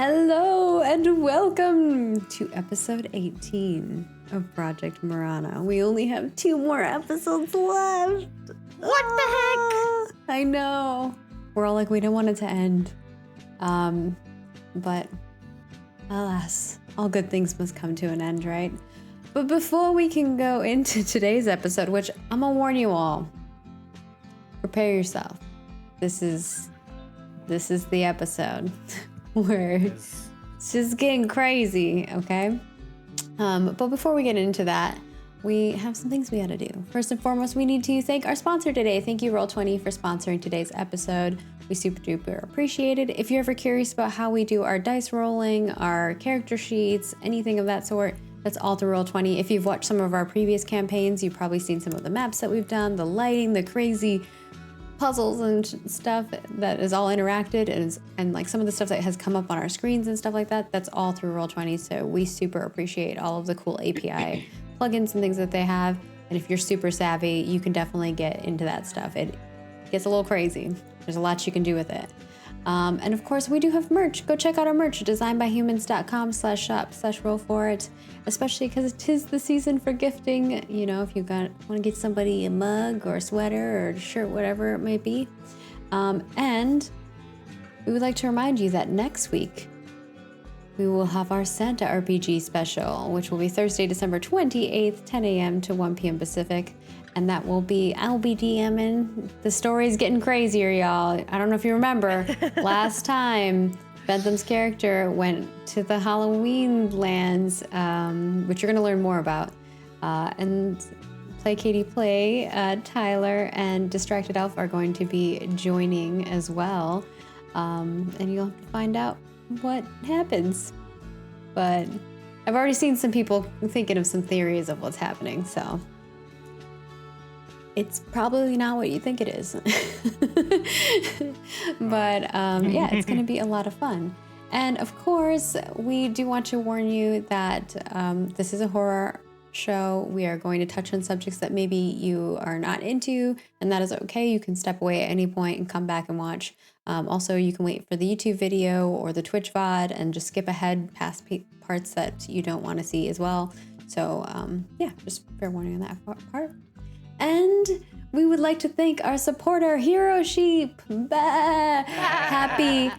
Hello and welcome to episode 18 of Project Morana. We only have 2 more episodes left. What the heck? I know. We're all like, we don't want it to end. But alas, all good things must come to an end, right? But before we can go into today's episode, which I'm gonna warn you all, prepare yourself. This is the episode where it's just getting crazy, okay? But before we get into that, we have some things we gotta do. First and foremost, we need to thank our sponsor today. Thank you, Roll4It, for sponsoring today's episode. We super duper appreciate it. If you're ever curious about how we do our dice rolling, our character sheets, anything of that sort, that's all through Roll4It. If you've watched some of our previous campaigns, you've probably seen some of the maps that we've done, the lighting, the crazy puzzles and stuff that is all interacted and like some of the stuff that has come up on our screens and stuff like that, that's all through Roll4It. So we super appreciate all of the cool API plugins and things that they have. And if you're super savvy, you can definitely get into that stuff. It gets a little crazy. There's a lot you can do with it. And of course, we do have merch. Go check out our merch, designbyhumans.com/shop/roll4it, especially because it is the season for gifting. You know, if you want to get somebody a mug or a sweater or a shirt, whatever it may be. And we would like to remind you that next week, we will have our Santa RPG special, which will be Thursday, December 28th, 10 a.m. to 1 p.m. Pacific. And that will be, I'll be DMing. The story's getting crazier, y'all. I don't know if you remember, last time, Bentham's character went to the Halloween lands, which you're gonna learn more about. And Play Katie Play, Tyler, and Distracted Elf are going to be joining as well. And you'll have to find out what happens. But I've already seen some people thinking of some theories of what's happening, so it's probably not what you think it is. But yeah, it's going to be a lot of fun. And of course, we do want to warn you that this is a horror show. We are going to touch on subjects that maybe you are not into, and that is okay. You can step away at any point and come back and watch. Also, you can wait for the YouTube video or the Twitch VOD and just skip ahead past parts that you don't want to see as well. So yeah, just fair warning on that part. And we would like to thank our supporter, Hero Sheep. Bah! Happy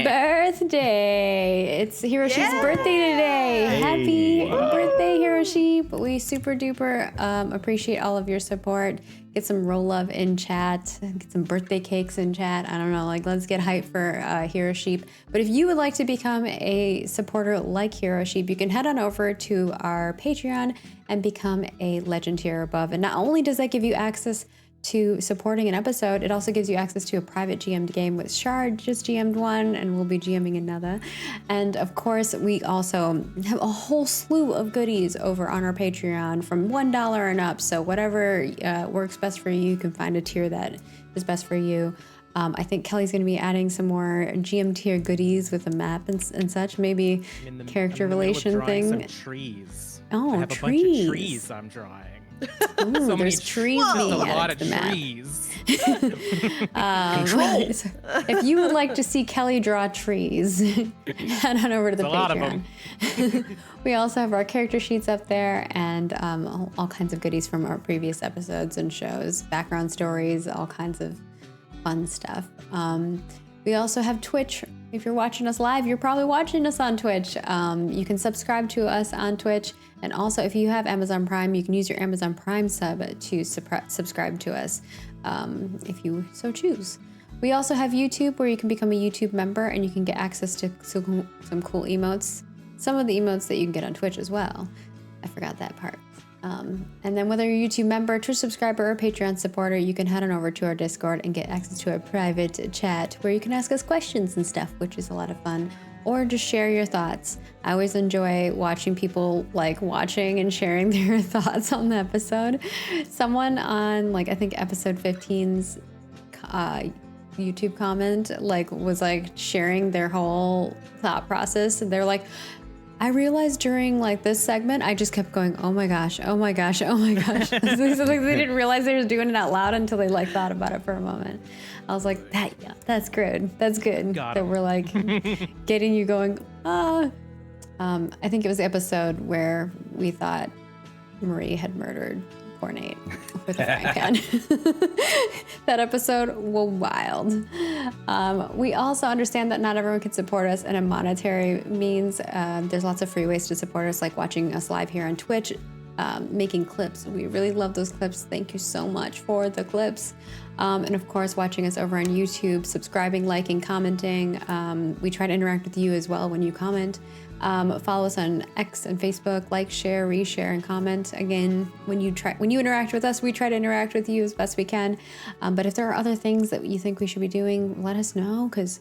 birthday. It's Hero Sheep's birthday today. Hey. Happy birthday, Hero Sheep. We super duper appreciate all of your support. Get some roll love in chat. Get some birthday cakes in chat. I don't know, like let's get hype for Hero Sheep. But if you would like to become a supporter like Hero Sheep, you can head on over to our Patreon and become a legend tier above. And not only does that give you access to supporting an episode, it also gives you access to a private GM'd game with Shard, just GM'd one, and we'll be GMing another. And of course, we also have a whole slew of goodies over on our Patreon from $1 and up. So whatever works best for you, you can find a tier that is best for you. I think Kelly's going to be adding some more GM tier goodies with a map and such, maybe character relation thing. Some trees. Oh, I have trees. a bunch of trees I'm drawing. Ooh, So there's many trees being a added lot to of the map. trees. Control. If you would like to see Kelly draw trees, head on over to the There's a lot of Patreon. them. We also have our character sheets up there and all kinds of goodies from our previous episodes and shows, background stories, all kinds of fun stuff. We also have Twitch. If you're watching us live, you're probably watching us on Twitch. You can subscribe to us on Twitch. And also, if you have Amazon Prime, you can use your Amazon Prime sub to subscribe to us if you so choose. We also have YouTube, where you can become a YouTube member and you can get access to some cool emotes. Some of the emotes that you can get on Twitch as well. I forgot that part. And then whether you're a YouTube member, Twitch subscriber, or Patreon supporter, you can head on over to our Discord and get access to a private chat where you can ask us questions and stuff, which is a lot of fun, or just share your thoughts. I always enjoy watching people like watching and sharing their thoughts on the episode. Someone on like, I think episode 15's YouTube comment was sharing their whole thought process, and they're like, I realized during like this segment, I just kept going, oh my gosh, oh my gosh, oh my gosh. So like, they didn't realize they were doing it out loud until they like thought about it for a moment. I was like, that's good. That's good. Got that 'em. we're like getting you going, I think it was the episode where we thought Marie had murdered poor Nate with a frying pan. That episode was wild. We also understand that not everyone can support us in a monetary means. There's lots of free ways to support us, like watching us live here on Twitch, making clips. We really love those clips. Thank you so much for the clips. And of course, watching us over on YouTube, subscribing, liking, commenting. We try to interact with you as well when you comment. Follow us on X and Facebook, like, share, reshare, and comment. Again, when you interact with us, we try to interact with you as best we can. But if there are other things that you think we should be doing, let us know, because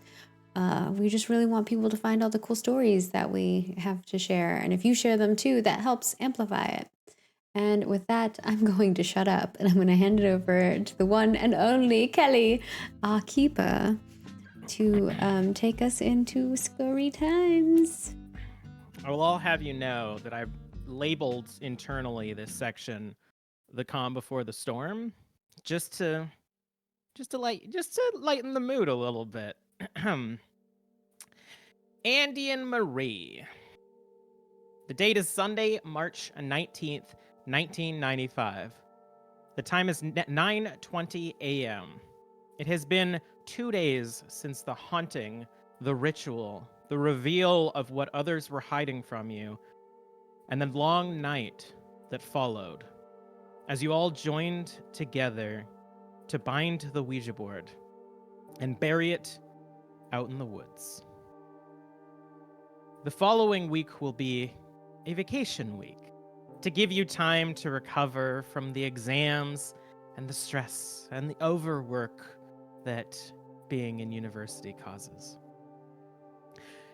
we just really want people to find all the cool stories that we have to share. And if you share them too, that helps amplify it. And with that, I'm going to shut up, and I'm going to hand it over to the one and only Kelly, our keeper, to take us into scary times. I will all have you know that I've labeled internally this section "The Calm Before the Storm," just to lighten the mood a little bit. Andy and Marie. The date is Sunday, March 19th, 1995. The time is 9:20 a.m. It has been 2 days since the haunting, the ritual, the reveal of what others were hiding from you, and the long night that followed, as you all joined together to bind the Ouija board and bury it out in the woods. The following week will be a vacation week to give you time to recover from the exams and the stress and the overwork that being in university causes.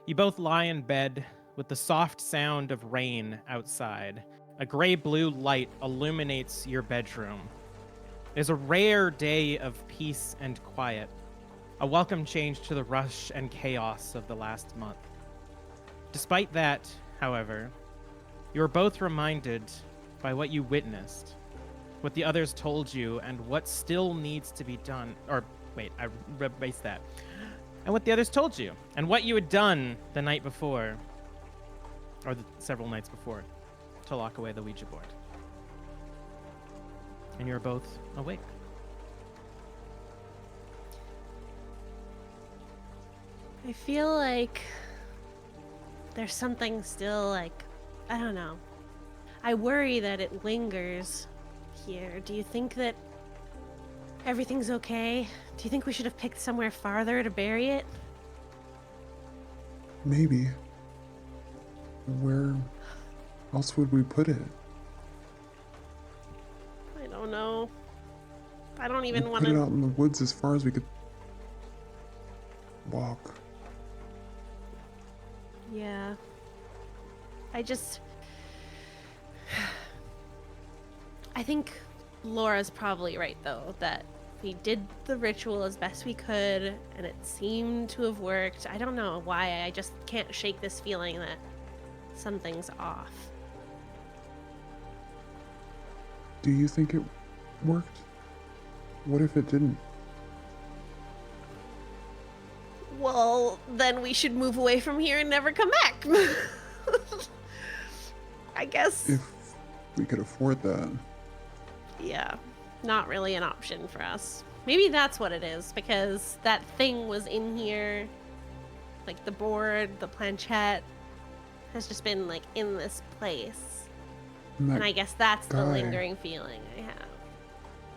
You both lie in bed with the soft sound of rain outside. A gray-blue light illuminates your bedroom. It is a rare day of peace and quiet, a welcome change to the rush and chaos of the last month. Despite that, however, you are both reminded by what you witnessed, what the others told you, and what still needs to be done. Or, wait, I erased that. And what the others told you, and what you had done the night before, or several nights before, to lock away the Ouija board. And you're both awake. I feel like there's something still, like, I don't know. I worry that it lingers here. Do you think that everything's okay? Do you think we should have picked somewhere farther to bury it? Maybe. Where else would we put it? I don't know. I don't even We want put it to. out in the woods as far as we could walk. Yeah. I think Laura's probably right, though, that we did the ritual as best we could, and it seemed to have worked. I don't know why, I just can't shake this feeling that something's off. Do you think it worked? What if it didn't? Well, then we should move away from here and never come back. I guess. If we could afford that. Yeah, not really an option for us. Maybe that's what it is, because that thing was in here. Like the board, the planchette has just been like in this place. And I guess that's the guy. lingering feeling I have.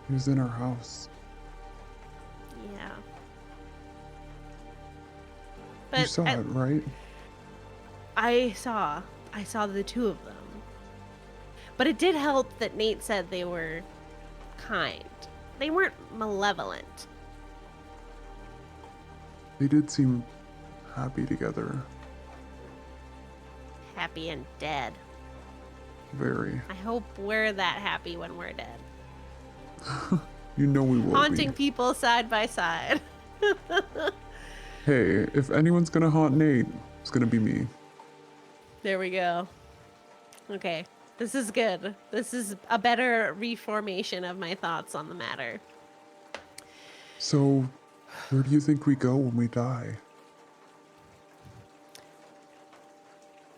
He was in our house. Yeah. You But saw it, right? I saw the two of them. But it did help that Nate said they were kind. They weren't malevolent. They did seem happy together. Happy and dead. Very. I hope we're that happy when we're dead. You know we will Haunting be. people side by side. Hey, if anyone's gonna haunt Nate, it's gonna be me. There we go. Okay. This is good. This is a better reformation of my thoughts on the matter. So, where do you think we go when we die?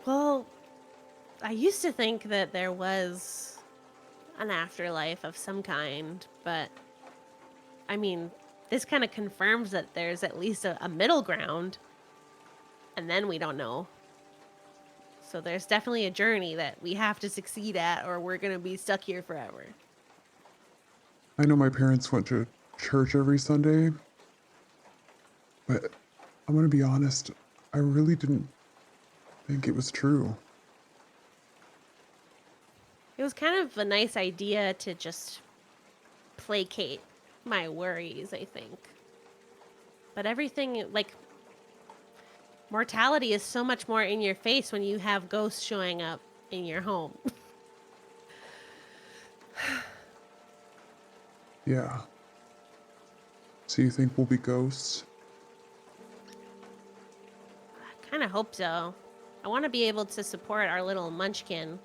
Well, I used to think that there was an afterlife of some kind, but I mean, this kind of confirms that there's at least a middle ground, and then we don't know. So there's definitely a journey that we have to succeed at, or we're going to be stuck here forever. I know my parents went to church every Sunday, but I'm gonna be honest, I really didn't think it was true. It was kind of a nice idea to just placate my worries, I think. But everything, like, mortality is so much more in your face when you have ghosts showing up in your home. Yeah. So you think we'll be ghosts? I kind of hope so. I want to be able to support our little munchkin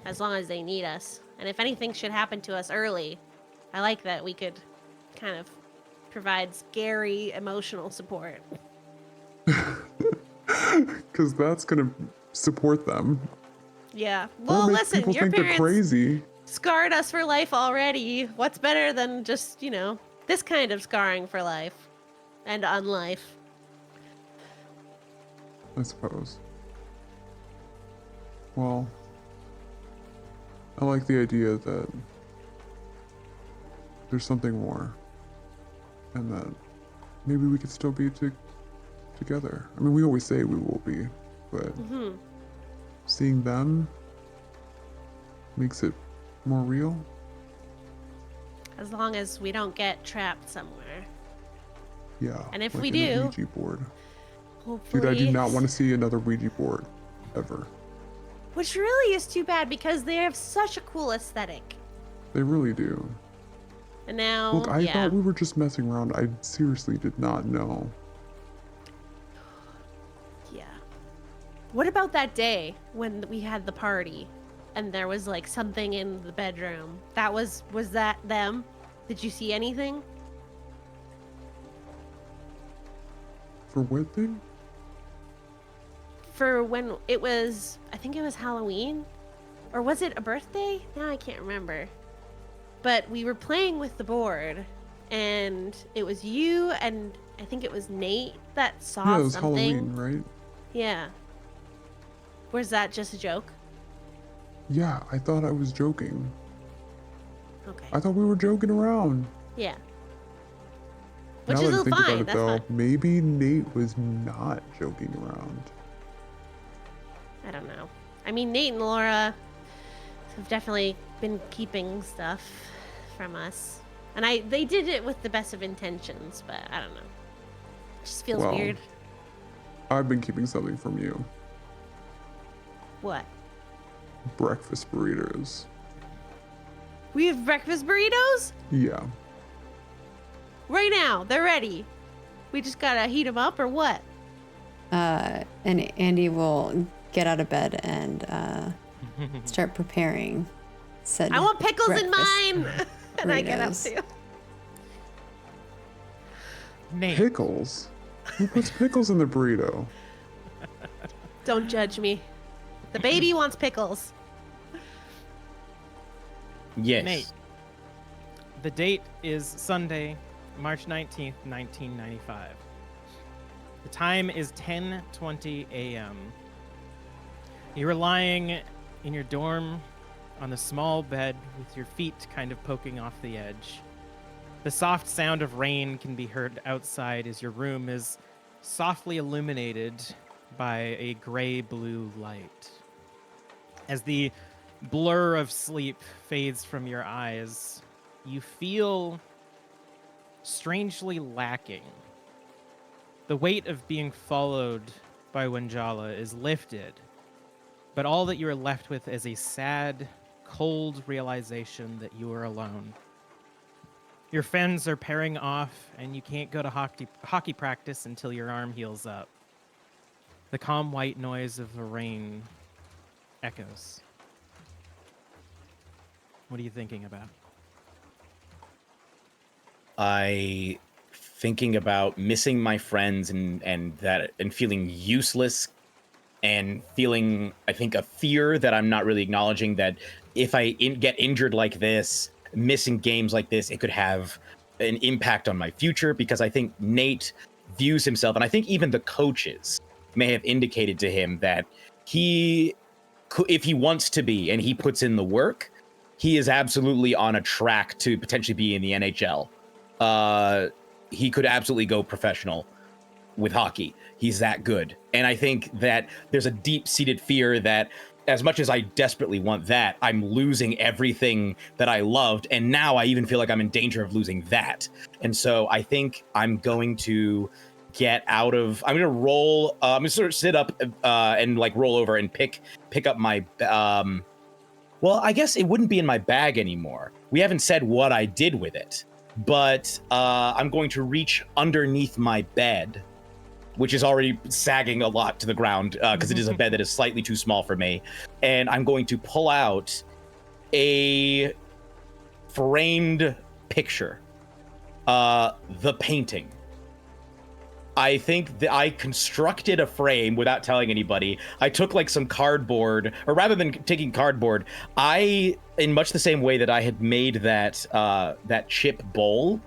as long as they need us. And if anything should happen to us early, I like that we could kind of provide scary emotional support. Because that's gonna support them. Yeah. Or Well, make listen, people your think they're parents crazy. scarred us for life already. What's better than just, this kind of scarring for life and unlife? I suppose. Well, I like the idea that there's something more, and that maybe we could still be together. I mean, we always say we will be, but seeing them makes it more real. As long as we don't get trapped somewhere. Yeah. And if like we in a do, Ouija board. hopefully. Dude, I do not want to see another Ouija board ever. Which really is too bad because they have such a cool aesthetic. They really do. And now, Look, I yeah. thought we were just messing around. I seriously did not know. Yeah. What about that day when we had the party and there was like something in the bedroom? Was that them? Did you see anything? For what thing? For when it was, I think it was Halloween? Or was it a birthday? Now I can't remember. But we were playing with the board and it was you and I think it was Nate that saw Yeah, it was something. Halloween, right? Yeah. Was that just a joke? Yeah, I thought I was joking. Okay. I thought we were joking around. Yeah. Which Now is that I think fine. about it, That's though, fine. maybe Nate was not joking around. I don't know. I mean, Nate and Laura have definitely been keeping stuff from us. And they did it with the best of intentions, but I don't know. It just feels Well, weird. I've been keeping something from you. What? Breakfast burritos. We have breakfast burritos? Yeah. Right now. They're ready. We just gotta heat them up or what? And Andy will get out of bed and start preparing said I want pickles in breakfast mine! And I get up burritos. too. Nate, Pickles? Who puts pickles in the burrito? Don't judge me. The baby wants pickles. Yes. Nate. The date is Sunday, March 19th, 1995. The time is 10:20 a.m. You are lying in your dorm on the small bed with your feet kind of poking off the edge. The soft sound of rain can be heard outside as your room is softly illuminated by a gray-blue light. As the blur of sleep fades from your eyes, you feel strangely lacking. The weight of being followed by Wenjala is lifted, but all that you are left with is a sad, cold realization that you are alone. Your friends are pairing off, and you can't go to hockey practice until your arm heals up. The calm white noise of the rain echoes. What are you thinking about? I thinking about missing my friends and feeling useless and feeling, I think, a fear that I'm not really acknowledging, that if I get injured like this, missing games like this, it could have an impact on my future, because I think Nate views himself, and I think even the coaches may have indicated to him that if he wants to be and he puts in the work, he is absolutely on a track to potentially be in the NHL. He could absolutely go professional with hockey. He's that good. And I think that there's a deep-seated fear that as much as I desperately want that, I'm losing everything that I loved. And now I even feel like I'm in danger of losing that. And so I think I'm going to I'm going to roll, I'm going to sort of sit up and like roll over and pick up my, well, I guess it wouldn't be in my bag anymore. We haven't said what I did with it, but I'm going to reach underneath my bed, which is already sagging a lot to the ground because it is a bed that is slightly too small for me. And I'm going to pull out a framed picture, the painting. I think that I constructed a frame without telling anybody. I took like some cardboard, or rather than taking cardboard, in much the same way that I had made that chip bowl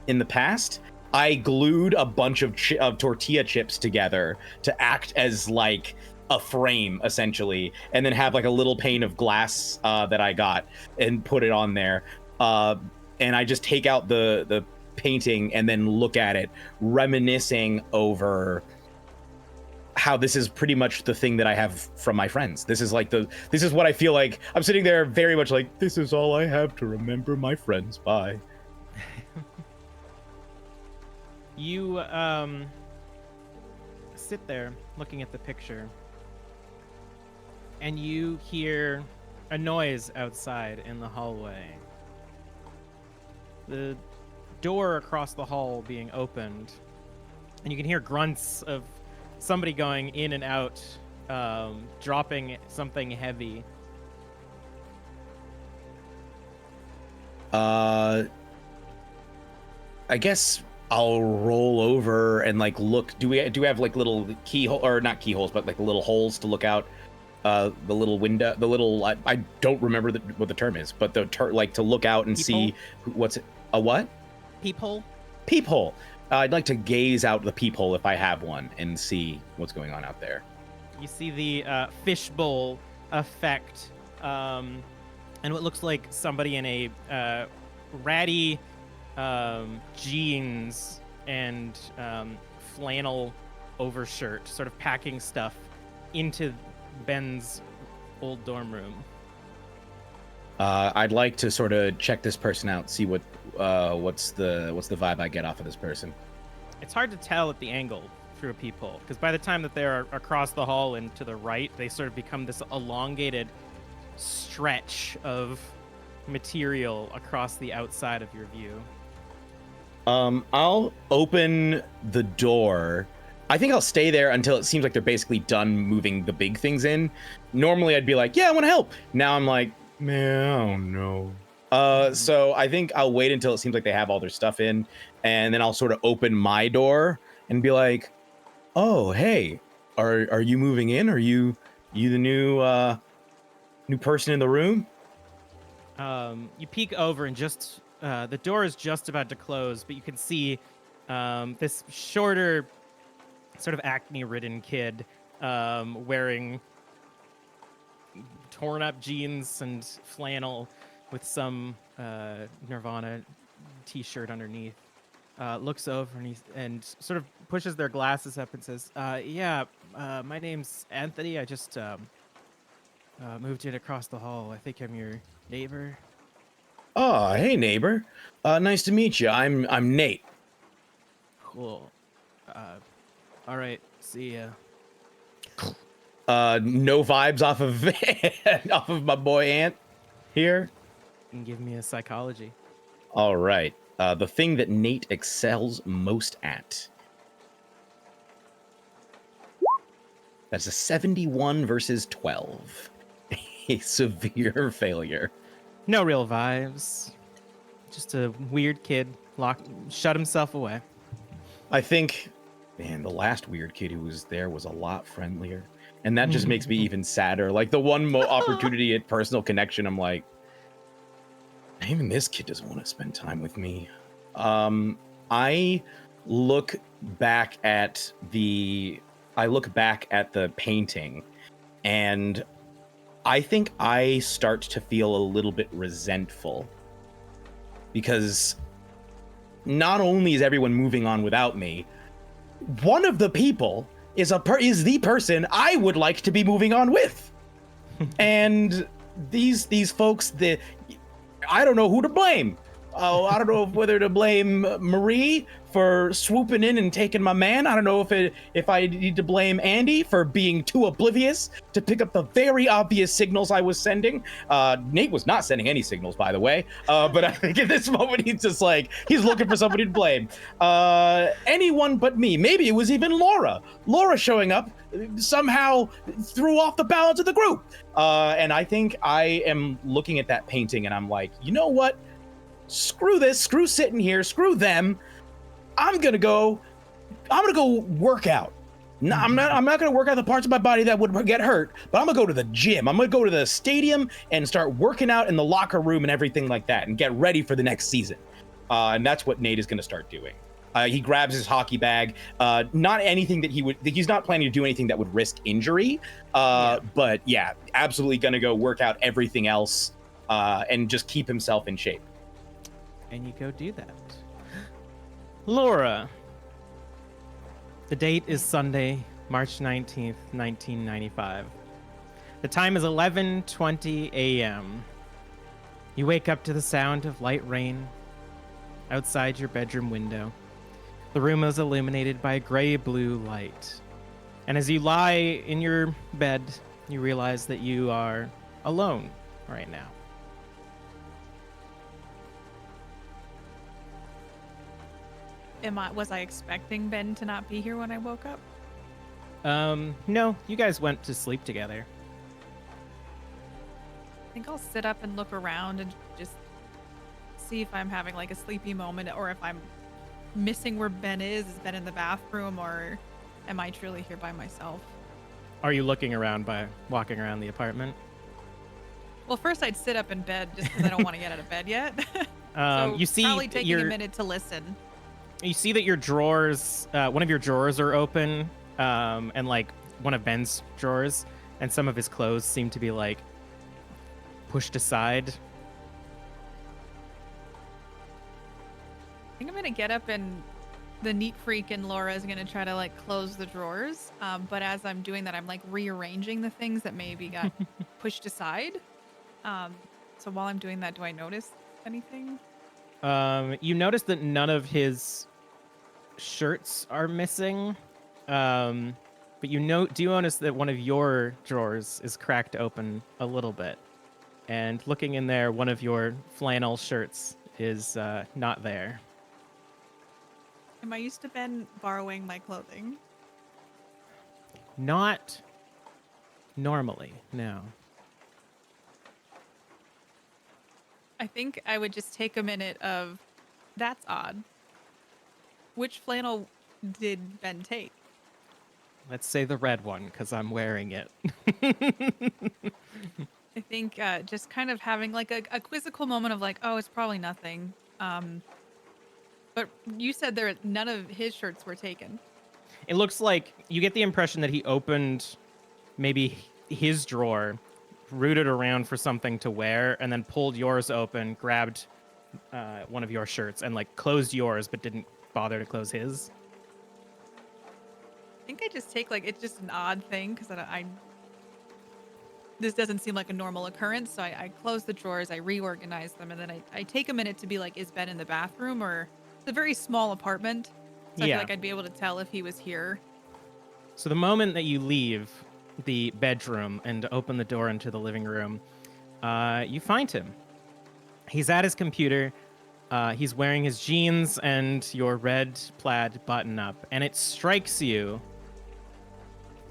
in the past, I glued a bunch of tortilla chips together to act as like a frame, essentially, and then have like a little pane of glass that I got and put it on there. And I just take out the painting and then look at it, reminiscing over how this is pretty much the thing that I have from my friends. This is what I feel like. I'm sitting there very much like, this is all I have to remember my friends by. You sit there looking at the picture, and you hear a noise outside in the hallway. The door across the hall being opened, and you can hear grunts of somebody going in and out, dropping something heavy. I guess I'll roll over and like look. Do we have like little keyhole, or not keyholes, but like little holes to look out? The little window, I don't remember what the term is, but like to look out and Peephole? see what's it. A what? Peephole? Peephole. I'd like to gaze out the peephole if I have one and see what's going on out there. You see the fishbowl effect, and what looks like somebody in a ratty jeans and flannel overshirt, sort of packing stuff into Ben's old dorm room. I'd like to sort of check this person out, see what's the vibe I get off of this person. It's hard to tell at the angle through a peephole, because by the time that they're across the hall and to the right, they sort of become this elongated stretch of material across the outside of your view. I'll open the door. I think I'll stay there until it seems like they're basically done moving the big things in. Normally I'd be like, yeah, I want to help. Now I'm like, man, I don't know. So I think I'll wait until it seems like they have all their stuff in, and then I'll sort of open my door and be like, oh, hey, are you moving in? Are you the new person in the room? You peek over and just the door is just about to close, but you can see this shorter, sort of acne-ridden kid wearing torn up jeans and flannel with some Nirvana t-shirt underneath. Looks over and sort of pushes their glasses up and says, my name's Anthony. I just moved in across the hall. I think I'm your neighbor. Oh, hey neighbor. Nice to meet you. I'm Nate. Cool. All right. See ya. No vibes off of off of my boy Ant here. And give me a psychology. All right. The thing that Nate excels most at. That's a 71 versus 12. a severe failure. No real vibes. Just a weird kid shut himself away. I think, man, the last weird kid who was there was a lot friendlier. And that just makes me even sadder. Like the one opportunity at personal connection, I'm like, even this kid doesn't want to spend time with me. I look back at the painting, and I think I start to feel a little bit resentful because not only is everyone moving on without me, one of the people is the person I would like to be moving on with. And these folks, I don't know who to blame. Oh, I don't know whether to blame Marie for swooping in and taking my man. I don't know if I need to blame Andy for being too oblivious to pick up the very obvious signals I was sending. Nate was not sending any signals, by the way. But I think at this moment he's just like, he's looking for somebody to blame. Anyone but me. Maybe it was even Laura. Laura showing up somehow threw off the balance of the group. And I think I am looking at that painting and I'm like, you know what? Screw this, screw sitting here, screw them. I'm gonna go work out. No, I'm not gonna work out the parts of my body that would get hurt, but I'm gonna go to the gym. I'm gonna go to the stadium and start working out in the locker room and everything like that and get ready for the next season. And that's what Nate is gonna start doing. He grabs his hockey bag. Not anything that he's not planning to do anything that would risk injury. But yeah, absolutely gonna go work out everything else and just keep himself in shape. And you go do that. Laura. The date is Sunday, March 19th, 1995. The time is 11:20 a.m. You wake up to the sound of light rain outside your bedroom window. The room is illuminated by a gray-blue light. And as you lie in your bed, you realize that you are alone right now. Was I expecting Ben to not be here when I woke up? No, you guys went to sleep together. I think I'll sit up and look around and just see if I'm having like a sleepy moment or if I'm missing where Ben is. Is Ben in the bathroom or am I truly here by myself? Are you looking around by walking around the apartment? Well, first I'd sit up in bed just because I don't want to get out of bed yet. So you see probably taking a minute to listen. You see that your drawers, one of your drawers are open, and like one of Ben's drawers, and some of his clothes seem to be like pushed aside. I think I'm gonna get up and the neat freak and Laura is gonna try to like close the drawers. But as I'm doing that, I'm like rearranging the things that maybe got pushed aside. So while I'm doing that, do I notice anything? You notice that none of his shirts are missing, but do notice that one of your drawers is cracked open a little bit, and looking in there, one of your flannel shirts is not there. Am I used to Ben borrowing my clothing? Not normally, no. I think I would just take a minute of, that's odd. Which flannel did Ben take? Let's say the red one, because I'm wearing it. I think just kind of having like a quizzical moment of like, oh, it's probably nothing. But you said none of his shirts were taken. It looks like you get the impression that he opened maybe his drawer, rooted around for something to wear, and then pulled yours open, grabbed one of your shirts, and like closed yours, but didn't bother to close his. I think I just take like, it's just an odd thing because this doesn't seem like a normal occurrence. So I close the drawers, I reorganize them, and then I take a minute to be like, is Ben in the bathroom? Or it's a very small apartment. So I feel like I'd be able to tell if he was here. So the moment that you leave the bedroom and open the door into the living room, you find him. He's at his computer. He's wearing his jeans and your red plaid button-up, and it strikes you.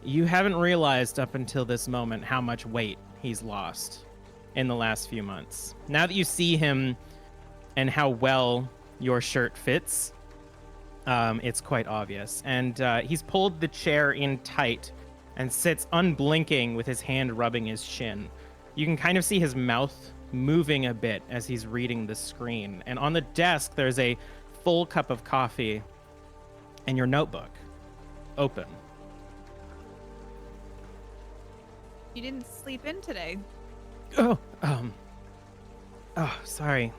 You haven't realized up until this moment how much weight he's lost in the last few months. Now that you see him and how well your shirt fits, it's quite obvious. And he's pulled the chair in tight and sits unblinking with his hand rubbing his chin. You can kind of see his mouth moving a bit as he's reading the screen. And on the desk, there's a full cup of coffee and your notebook open. You didn't sleep in today. Oh, sorry.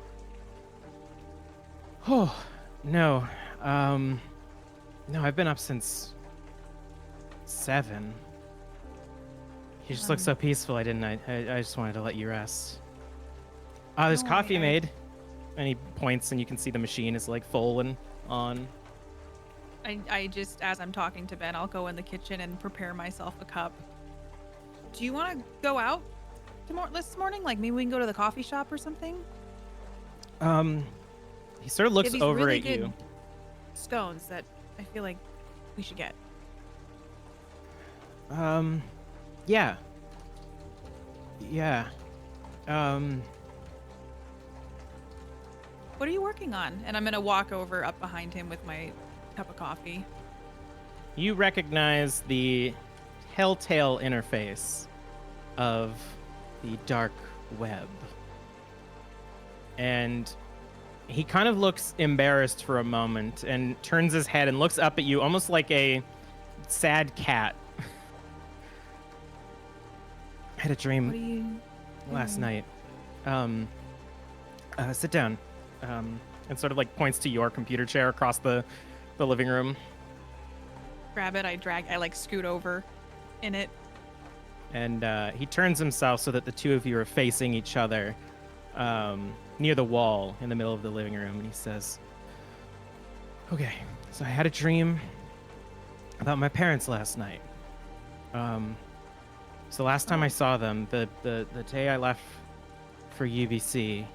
Oh, no. No, I've been up since 7. You just look so peaceful. I just wanted to let you rest. There's No, coffee I- made. And he points, and you can see the machine is like full and on. I just, as I'm talking to Ben, I'll go in the kitchen and prepare myself a cup. Do you want to go out this morning? Like maybe we can go to the coffee shop or something? He sort of looks They have these over really at good you. Scones that I feel like we should get. Yeah. Yeah. What are you working on? And I'm gonna walk over up behind him with my cup of coffee. You recognize the telltale interface of the dark web. And he kind of looks embarrassed for a moment and turns his head and looks up at you almost like a sad cat. I had a What are dream you last doing? night. Sit down. And sort of like points to your computer chair across the living room. Grab it, I like scoot over in it. And he turns himself so that the two of you are facing each other near the wall in the middle of the living room. And he says, okay, so I had a dream about my parents last night. So last time I saw them, the day I left for UBC,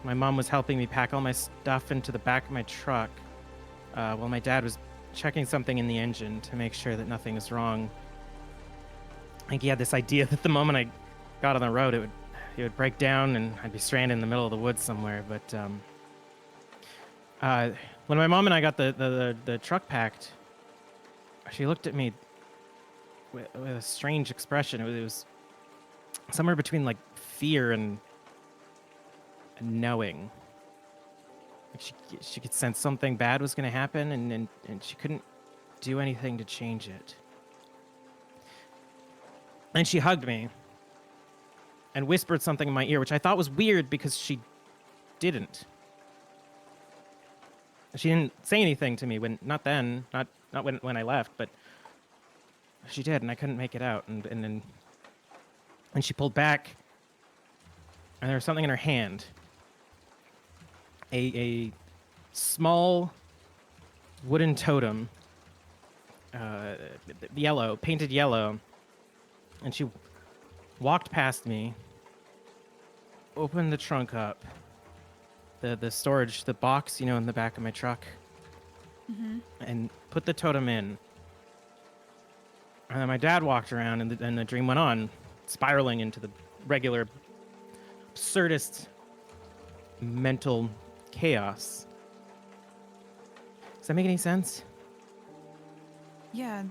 my mom was helping me pack all my stuff into the back of my truck while my dad was checking something in the engine to make sure that nothing was wrong. I think he had this idea that the moment I got on the road, it would break down and I'd be stranded in the middle of the woods somewhere. But when my mom and I got the truck packed, she looked at me with a strange expression. It was somewhere between like fear and knowing. Like she could sense something bad was going to happen, and she couldn't do anything to change it. And she hugged me and whispered something in my ear, which I thought was weird because she didn't. She didn't say anything to me not when I left, but she did, and I couldn't make it out. And then she pulled back, and there was something in her hand. A small wooden totem, painted yellow, and she walked past me, opened the trunk up, the storage, the box, in the back of my truck, and put the totem in. And then my dad walked around, and the dream went on, spiraling into the regular, absurdist mental chaos. Does that make any sense? Yeah.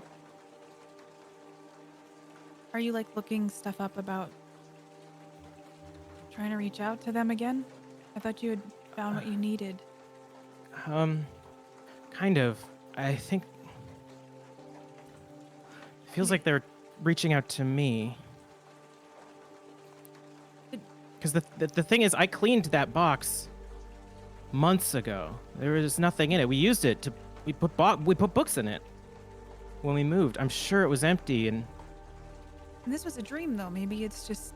Are you like looking stuff up about trying to reach out to them again? I thought you had found what you needed. Kind of. I think it feels like they're reaching out to me. Because the thing is, I cleaned that box months ago. There was nothing in it. We used it we put books in it when we moved. I'm sure it was empty, and This was a dream, though. Maybe it's just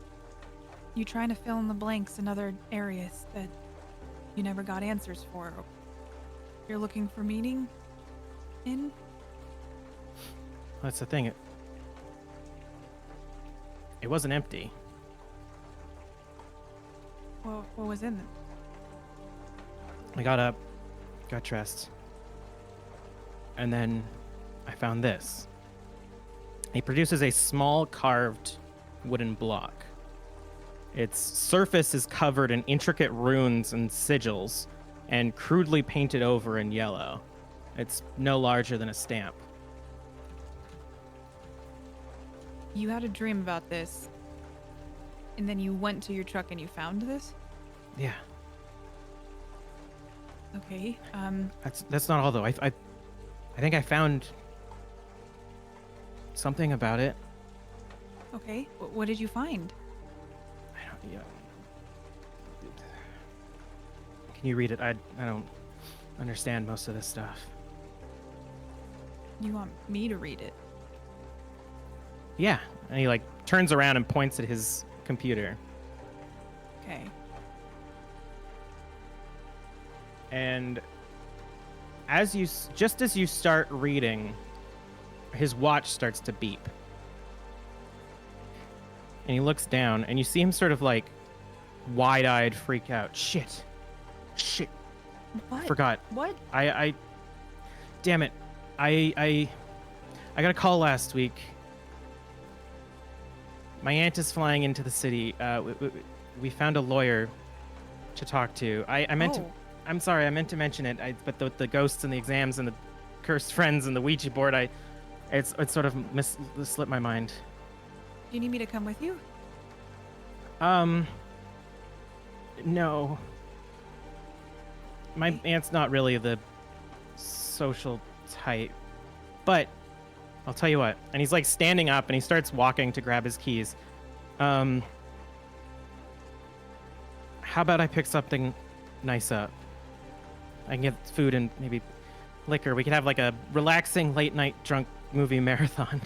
you trying to fill in the blanks in other areas that you never got answers for. You're looking for meaning in? that's the thing. It wasn't empty. What was in it? I got up, got dressed, and then I found this. He produces a small carved wooden block. Its surface is covered in intricate runes and sigils, and crudely painted over in yellow. It's no larger than a stamp. You had a dream about this, and then you went to your truck and you found this? Yeah. Okay. That's not all though. I think I found something about it. Okay. What did you find? Yeah. Can you read it? I don't understand most of this stuff. You want me to read it? Yeah. And he like turns around and points at his computer. Okay. And just as you start reading, his watch starts to beep. And he looks down, and you see him sort of like wide-eyed freak out. Shit. What? Forgot. What? I damn it. I got a call last week. My aunt is flying into the city. We found a lawyer to talk to. I meant to. I'm sorry, I meant to mention it. But the ghosts and the exams and the cursed friends and the Ouija board. It's sort of slipped my mind. Do you need me to come with you? No. My aunt's not really the social type. But I'll tell you what. And he's like standing up and he starts walking to grab his keys. How about I pick something nice up? I can get food and maybe liquor. We could have like a relaxing late night drunk movie marathon.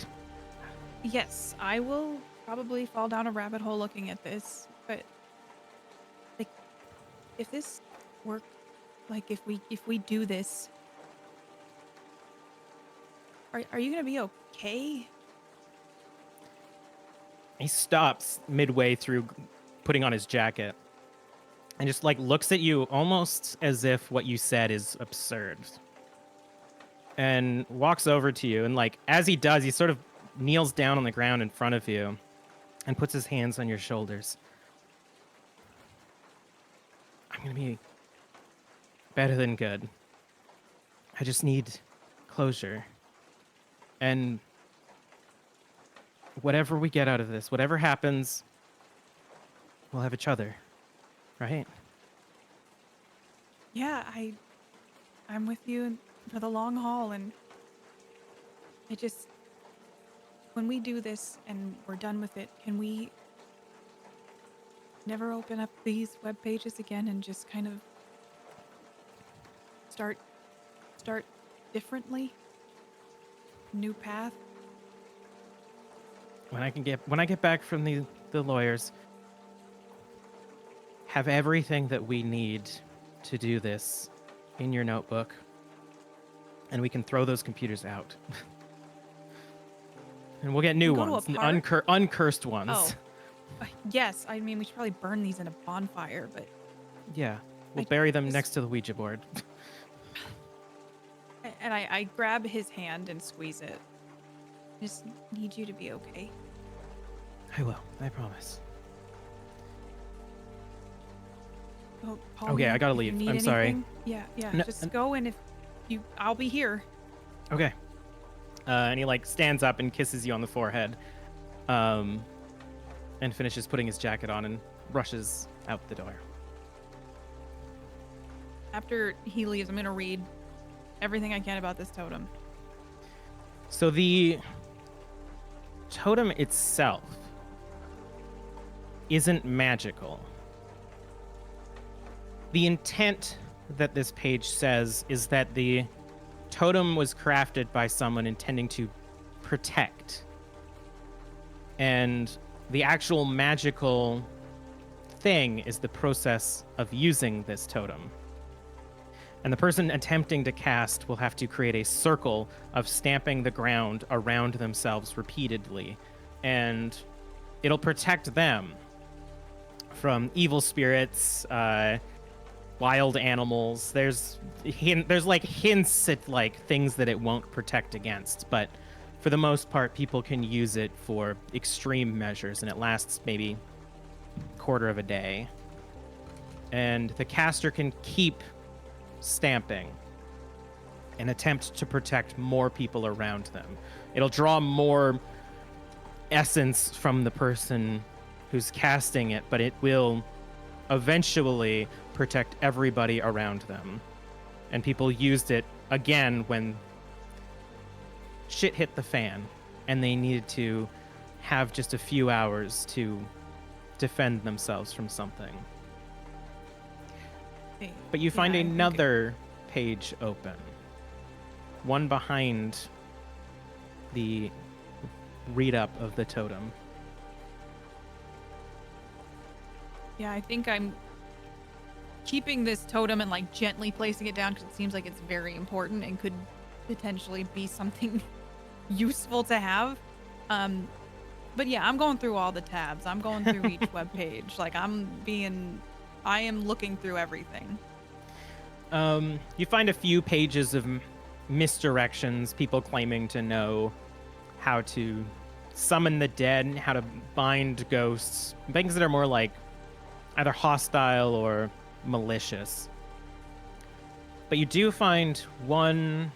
Yes, I will probably fall down a rabbit hole looking at this, but like if this work, like if we do this, are you gonna be okay? He stops midway through putting on his jacket and just like looks at you almost as if what you said is absurd, and walks over to you, and like as he does, he sort of kneels down on the ground in front of you and puts his hands on your shoulders. I'm gonna be better than good. I just need closure. And whatever we get out of this, whatever happens, we'll have each other, right? Yeah, I'm with you for the long haul, and when we do this and we're done with it, can we never open up these web pages again and just kind of start differently? New path? When I get back from the lawyers, have everything that we need to do this in your notebook, and we can throw those computers out. And we'll get new Go to a ones, park? uncursed ones. Oh. Yes, I mean, we should probably burn these in a bonfire, but Yeah, we'll I bury them just- next to the Ouija board. and I grab his hand and squeeze it. Just need you to be okay. I will, I promise. Oh, call Okay, me I gotta if you leave. need I'm sorry. anything. Yeah. No, Just go, and if I'll be here. Okay. And he like stands up and kisses you on the forehead, and finishes putting his jacket on and rushes out the door. After he leaves, I'm gonna read everything I can about this totem. So the totem itself isn't magical. The intent that this page says is that the totem was crafted by someone intending to protect. And the actual magical thing is the process of using this totem. And the person attempting to cast will have to create a circle of stamping the ground around themselves repeatedly. And it'll protect them from evil spirits, wild animals. There's like hints at like things that it won't protect against. But for the most part, people can use it for extreme measures, and it lasts maybe a quarter of a day. And the caster can keep stamping and attempt to protect more people around them. It'll draw more essence from the person who's casting it, but it will eventually protect everybody around them. And people used it again when shit hit the fan and they needed to have just a few hours to defend themselves from something. But you find another page open. One behind the read-up of the totem. Yeah, I think I'm keeping this totem and like gently placing it down because it seems like it's very important and could potentially be something useful to have. But yeah, I'm going through all the tabs. I'm going through each web page. Like I am looking through everything. You find a few pages of misdirections, people claiming to know how to summon the dead, how to bind ghosts, things that are more like either hostile or malicious. But you do find one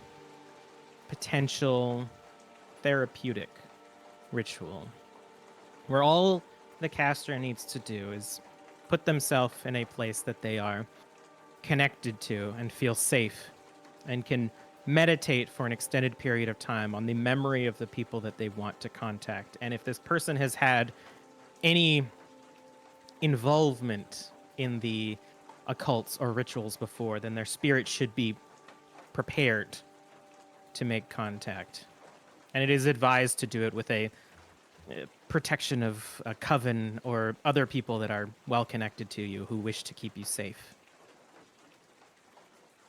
potential therapeutic ritual where all the caster needs to do is put themselves in a place that they are connected to and feel safe and can meditate for an extended period of time on the memory of the people that they want to contact. And if this person has had any involvement in the occults or rituals before, then their spirit should be prepared to make contact. And it is advised to do it with a protection of a coven or other people that are well connected to you who wish to keep you safe.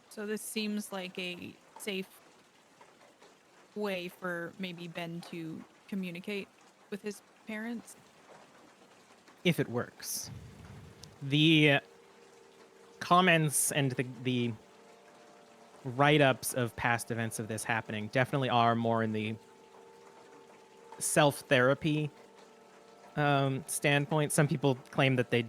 So this seems like a safe way for maybe Ben to communicate with his parents. If it works. The comments and the write-ups of past events of this happening definitely are more in the self-therapy standpoint. Some people claim that they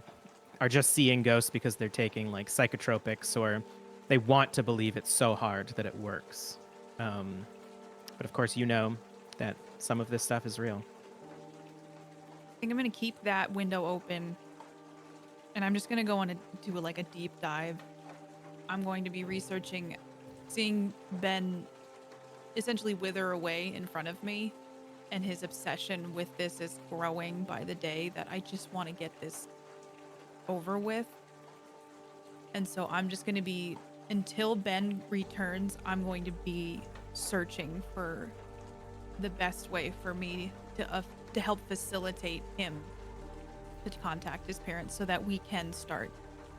are just seeing ghosts because they're taking like psychotropics, or they want to believe it's so hard that it works. But of course, you know that some of this stuff is real. I think I'm going to keep that window open, and I'm just going to go on do like a deep dive. I'm going to be researching, seeing Ben essentially wither away in front of me, and his obsession with this is growing by the day, that I just want to get this over with. And so I'm just going to be, until Ben returns, I'm going to be searching for the best way for me to help facilitate him to contact his parents so that we can start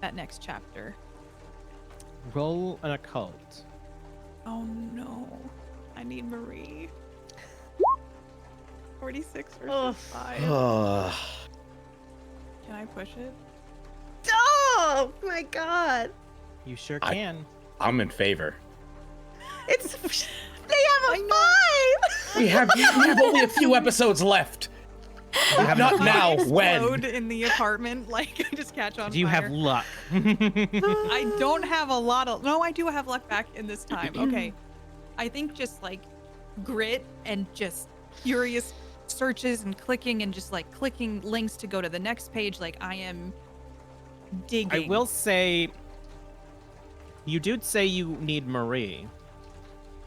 that next chapter. Roll an occult. Oh no, I need Marie. 46 versus 5. Can I push it? Oh my god. You sure can. I'm in favor. It's they have a 5. We have only a few episodes left. Not now. When? Explode in the apartment, like I just catch on Do you fire. have luck? I don't have a lot of. No, I do have luck back in this time. Okay, I think just like grit and just furious searches and clicking and just like clicking links to go to the next page. Like I am digging. I will say, you did say you need Marie.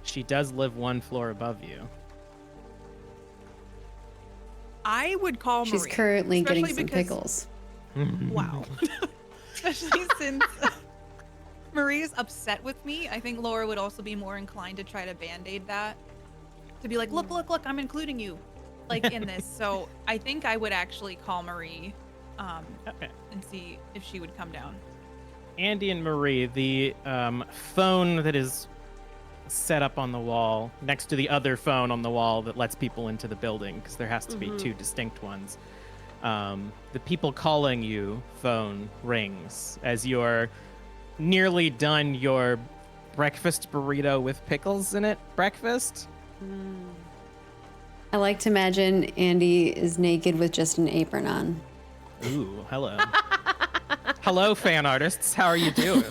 She does live one floor above you. I would call Marie. She's currently getting especially some because- pickles. Wow. Especially since Marie's upset with me. I think Laura would also be more inclined to try to band-aid that. To be like, look, I'm including you. Like in this. So I think I would actually call Marie Okay. and see if she would come down. Andy and Marie, the phone that is set up on the wall next to the other phone on the wall that lets people into the building, because there has to be two distinct ones. The people calling you phone rings as you're nearly done your breakfast burrito with pickles in it breakfast. I like to imagine Andy is naked with just an apron on. Ooh, hello. Hello, fan artists. How are you doing?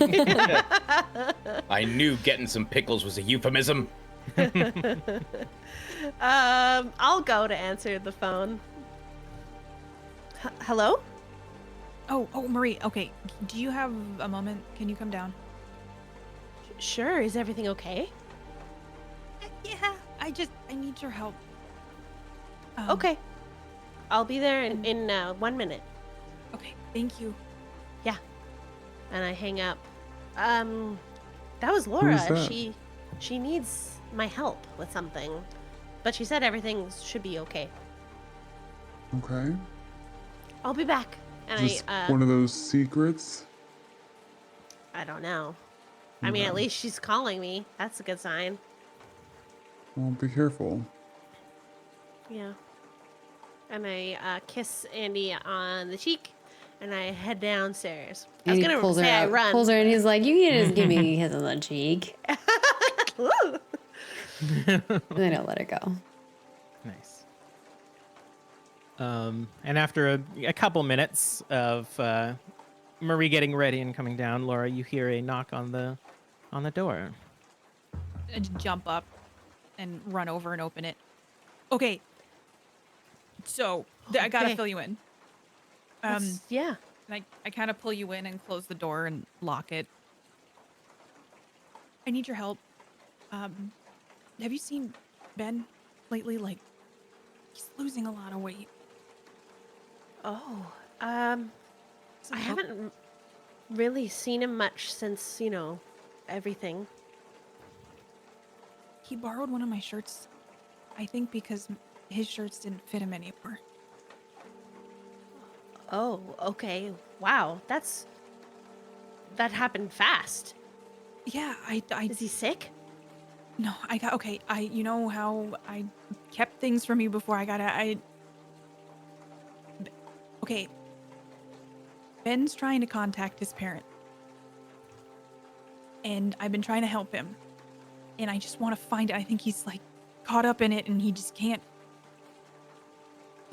I knew getting some pickles was a euphemism. I'll go to answer the phone. Hello? Oh, Marie. Okay, do you have a moment? Can you come down? Sure. Is everything okay? Yeah. I need your help. Okay. I'll be there in 1 minute. Okay. Thank you. Yeah. And I hang up. That was Laura. that? She needs my help with something, but she said everything should be okay. Okay. I'll be back. And Just one of those secrets. I don't know. I mean, at least she's calling me. That's a good sign. Well, be careful. Yeah. And I kiss Andy on the cheek, and I head downstairs. I was Andy gonna pulls her say I out, run. pulls her, and he's like, "You can just give me a kiss on the cheek." Ooh. And then I'll let her go. Nice. And after a couple minutes of Marie getting ready and coming down, Laura, you hear a knock on the door. I just jump up and run over and open it. Okay. So I gotta Okay. fill you in. Yeah. And I kind of pull you in and close the door and lock it. I need your help. Have you seen Ben lately? Like, he's losing a lot of weight. Oh. Some I help? haven't really seen him much since, everything. He borrowed one of my shirts. I think because his shirts didn't fit him anymore. Oh, okay. Wow. That happened fast. Yeah, Is he sick? No, you know how I kept things from you before okay. Ben's trying to contact his parent. And I've been trying to help him. And I just want to find it. I think he's like caught up in it and he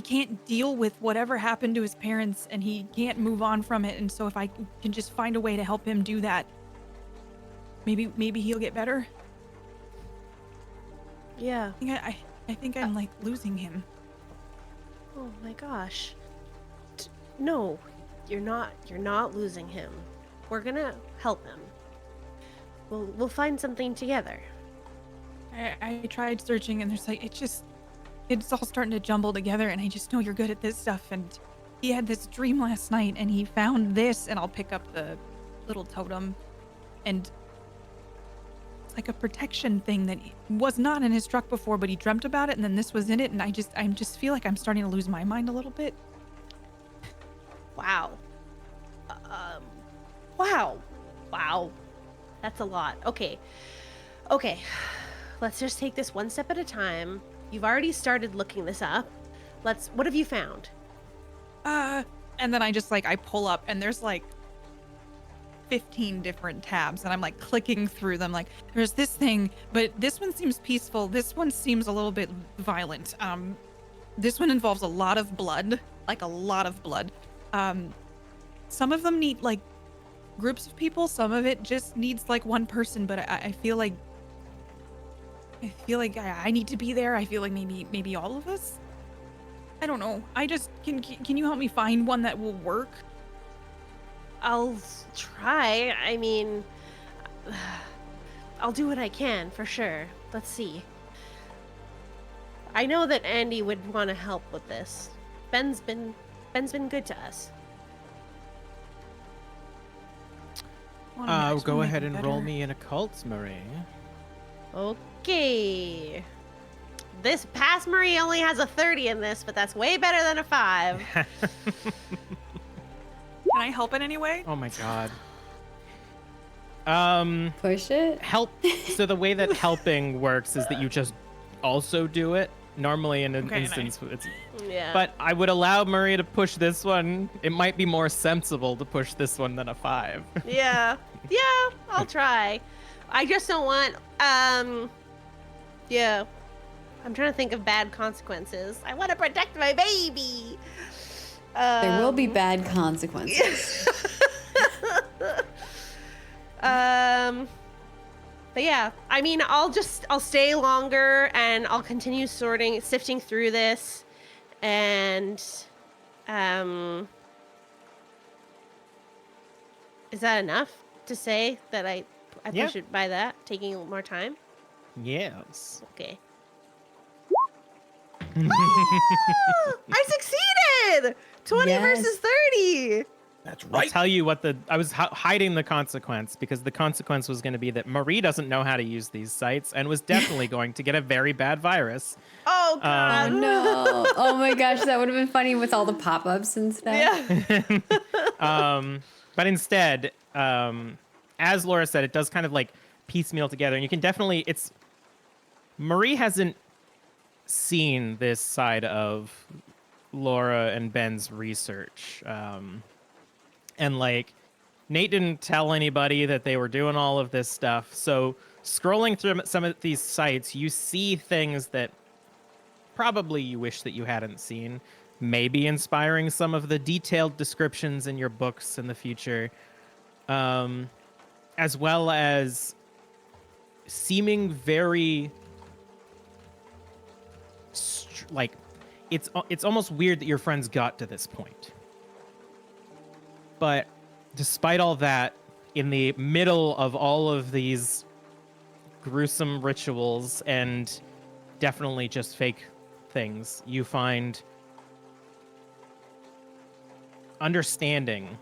can't deal with whatever happened to his parents and he can't move on from it. And so if I can just find a way to help him do that, maybe he'll get better. Yeah. I think I'm like losing him. Oh my gosh. No, you're not losing him. We're gonna help him. We'll find something together. I tried searching and there's like it's all starting to jumble together and I just know you're good at this stuff. And he had this dream last night and he found this, and I'll pick up the little totem, and it's like a protection thing that was not in his truck before, but he dreamt about it and then this was in it, and I just feel like I'm starting to lose my mind a little bit. Wow. Wow. That's a lot. Okay. Let's just take this one step at a time. You've already started looking this up. What have you found? And then I just I pull up and there's like 15 different tabs and I'm like clicking through them. Like there's this thing, but this one seems peaceful. This one seems a little bit violent. This one involves a lot of blood, like a lot of blood. Some of them need like groups of people. Some of it just needs like one person, but I feel like I need to be there. I feel like maybe all of us. I don't know. I just can you help me find one that will work? I'll try. I mean, I'll do what I can for sure. Let's see. I know that Andy would want to help with this. Ben's been good to us. Go ahead and roll me an occult, Marie. Okay. This past Marie only has a 30 in this, but that's way better than a 5. Can I help in any way? Oh my god. Push it. Help. So the way that helping works is that you just also do it. Normally in an instance, it's. Yeah. But I would allow Marie to push this one. It might be more sensible to push this one than a 5. Yeah, I'll try. I just don't want, yeah. I'm trying to think of bad consequences. I want to protect my baby. There will be bad consequences. But yeah, I mean, I'll stay longer and I'll continue sifting through this, and is that enough to say that I Yeah. push it by that, taking a little more time? Yes. Okay. I succeeded! 20 Yes. versus 30! That's I'll right. tell you what I was hiding the consequence, because the consequence was going to be that Marie doesn't know how to use these sites and was definitely going to get a very bad virus. Oh, God. Oh no. Oh my gosh, that would have been funny with all the pop-ups and stuff. Yeah. But instead, as Laura said, it does kind of like piecemeal together, and you can definitely, Marie hasn't seen this side of Laura and Ben's research. And like, Nate didn't tell anybody that they were doing all of this stuff. So scrolling through some of these sites, you see things that probably you wish that you hadn't seen, maybe inspiring some of the detailed descriptions in your books in the future, as well as seeming very like, it's almost weird that your friends got to this point. But despite all that, in the middle of all of these gruesome rituals and definitely just fake things, you find understanding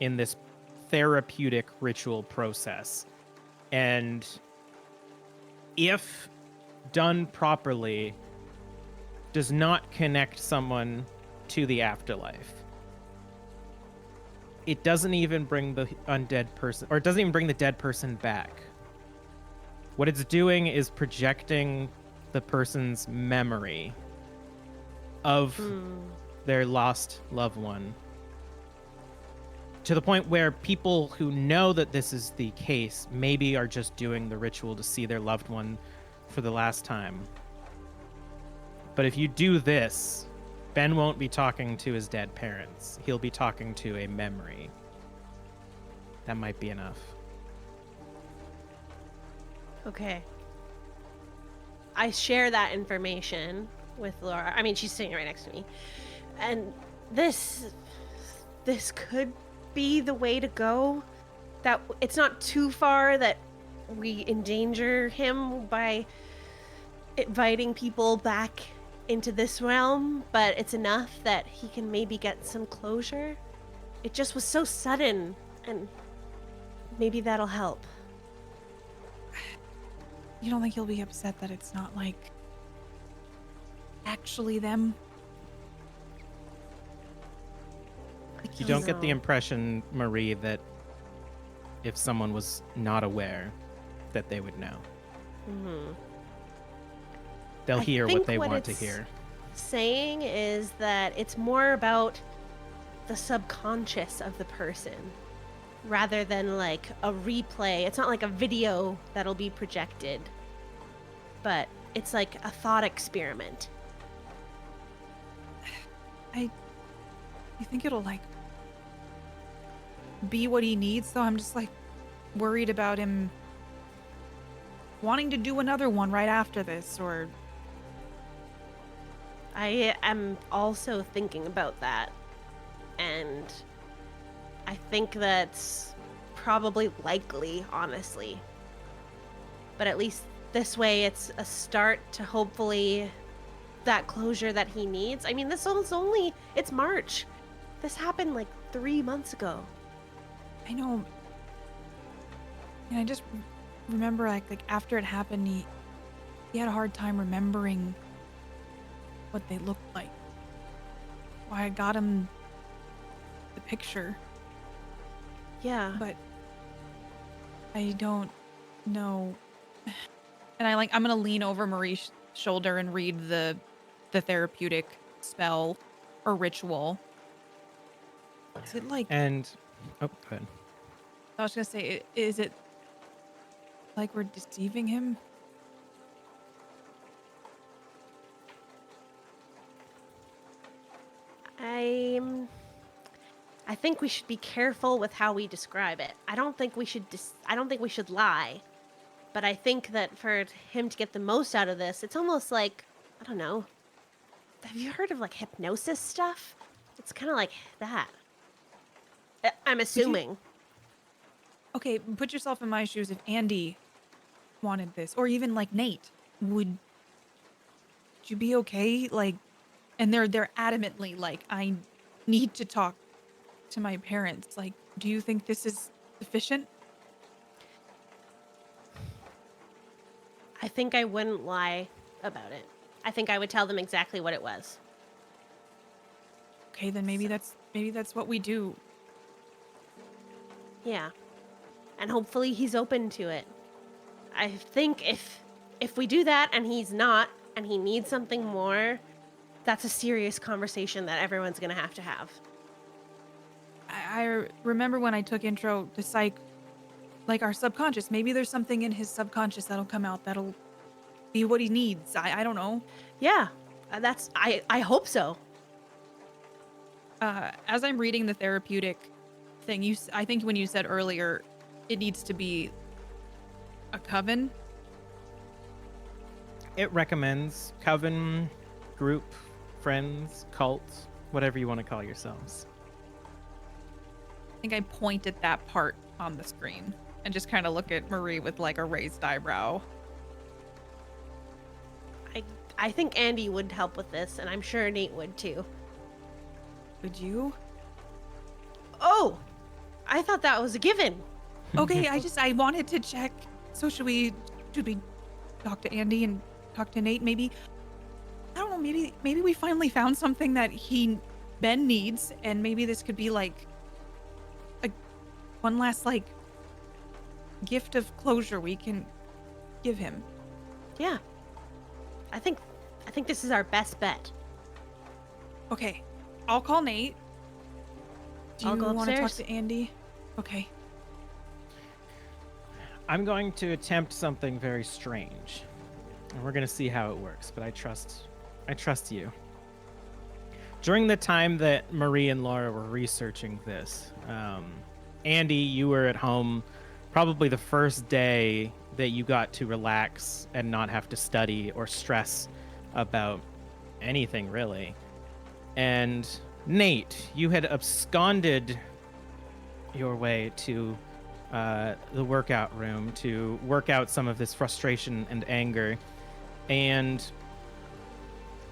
in this therapeutic ritual process. And if done properly, does not connect someone to the afterlife. It doesn't even bring the undead person, or it doesn't even bring the dead person back. What it's doing is projecting the person's memory of their lost loved one, to the point where people who know that this is the case maybe are just doing the ritual to see their loved one for the last time. But if you do this, Ben won't be talking to his dead parents. He'll be talking to a memory. That might be enough. Okay. I share that information with Laura. I mean, she's sitting right next to me. And this could be the way to go. That it's not too far that we endanger him by inviting people back into this realm, but it's enough that he can maybe get some closure. It just was so sudden, and maybe that'll help. You don't think he'll be upset that it's not like actually them? You don't get the impression, Marie, that if someone was not aware, that they would know. Mm-hmm. They'll hear what they want to it's hear. Saying is that it's more about the subconscious of the person rather than like a replay. It's not like a video that'll be projected, but it's like a thought experiment. You think it'll like be what he needs, though? I'm just like worried about him wanting to do another one right after this, or I am also thinking about that, and I think that's probably likely, honestly. But at least this way it's a start to hopefully that closure that he needs. I mean, it's March. This happened like 3 months ago. I know. And I just remember like after it happened, he had a hard time remembering what they looked like. Why I got him the picture, Yeah. but I don't know. And I'm gonna lean over Marie's shoulder and read the therapeutic spell or ritual. Is it like? And oh, go ahead. I was gonna say, is it like we're deceiving him? I think we should be careful with how we describe it. I don't think we should lie. But I think that for him to get the most out of this, it's almost like, I don't know. Have you heard of like hypnosis stuff? It's kind of like that. I'm assuming. Okay, put yourself in my shoes. If Andy wanted this, or even like Nate, would you be okay? Like, and they're adamantly like, I need to talk to my parents. Like, do you think this is sufficient? I think I wouldn't lie about it. I think I would tell them exactly what it was. Okay, then maybe that's what we do. Yeah. And hopefully he's open to it. I think if we do that and he's not, and he needs something more, that's a serious conversation that everyone's gonna have to have. I remember when I took intro to psych, like our subconscious. Maybe there's something in his subconscious that'll come out that'll be what he needs. I don't know. Yeah, I hope so. As I'm reading the therapeutic thing, I think when you said earlier, it needs to be a coven. It recommends coven, group, friends, cult, whatever you want to call yourselves. I think I point at that part on the screen and just kind of look at Marie with like a raised eyebrow. I think Andy would help with this, and I'm sure Nate would too. Would you? Oh, I thought that was a given. Okay, I wanted to check. So should we talk to Andy and talk to Nate? Maybe, I don't know, maybe we finally found something that Ben needs, and maybe this could be like one last like gift of closure we can give him. Yeah. I think this is our best bet. Okay, I'll call Nate. Do I'll you go want to talk upstairs. to Andy? Okay. I'm going to attempt something very strange. And we're going to see how it works, but I trust you. During the time that Marie and Laura were researching this, Andy, you were at home probably the first day that you got to relax and not have to study or stress about anything, really. And Nate, you had absconded your way to the workout room to work out some of this frustration and anger. And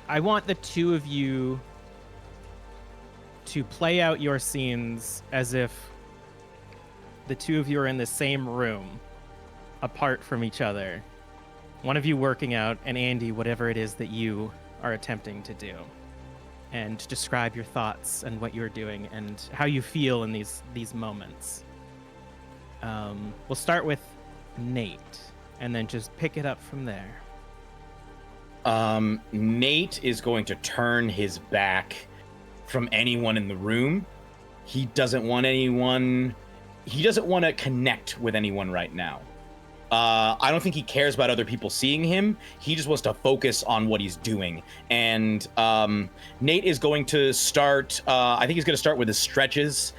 I want the two of you to play out your scenes as if the two of you are in the same room, apart from each other. One of you working out, and Andy, whatever it is that you are attempting to do. And describe your thoughts and what you're doing and how you feel in these moments. We'll start with Nate, and then just pick it up from there. Nate is going to turn his back from anyone in the room. He doesn't want to connect with anyone right now. I don't think he cares about other people seeing him. He just wants to focus on what he's doing. And Nate is going to start, I think he's going to start with his stretches,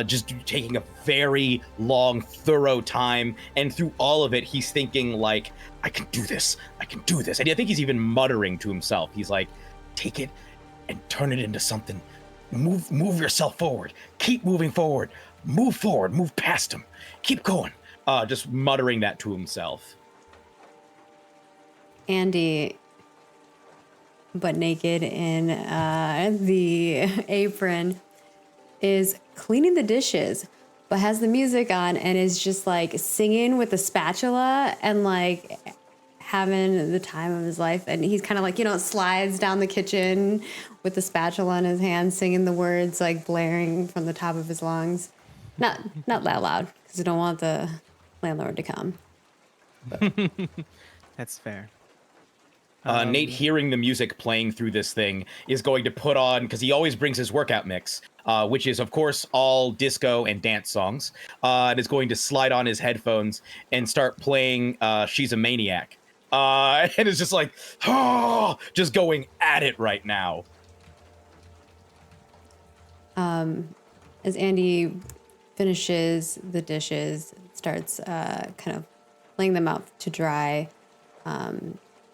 just taking a very long, thorough time. And through all of it, he's thinking like, I can do this. And I think he's even muttering to himself. He's like, take it and turn it into something. Move yourself forward. Keep moving forward. Move forward. Move past him. Keep going. Just muttering that to himself. Andy, but naked in the apron, is cleaning the dishes, but has the music on and is just like singing with the spatula and like having the time of his life. And he's kind of like, slides down the kitchen with the spatula in his hand, singing the words like blaring from the top of his lungs. Not that loud, because I don't want the landlord to come. That's fair. Nate, hearing the music playing through this thing, is going to put on, because he always brings his workout mix, which is, of course, all disco and dance songs, and is going to slide on his headphones and start playing She's a Maniac. And it's just like, just going at it right now. As Andy finishes the dishes, starts kind of laying them out to dry,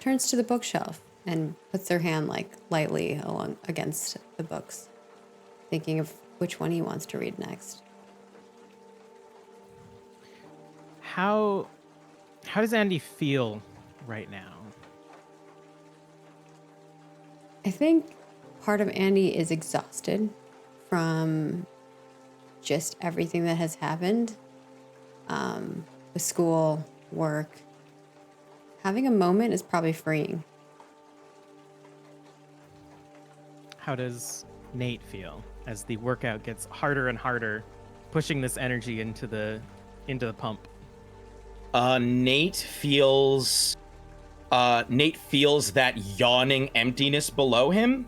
turns to the bookshelf and puts her hand like lightly along against the books, thinking of which one he wants to read next. How does Andy feel right now? I think part of Andy is exhausted from just everything that has happened, with school, work. Having a moment is probably freeing. How does Nate feel as the workout gets harder and harder, pushing this energy into the pump? Nate feels that yawning emptiness below him,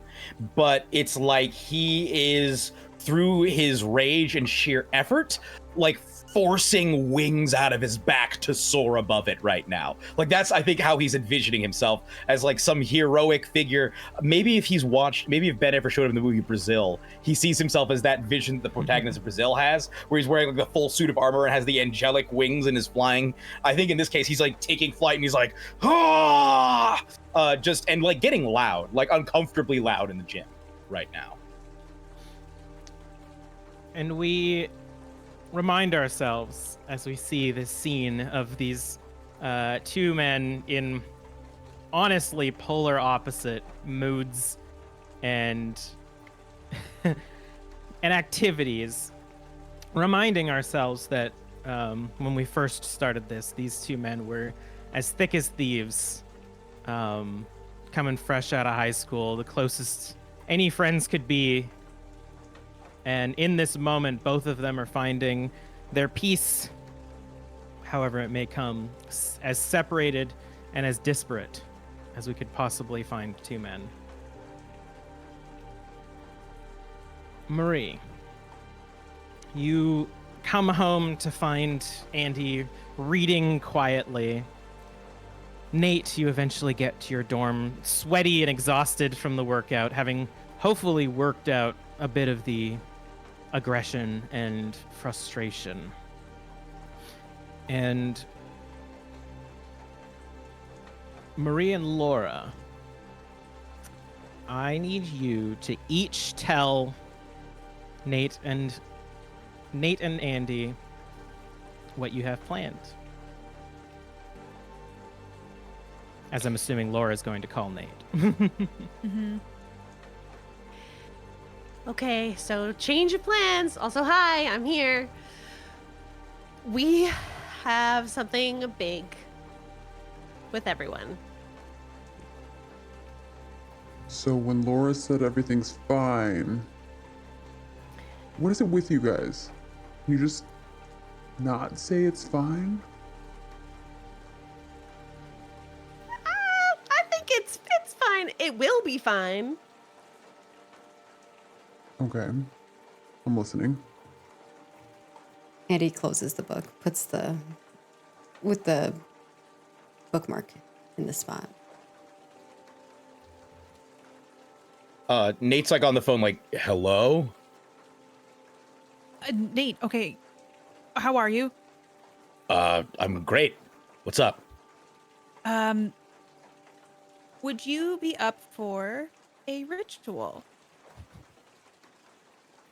but it's like he is, through his rage and sheer effort, like forcing wings out of his back to soar above it right now. Like that's, I think, how he's envisioning himself, as like some heroic figure. Maybe if Ben ever showed him the movie Brazil, he sees himself as that vision the protagonist of Brazil has, where he's wearing like the full suit of armor and has the angelic wings and is flying. I think in this case, he's like taking flight and he's like, ah! And like getting loud, like uncomfortably loud in the gym right now. And we remind ourselves as we see this scene of these two men in honestly polar opposite moods and and activities, reminding ourselves that when we first started this, these two men were as thick as thieves, coming fresh out of high school, the closest any friends could be. And in this moment, both of them are finding their peace, however it may come, as separated and as disparate as we could possibly find two men. Marie, you come home to find Andy reading quietly. Nate, you eventually get to your dorm, sweaty and exhausted from the workout, having hopefully worked out a bit of the aggression and frustration. And Marie and Laura, I need you to each tell Nate and Andy what you have planned. As I'm assuming Laura is going to call Nate. Mm-hmm. Okay, so change of plans. Also, hi, I'm here. We have something big with everyone. So when Laura said everything's fine, what is it with you guys? Can you just not say it's fine? I think it's fine. It will be fine. Okay, I'm listening. Andy closes the book, puts with the bookmark in the spot. Nate's like on the phone, like, hello? Nate, okay. How are you? I'm great. What's up? Would you be up for a ritual?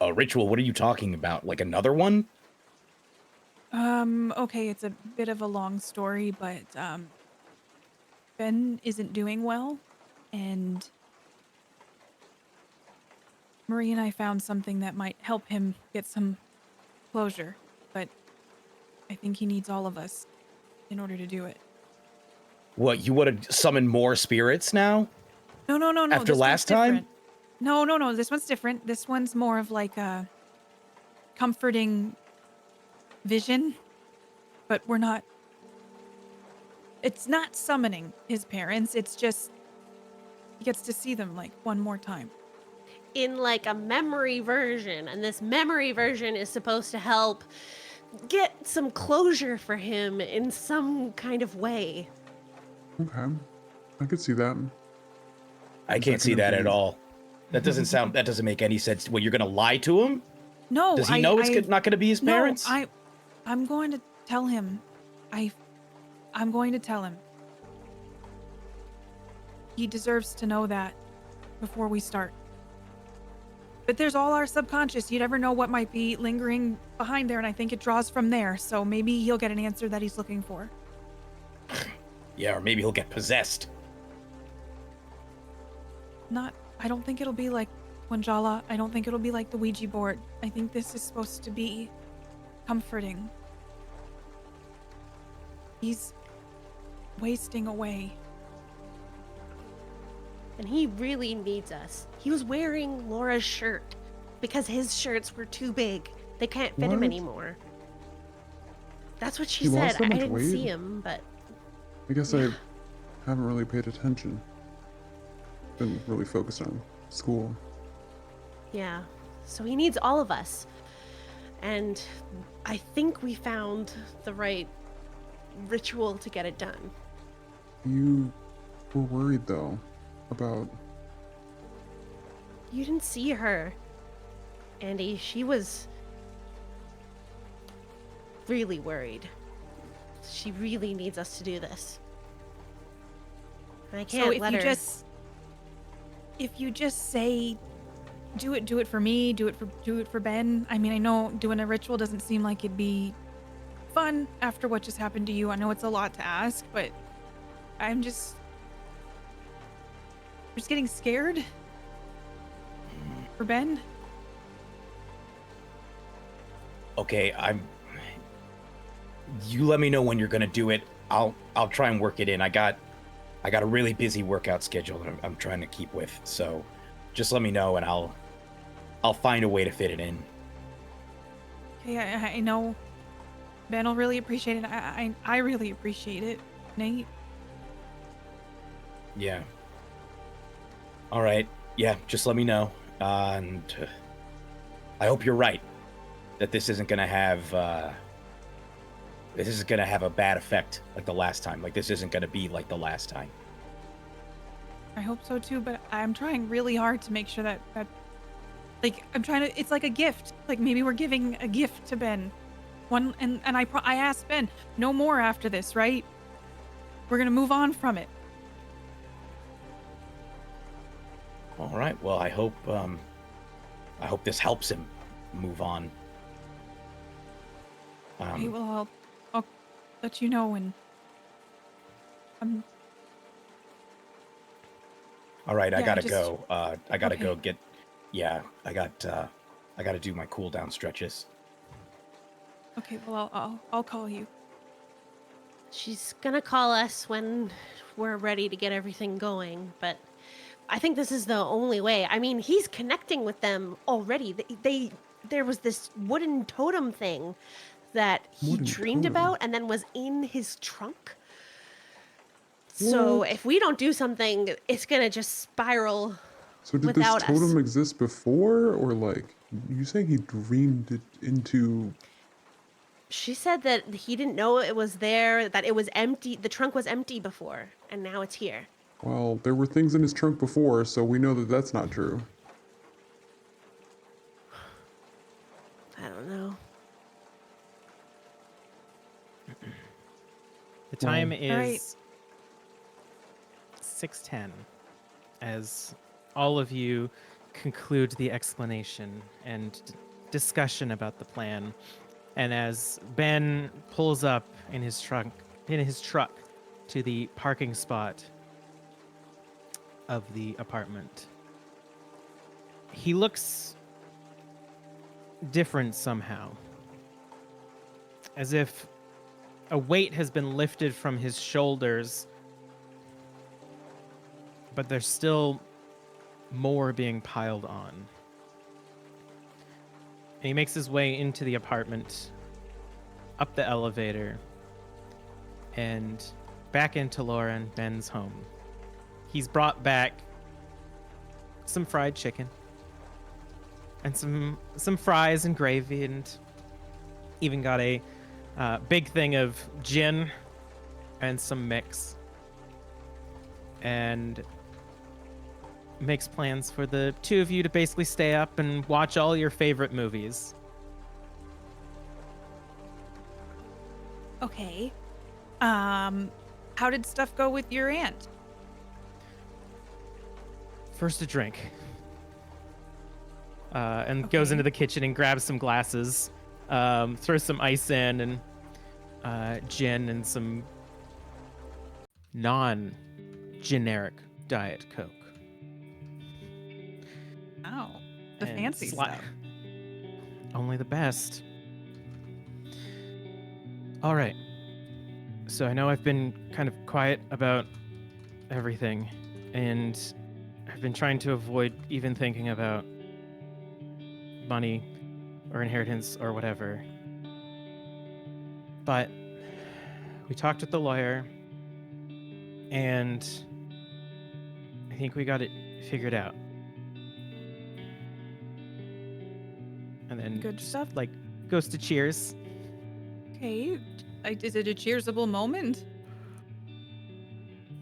A ritual? What are you talking about? Like another one? Okay, it's a bit of a long story, but, Ben isn't doing well, and Marie and I found something that might help him get some closure, but I think he needs all of us in order to do it. What, you want to summon more spirits now? No. After This last one's time? different. No. This one's different. This one's more of like a comforting vision, but it's not summoning his parents. It's just he gets to see them like one more time. In like a memory version, and this memory version is supposed to help get some closure for him in some kind of way. Okay, I could see that. I can't see that at all. That doesn't make any sense. Well, you're gonna lie to him? No, Does he know it's not gonna be his parents? No, I'm going to tell him. I'm going to tell him. He deserves to know that before we start. But there's all our subconscious. You never know what might be lingering behind there, and I think it draws from there. So maybe he'll get an answer that he's looking for. Yeah, or maybe he'll get possessed. I don't think it'll be like Wanjala. I don't think it'll be like the Ouija board. I think this is supposed to be comforting. He's wasting away. And he really needs us. He was wearing Laura's shirt because his shirts were too big. They can't fit him What? anymore. That's what she He said. lost so I much didn't weight? see him, but I guess I haven't really paid attention. Been really focused on school. yeah. So he needs all of us. And I think we found the right ritual to get it done. You were worried though about. You didn't see her, Andy. She was really worried. She really needs us to do this. And I can't let her. If you just say, do it for me, do it for Ben. I mean, I know doing a ritual doesn't seem like it'd be fun after what just happened to you. I know it's a lot to ask, but I'm just getting scared for Ben. Okay, you let me know when you're gonna do it. I'll try and work it in. I got a really busy workout schedule that I'm trying to keep with. So just let me know and I'll find a way to fit it in. Okay, I know Ben will really appreciate it. I really appreciate it, Nate. Yeah. All right. Yeah, just let me know. And I hope you're right that this isn't gonna have a bad effect like the last time. Like this isn't gonna be like the last time. I hope so too, but I'm trying really hard to make sure that like it's like a gift. Like maybe we're giving a gift to Ben. I asked Ben, no more after this, right? We're gonna move on from it. All right. Well, I hope this helps him move on. Okay, well, I'll let you know when. All right, I Yeah, gotta just- go. I gotta go okay. get. Yeah, I gotta do my cool down stretches. Okay, well, I'll call you. She's gonna call us when we're ready to get everything going, but I think this is the only way. I mean, he's connecting with them already. There was this wooden totem thing that he Wooden dreamed totem? about and then was in his trunk. So What? if we don't do something, it's gonna just spiral. So did Without this us. totem exist before, or like you saying he dreamed it into? She said that he didn't know it was there, that it was empty. The trunk was empty before, and now it's here. Well, there were things in his trunk before, so we know that that's not true. I don't know. The time Well- is Alright. 6:10 as all of you conclude the explanation and discussion about the plan. And as Ben pulls up in his truck to the parking spot of the apartment, he looks different somehow. As if a weight has been lifted from his shoulders, but there's still more being piled on. And he makes his way into the apartment, up the elevator, and back into Laura and Ben's home. He's brought back some fried chicken and some fries and gravy, and even got a big thing of gin and some mix. And makes plans for the two of you to basically stay up and watch all your favorite movies. Okay. How did stuff go with your aunt? First a drink. And goes into the kitchen and grabs some glasses, throws some ice in and gin and some non-generic Diet Coke. Oh, the And fancy stuff. Only the best. All right. So I know I've been kind of quiet about everything, and I've been trying to avoid even thinking about money or inheritance or whatever. But we talked with the lawyer, and I think we got it figured out. And then Good stuff. like goes to cheers. Okay. Is it a cheersable moment?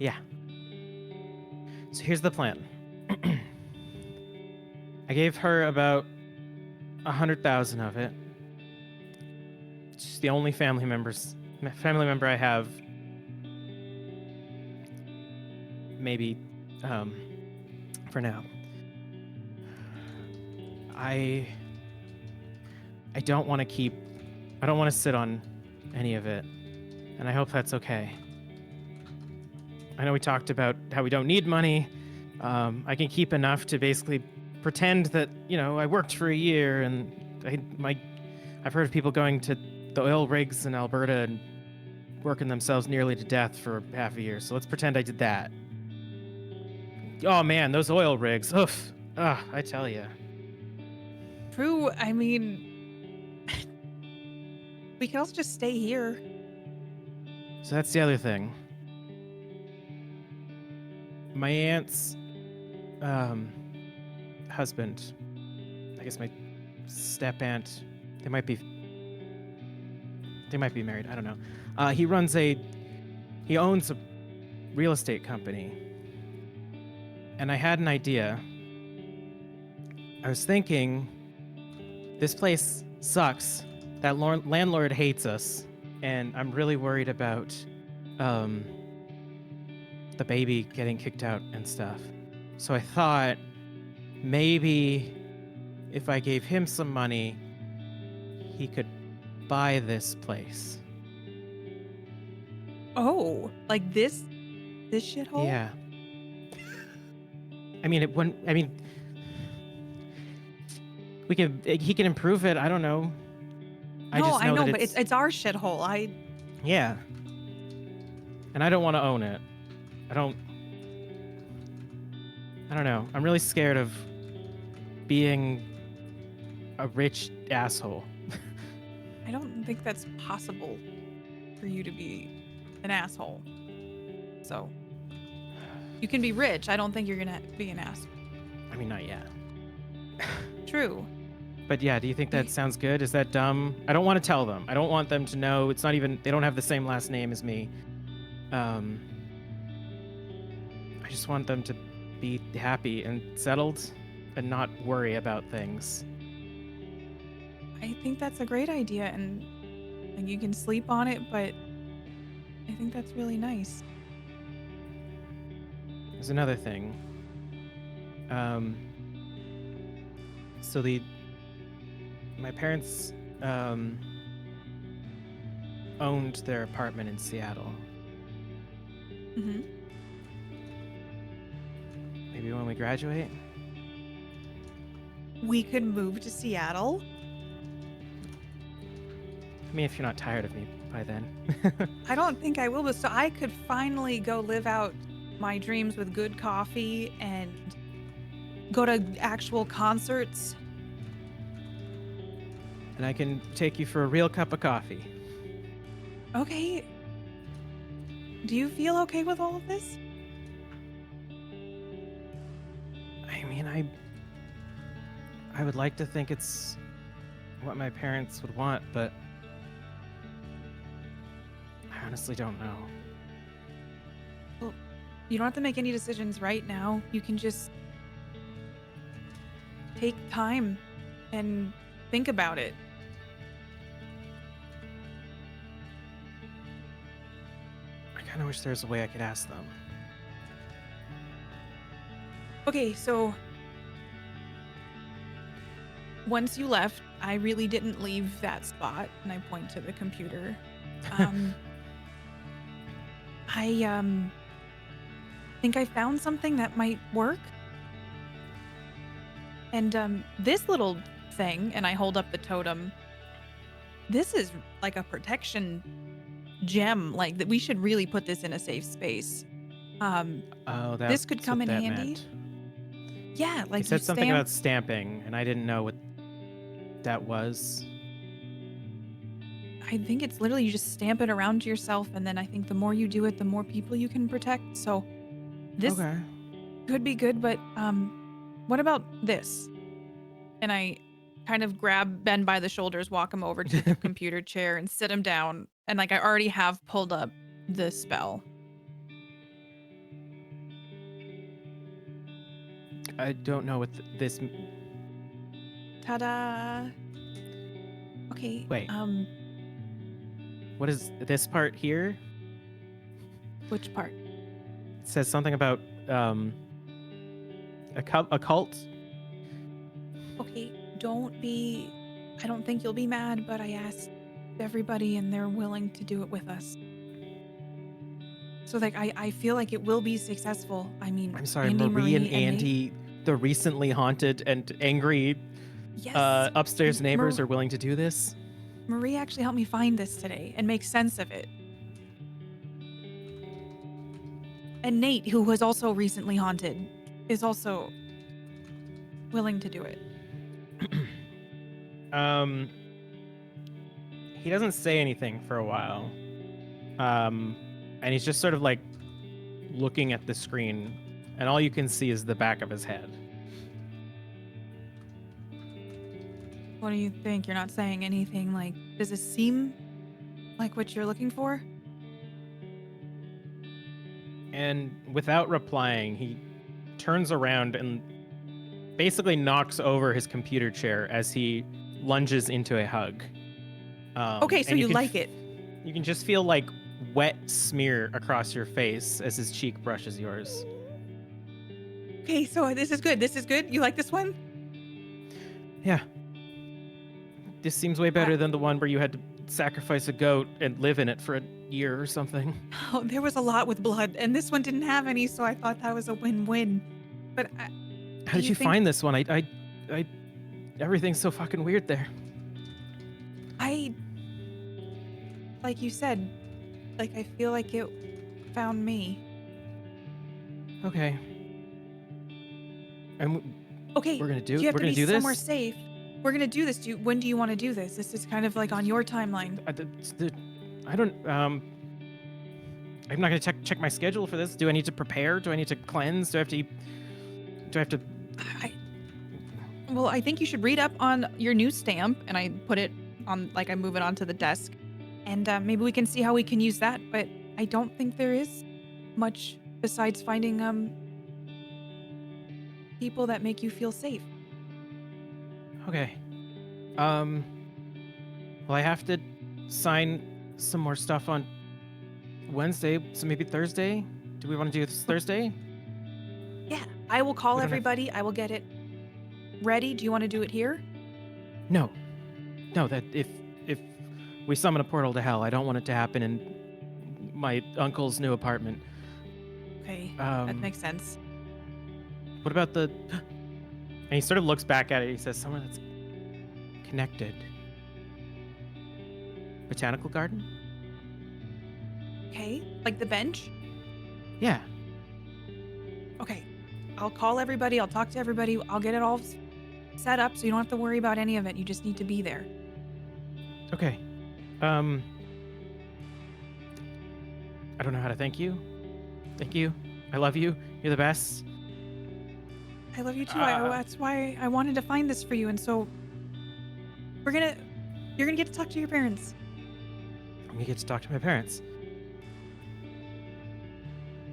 Yeah. So here's the plan. I gave her about 100,000 of it. She's the only family member I have. Maybe, for now. I don't want to sit on any of it, and I hope that's okay. I know we talked about how we don't need money. I can keep enough to basically pretend that, I worked for a year, and I've heard of people going to the oil rigs in Alberta and working themselves nearly to death for half a year. So let's pretend I did that. Oh man, those oil rigs. Oof. I tell you. True. I mean, we can also just stay here. So that's the other thing. My aunt's husband, I guess my step-aunt, they might be married, I don't know. He owns a real estate company. And I had an idea. I was thinking, this place sucks. That landlord hates us. And I'm really worried about the baby getting kicked out and stuff. So I thought maybe if I gave him some money, he could buy this place. Oh, like this shithole? Yeah. I mean, he can improve it. I don't know. No, I know, that but it's our shithole. Yeah. And I don't want to own it. I don't know. I'm really scared of being a rich asshole. I don't think that's possible for you to be an asshole. So, you can be rich. I don't think you're gonna be an asshole. I mean, not yet. True. But yeah, do you think that sounds good? Is that dumb? I don't want to tell them. I don't want them to know. It's not even, they don't have the same last name as me. I just want them to be happy and settled and not worry about things. I think that's a great idea, and you can sleep on it, but I think that's really nice. There's another thing. So my parents owned their apartment in Seattle. Mm-hmm. Maybe when we graduate? We could move to Seattle. I mean, if you're not tired of me by then. I don't think I will, but so I could finally go live out my dreams with good coffee and go to actual concerts. And I can take you for a real cup of coffee. Okay. Do you feel okay with all of this? I mean, I would like to think it's what my parents would want, but I honestly don't know. Well, you don't have to make any decisions right now. You can just take time and think about it. I kind of wish there was a way I could ask them. Okay, so once you left, I really didn't leave that spot, and I point to the computer. I think I found something that might work. And this little thing, and I hold up the totem. This is like a protection gem. Like that, we should really put this in a safe space. This could come in handy. Yeah, like you said you something stamp- about stamping, and I didn't know what that was. I think it's literally you just stamp it around yourself, and then I think the more you do it, the more people you can protect. So this Okay. could be good, but what about this? And I kind of grab Ben by the shoulders, walk him over to the computer chair, and sit him down. And like I already have pulled up the spell. I don't know what this. Ta-da! Okay. Wait. What is this part here? Which part? It says something about a cult. Okay, I don't think you'll be mad, but I asked everybody and they're willing to do it with us. So like I feel like it will be successful. I mean, I'm sorry, Andy, Marie and Nate- Andy, the recently haunted and angry Yes. upstairs neighbors Mar- are willing to do this. Marie actually helped me find this today and make sense of it. And Nate, who was also recently haunted, is also willing to do it. He doesn't say anything for a while. And he's just sort of like looking at the screen, and all you can see is the back of his head. What do you think? You're not saying anything. Like, does this seem like what you're looking for? And without replying, he turns around and basically knocks over his computer chair as he lunges into a hug. Okay, so and you can like it. You can just feel like wet smear across your face as his cheek brushes yours. Okay, so this is good. This is good. You like this one? Yeah. This seems way better than the one where you had to sacrifice a goat and live in it for a year or something. Oh, there was a lot with blood, and this one didn't have any, so I thought that was a win-win. But How did you find this one? I everything's so fucking weird there. Like you said, like I feel like it found me. Okay. And Okay. we're gonna do. You have We're to gonna be do this. somewhere safe. We're gonna do this. When do you want to do this? This is kind of like on your timeline. I don't. I'm not gonna check my schedule for this. Do I need to prepare? Do I need to cleanse? Do I have to? Well, I think you should read up on your new stamp, and I put it on, like I move it onto the desk, and maybe we can see how we can use that. But I don't think there is much besides finding people that make you feel safe. Okay. Well, I have to sign some more stuff on Wednesday, so maybe Thursday. Do we want to do this Thursday? Yeah, I will call We don't have- everybody. I will get it ready. Do you want to do it here? No. That if we summon a portal to hell, I don't want it to happen in my uncle's new apartment. Okay, that Um, makes sense. What about the? And he sort of looks back at it. He says, "Somewhere that's connected. Botanical garden? Okay, like the bench? Yeah. Okay, I'll call everybody. I'll talk to everybody. I'll get it all set up so you don't have to worry about any of it. You just need to be there. Okay. I don't know how to thank you. Thank you. I love you. You're the best. I love you too. Uh, That's why I wanted to find this for you. And so you're gonna get to talk to your parents. I'm gonna get to talk to my parents.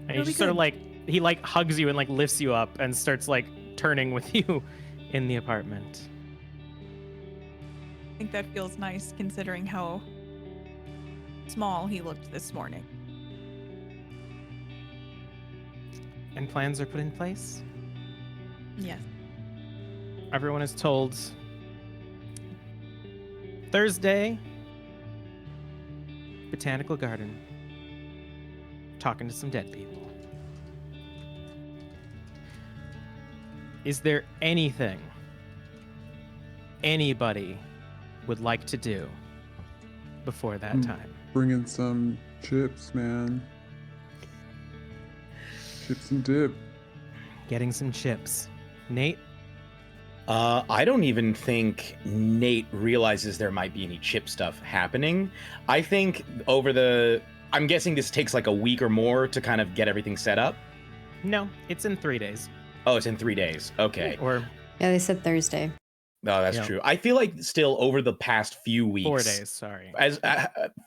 And he It'll be just sort of good. like he like hugs you and like lifts you up and starts like turning with you in the apartment. I think that feels nice considering how small he looked this morning. And plans are put in place. Yes. Everyone is told Thursday, Botanical Garden, talking to some dead people. Is there anything anybody would like to do before that time? Bring in some chips, man. Chips and dip. Getting some chips. Nate? I don't even think Nate realizes there might be any chip stuff happening. I think I'm guessing this takes like a week or more to kind of get everything set up. No, it's in 3 days. Oh, it's in 3 days. Okay. Or Yeah, they said Thursday. No, that's Yeah. true. I feel like still over the past few weeks, 4 days, sorry. as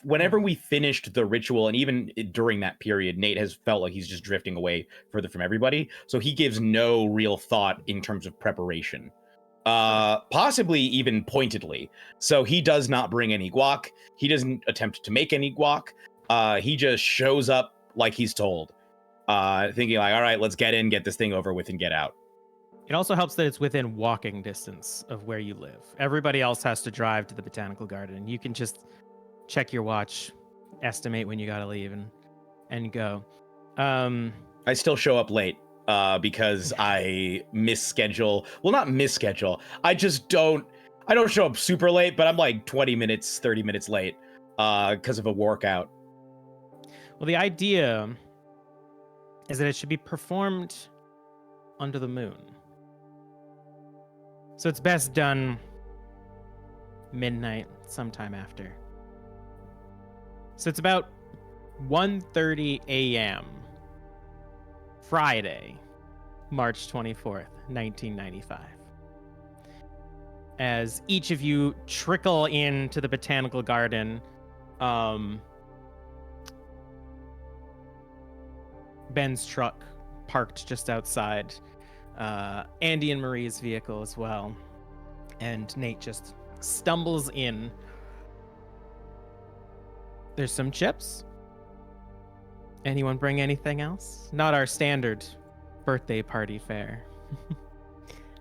whenever we finished the ritual, and even during that period, Nate has felt like he's just drifting away further from everybody. So he gives no real thought in terms of preparation, possibly even pointedly. So he does not bring any guac. He doesn't attempt to make any guac. He just shows up like he's told, thinking like, all right, let's get in, get this thing over with, and get out. It also helps that it's within walking distance of where you live. Everybody else has to drive to the Botanical Garden. You can just check your watch, estimate when you gotta leave, and go. I still show up late because I misschedule. Well, not misschedule. I don't show up super late, but I'm like 20 minutes, 30 minutes late because of a workout. Well, the idea is that it should be performed under the moon. So it's best done midnight, sometime after. So it's about 1:30 a.m. Friday, March 24th, 1995. As each of you trickle into the Botanical Garden, Ben's truck parked just outside, Andy and Marie's vehicle as well, and Nate just stumbles in. There's some chips. Anyone bring anything else? Not our standard birthday party fare.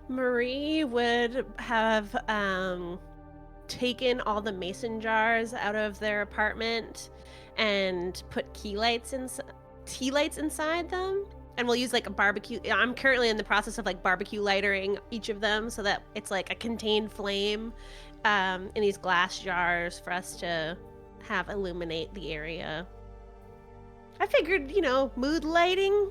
Marie would have taken all the mason jars out of their apartment and put tea lights inside them. And we'll use like a barbecue. I'm currently in the process of like barbecue lightering each of them so that it's like a contained flame in these glass jars for us to have illuminate the area. I figured, mood lighting.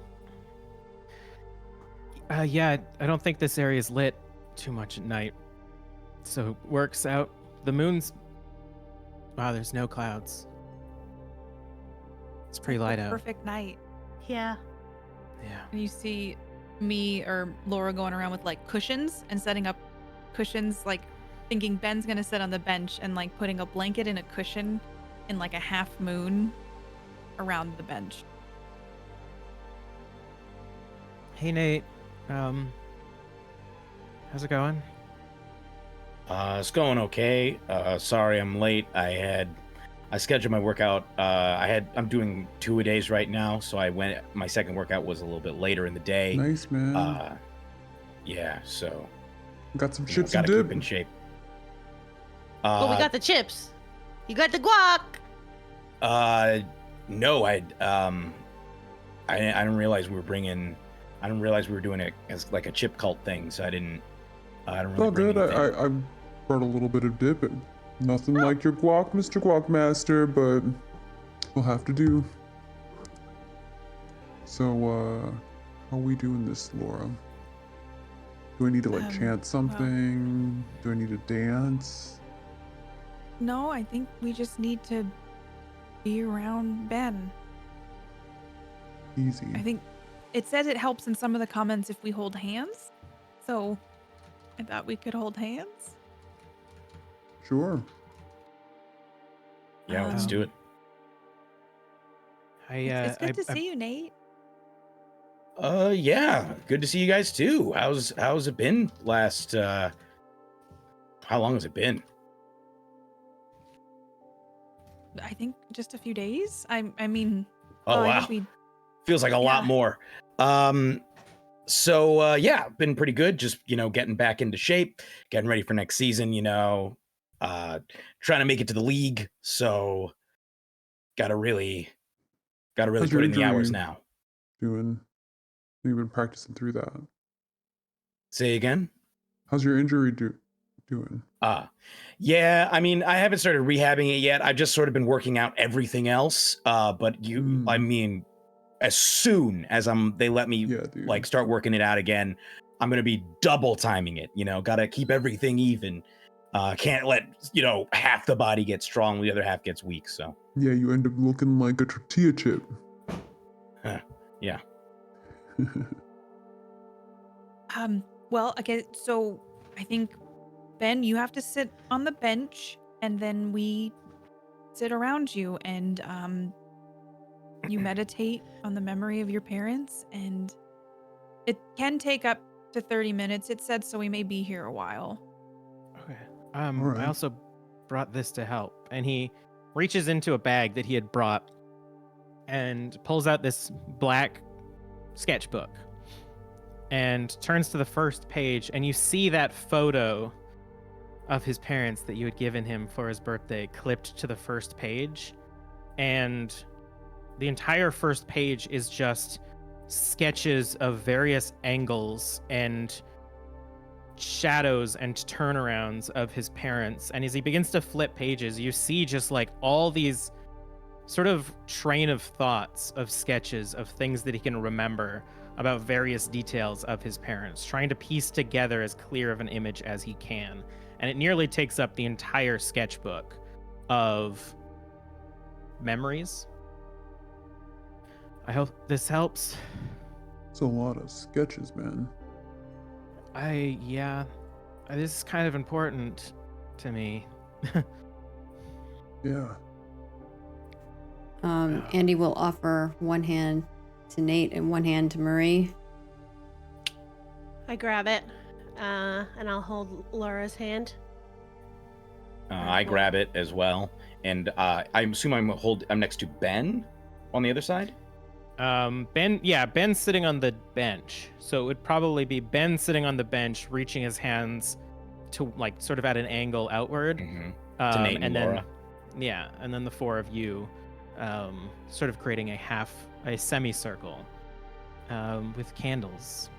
Yeah, I don't think this area is lit too much at night. So it works out. The moon's... Wow, there's no clouds. It's pretty light out. Perfect night. Yeah. Yeah. And you see me or Laura going around with like cushions and setting up cushions, like thinking Ben's gonna sit on the bench and like putting a blanket and a cushion in like a half moon around the bench. Hey, Nate. How's it going? It's going okay. Sorry I'm late. I scheduled my workout. I'm doing 2-a-days right now, so my second workout was a little bit later in the day. Nice, man. Yeah, so Got some chips gotta and dip. keep in shape. But we got the chips. You got the guac. No, I didn't realize we were bringing. I didn't realize we were doing it as like a chip cult thing, so I don't It's really all bring good. anything. I brought a little bit of dip. Nothing like your guac, Mr. Guac Master, but we'll have to do. So, how are we doing this, Laura? Do I need to like chant something? Do I need to dance? No, I think we just need to be around Ben. Easy. I think it says it helps in some of the comments if we hold hands. So I thought we could hold hands. Sure. Yeah, let's do it. It's good to see you, Nate. Yeah, good to see you guys too. How's it been last? How long has it been? I think just a few days. I mean, Oh I wow, think we. feels like a lot Yeah. more. So yeah, been pretty good. Just getting back into shape, getting ready for next season. Trying to make it to the league. So gotta really How's your put in the hours injury now. doing? You've been practicing through that. Say again. How's your injury doing? Yeah, I mean, I haven't started rehabbing it yet. I've just sort of been working out everything else. But I mean, as soon as they let me Yeah, dude. like start working it out again, I'm gonna be double timing it. Gotta keep everything even. Can't let half the body get strong, the other half gets weak. So Yeah, you end up looking like a tortilla chip. yeah. Well, okay. So I think Ben, you have to sit on the bench, and then we sit around you, and you meditate on the memory of your parents, and it can take up to 30 minutes. It said so. We may be here a while. Okay. right. I also brought this to help. And he reaches into a bag that he had brought and pulls out this black sketchbook and turns to the first page, and you see that photo of his parents that you had given him for his birthday clipped to the first page. And the entire first page is just sketches of various angles and shadows and turnarounds of his parents. And as he begins to flip pages, you see just like all these sort of train of thoughts of sketches of things that he can remember about various details of his parents, trying to piece together as clear of an image as he can. And it nearly takes up the entire sketchbook of memories. I hope this helps. It's a lot of sketches, man. Yeah, this is kind of important to me. Yeah. Andy will offer one hand to Nate and one hand to Marie. I grab it, and I'll hold Laura's hand. I grab it as well, and I assume I'm next to Ben on the other side. Ben's sitting on the bench, so it would probably be Ben sitting on the bench, reaching his hands to like sort of at an angle outward. To Nate and Laura. Then, and then the four of you, sort of creating a semicircle, with candles.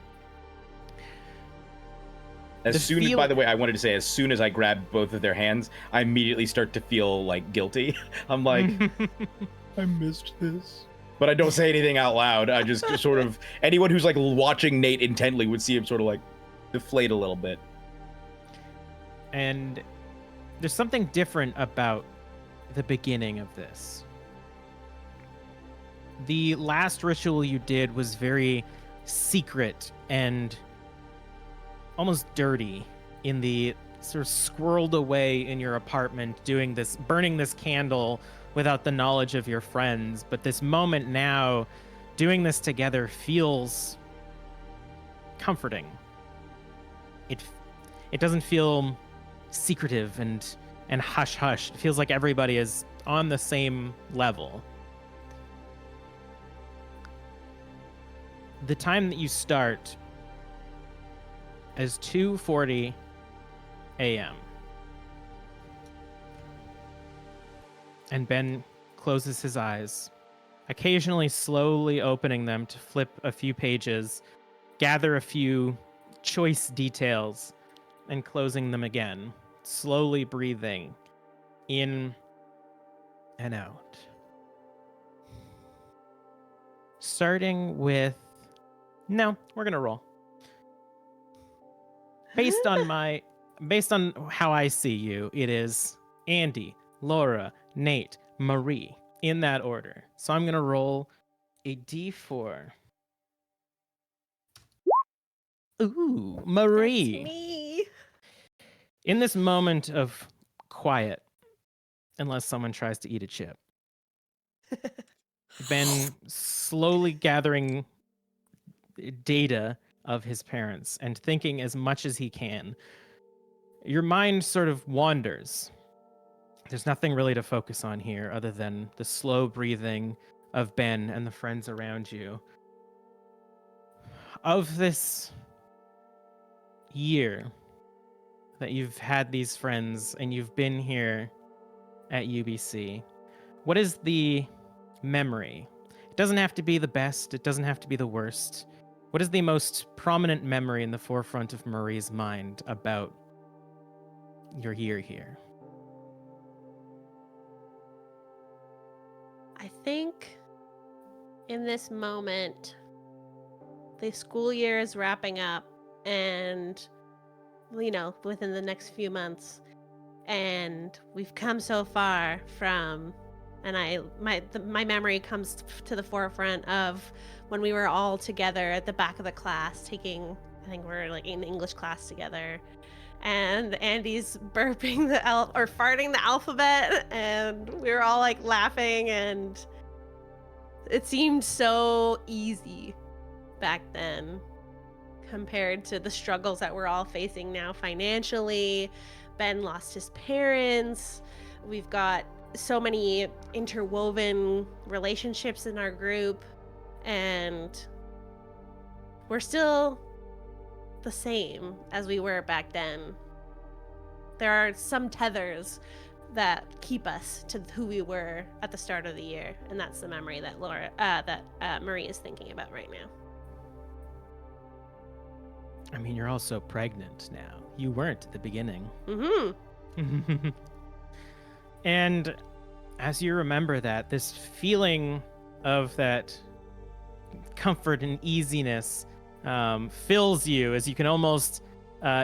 By the way, I wanted to say, as soon as I grab both of their hands, I immediately start to feel like guilty. I'm like, I missed this. But I don't say anything out loud. I just sort of, anyone who's like watching Nate intently would see him sort of like deflate a little bit. And there's something different about the beginning of this. The last ritual you did was very secret and almost dirty, in the sort of squirreled away in your apartment, burning this candle without the knowledge of your friends. But this moment now, doing this together, feels comforting. It doesn't feel secretive and hush hush. It feels like everybody is on the same level. The time that you start is 2:40 a.m. And Ben closes his eyes, occasionally slowly opening them to flip a few pages, gather a few choice details, and closing them again, slowly breathing in and out. Starting with... No, we're going to roll. Based on how I see you, it is Andy, Laura, Nate, Marie, in that order. So I'm going to roll a d4. Ooh, Marie. That's me. In this moment of quiet, unless someone tries to eat a chip, Ben slowly gathering data of his parents and thinking as much as he can, your mind sort of wanders. There's nothing really to focus on here other than the slow breathing of Ben and the friends around you. Of this year that you've had these friends and you've been here at UBC, what is the memory? It doesn't have to be the best, it doesn't have to be the worst. What is the most prominent memory in the forefront of Marie's mind about your year here? I think in this moment, the school year is wrapping up, and within the next few months, and we've come so far from, and my memory comes to the forefront of when we were all together at the back of the class taking, I think we're like in English class together, and Andy's burping or farting the alphabet, and we were all like laughing, and it seemed so easy back then compared to the struggles that we're all facing now financially. Ben lost his parents. We've got so many interwoven relationships in our group, and we're still the same as we were back then. There are some tethers that keep us to who we were at the start of the year, and that's the memory that Marie is thinking about right now. I mean, you're also pregnant now. You weren't at the beginning. Mm-hmm. And as you remember that, this feeling of that comfort and easiness fills you as you can almost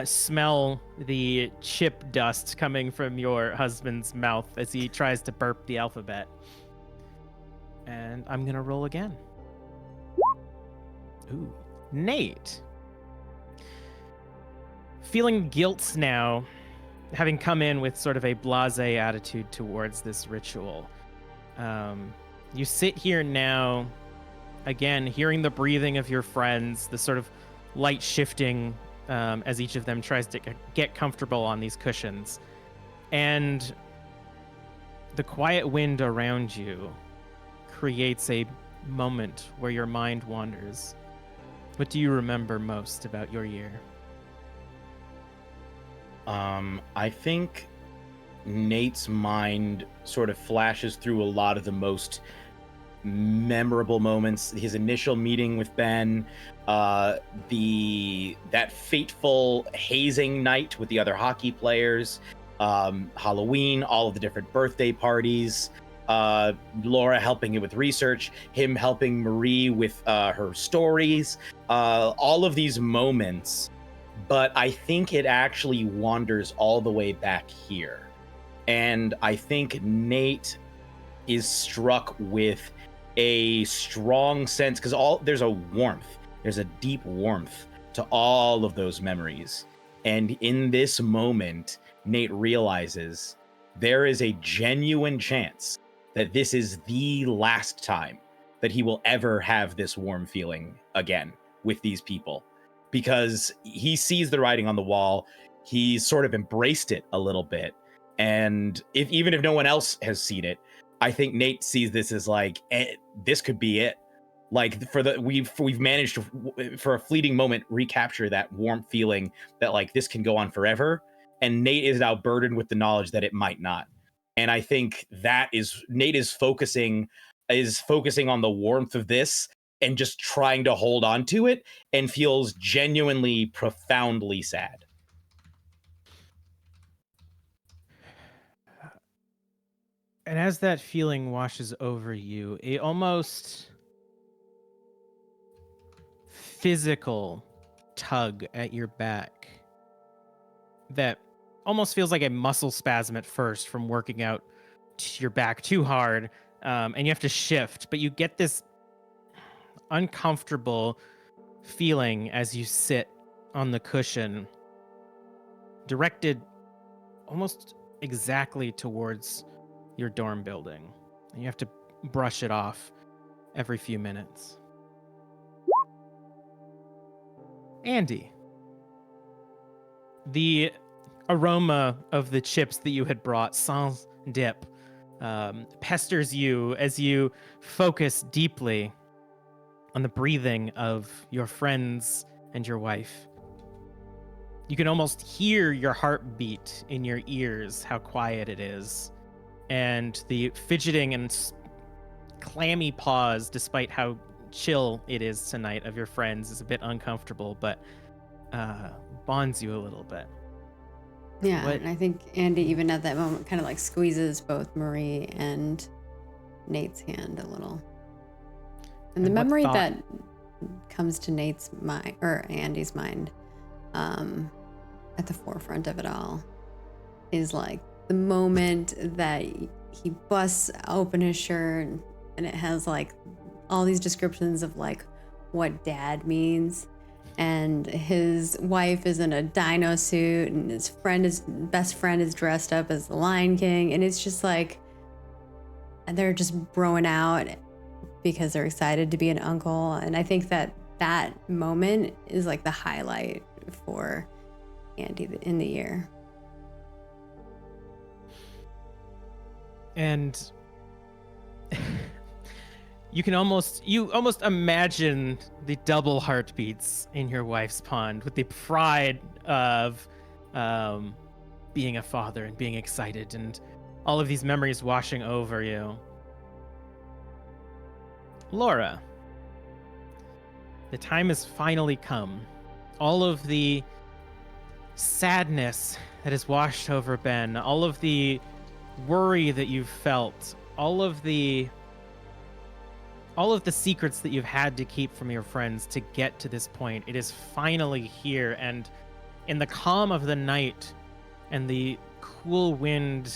smell the chip dust coming from your husband's mouth as he tries to burp the alphabet. And I'm going to roll again. Ooh, Nate. Feeling guilt now, having come in with sort of a blasé attitude towards this ritual. You sit here now, again, hearing the breathing of your friends, the sort of light shifting as each of them tries to get comfortable on these cushions. And the quiet wind around you creates a moment where your mind wanders. What do you remember most about your year? I think Nate's mind sort of flashes through a lot of the most memorable moments. His initial meeting with Ben, that fateful hazing night with the other hockey players, Halloween, all of the different birthday parties, Laura helping him with research, him helping Marie with her stories, all of these moments. But I think it actually wanders all the way back here. And I think Nate is struck with a strong sense, because there's a warmth, there's a deep warmth to all of those memories. And in this moment, Nate realizes there is a genuine chance that this is the last time that he will ever have this warm feeling again with these people. Because he sees the writing on the wall, he's sort of embraced it a little bit. And even if no one else has seen it, I think Nate sees this as like, this could be it. Like we've managed to, for a fleeting moment, recapture that warm feeling that like this can go on forever. And Nate is now burdened with the knowledge that it might not. And I think Nate is focusing on the warmth of this and just trying to hold on to it, and feels genuinely, profoundly sad. And as that feeling washes over you, a almost physical tug at your back that almost feels like a muscle spasm at first from working out your back too hard, and you have to shift, but you get this uncomfortable feeling as you sit on the cushion, directed almost exactly towards your dorm building. And you have to brush it off every few minutes. Andy, the aroma of the chips that you had brought, sans dip, pesters you as you focus deeply on the breathing of your friends and your wife. You can almost hear your heartbeat in your ears, how quiet it is. And the fidgeting and clammy paws, despite how chill it is tonight, of your friends is a bit uncomfortable, but bonds you a little bit. Yeah, What- and I think Andy, even at that moment, kind of like squeezes both Marie and Nate's hand a little. And the And what memory thought- that comes to Nate's mind, or Andy's mind, at the forefront of it all, is like the moment that he busts open his shirt and it has like all these descriptions of like what dad means. And his wife is in a dino suit, and his best friend is dressed up as the Lion King, and it's just like, and they're just broing out because they're excited to be an uncle. And I think that moment is like the highlight for Andy in the year. And you almost imagine the double heartbeats in your wife's pond with the pride of being a father and being excited and all of these memories washing over you. Laura, the time has finally come. All of the sadness that has washed over Ben, all of the worry that you've felt, all of the secrets that you've had to keep from your friends to get to this point, it is finally here. And in the calm of the night and the cool wind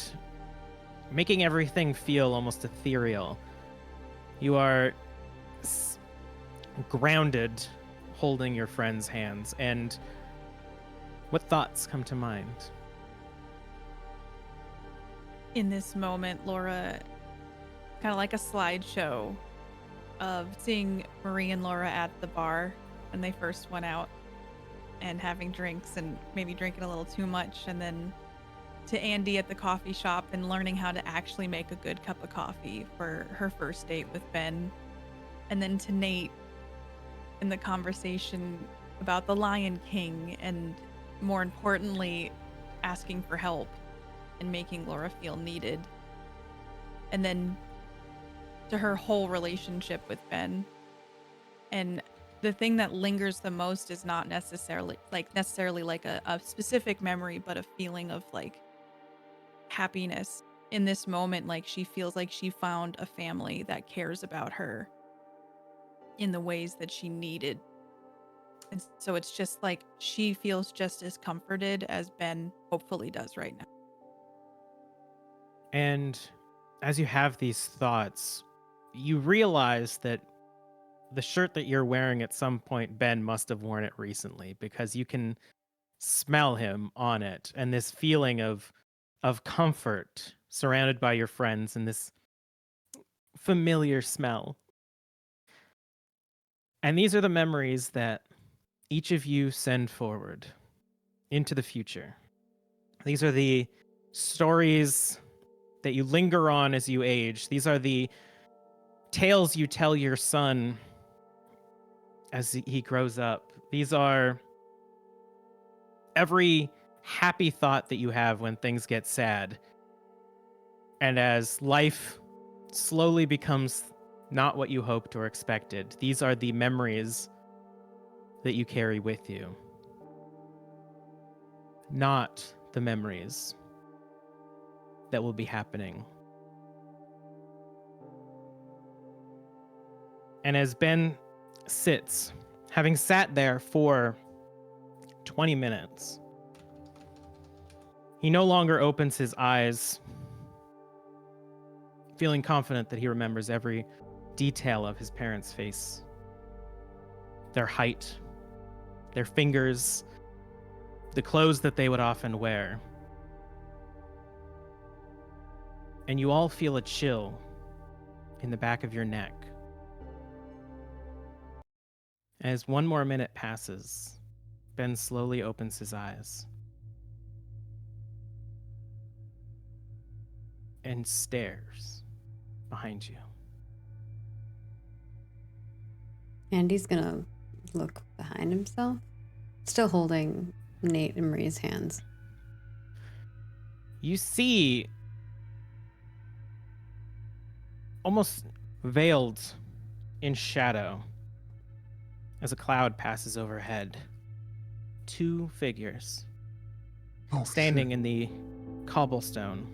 making everything feel almost ethereal, you are grounded, holding your friend's hands. And what thoughts come to mind? In this moment, Laura, kind of like a slideshow of seeing Marie and Laura at the bar when they first went out and having drinks and maybe drinking a little too much, and then to Andy at the coffee shop and learning how to actually make a good cup of coffee for her first date with Ben, and then to Nate in the conversation about the Lion King, and more importantly, asking for help and making Laura feel needed. And then to her whole relationship with Ben. And the thing that lingers the most is not necessarily like a specific memory, but a feeling of like happiness in this moment. Like she feels like she found a family that cares about her in the ways that she needed. And so it's just like she feels just as comforted as Ben hopefully does right now. And as you have these thoughts, you realize that the shirt that you're wearing at some point, Ben must have worn it recently, because you can smell him on it, and this feeling of comfort surrounded by your friends and this familiar smell. And these are the memories that each of you send forward into the future. These are the stories that you linger on as you age. These are the tales you tell your son as he grows up. These are every happy thought that you have when things get sad. And as life slowly becomes not what you hoped or expected, these are the memories that you carry with you. Not the memories that will be happening. And as Ben sits, having sat there for 20 minutes, he no longer opens his eyes, feeling confident that he remembers every detail of his parents' face. Their height, their fingers, the clothes that they would often wear. And you all feel a chill in the back of your neck. As one more minute passes, Ben slowly opens his eyes and stares behind you. Andy's gonna look behind himself, still holding Nate and Marie's hands. You see, almost veiled in shadow, as a cloud passes overhead, 2 figures Oh, standing shit. in the cobblestone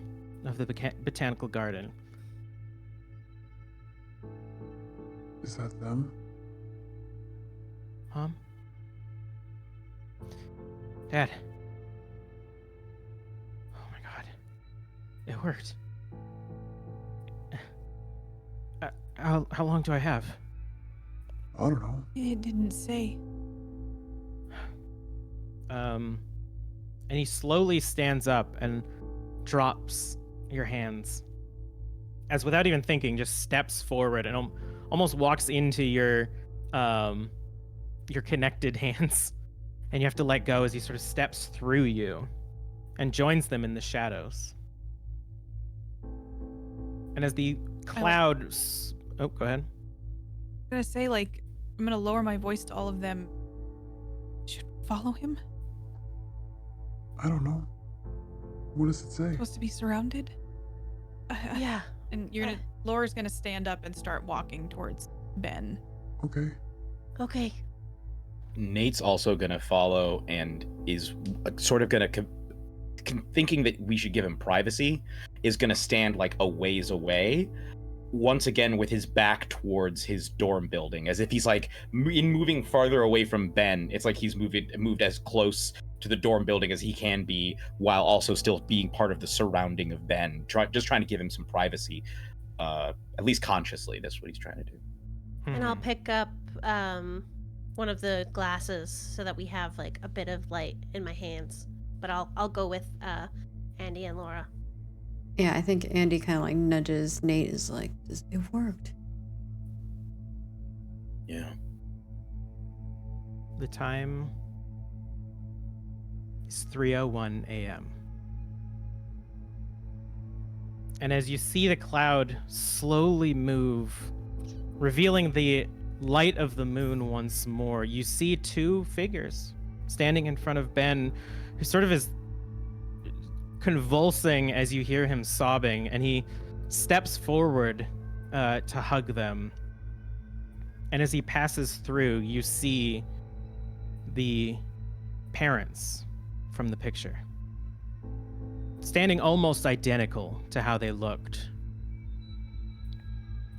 of the botanical garden. Is that them? Mom? Dad? Oh my god. It worked. How long do I have? I don't know. It didn't say. And he slowly stands up and drops your hands. As without even thinking, just steps forward and almost walks into your connected hands. And you have to let go as he sort of steps through you and joins them in the shadows. And as the cloud... Oh, go ahead. I'm gonna say, like, I'm gonna lower my voice to all of them. Should we follow him? I don't know. What does it say? Supposed to be surrounded? Yeah. And you're gonna... Laura's gonna stand up and start walking towards Ben. Okay. Okay. Nate's also going to follow and is sort of going to, thinking that we should give him privacy, is going to stand like a ways away, once again with his back towards his dorm building, as if he's like moving farther away from Ben. It's like he's moved as close to the dorm building as he can be, while also still being part of the surrounding of Ben. Just trying to give him some privacy, at least consciously. That's what he's trying to do. And I'll pick up one of the glasses so that we have like a bit of light in my hands. But I'll go with Andy and Laura. Yeah, I think Andy kind of like nudges Nate, is like, it worked. Yeah. The time is 3:01 a.m. And as you see the cloud slowly move, revealing the light of the moon once more, you see 2 figures standing in front of Ben, who sort of is convulsing as you hear him sobbing, and he steps forward to hug them. And as he passes through, you see the parents from the picture, standing almost identical to how they looked.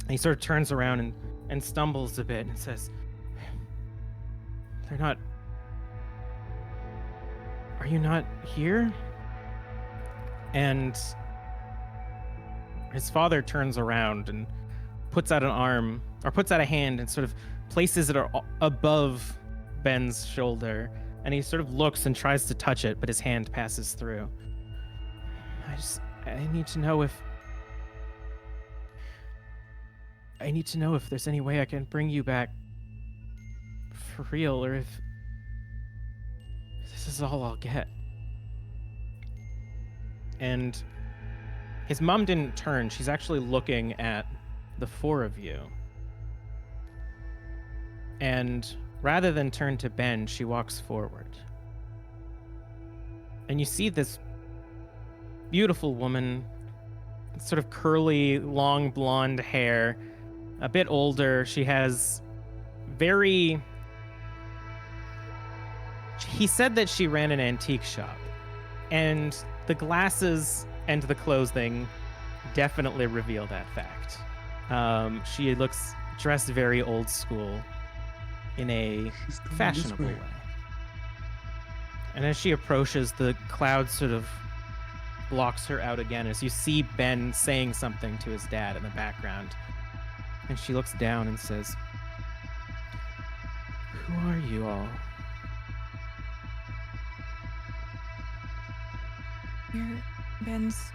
And he sort of turns around and stumbles a bit and says, "They're not... Are you not here?" And his father turns around and puts out an arm, or puts out a hand and sort of places it above Ben's shoulder. And he sort of looks and tries to touch it, but his hand passes through. I need to know if there's any way I can bring you back for real, or if this is all I'll get. And his mom didn't turn. She's actually looking at the 4 of you. And rather than turn to Ben, she walks forward. And you see this beautiful woman, sort of curly, long blonde hair, a bit older. She has he said that she ran an antique shop, and the glasses and the clothing definitely reveal that fact. She looks dressed very old school in a fashionable way. And as she approaches, the cloud sort of blocks her out again, as you see Ben saying something to his dad in the background. And she looks down and says, "Who are you all?" We're Ben's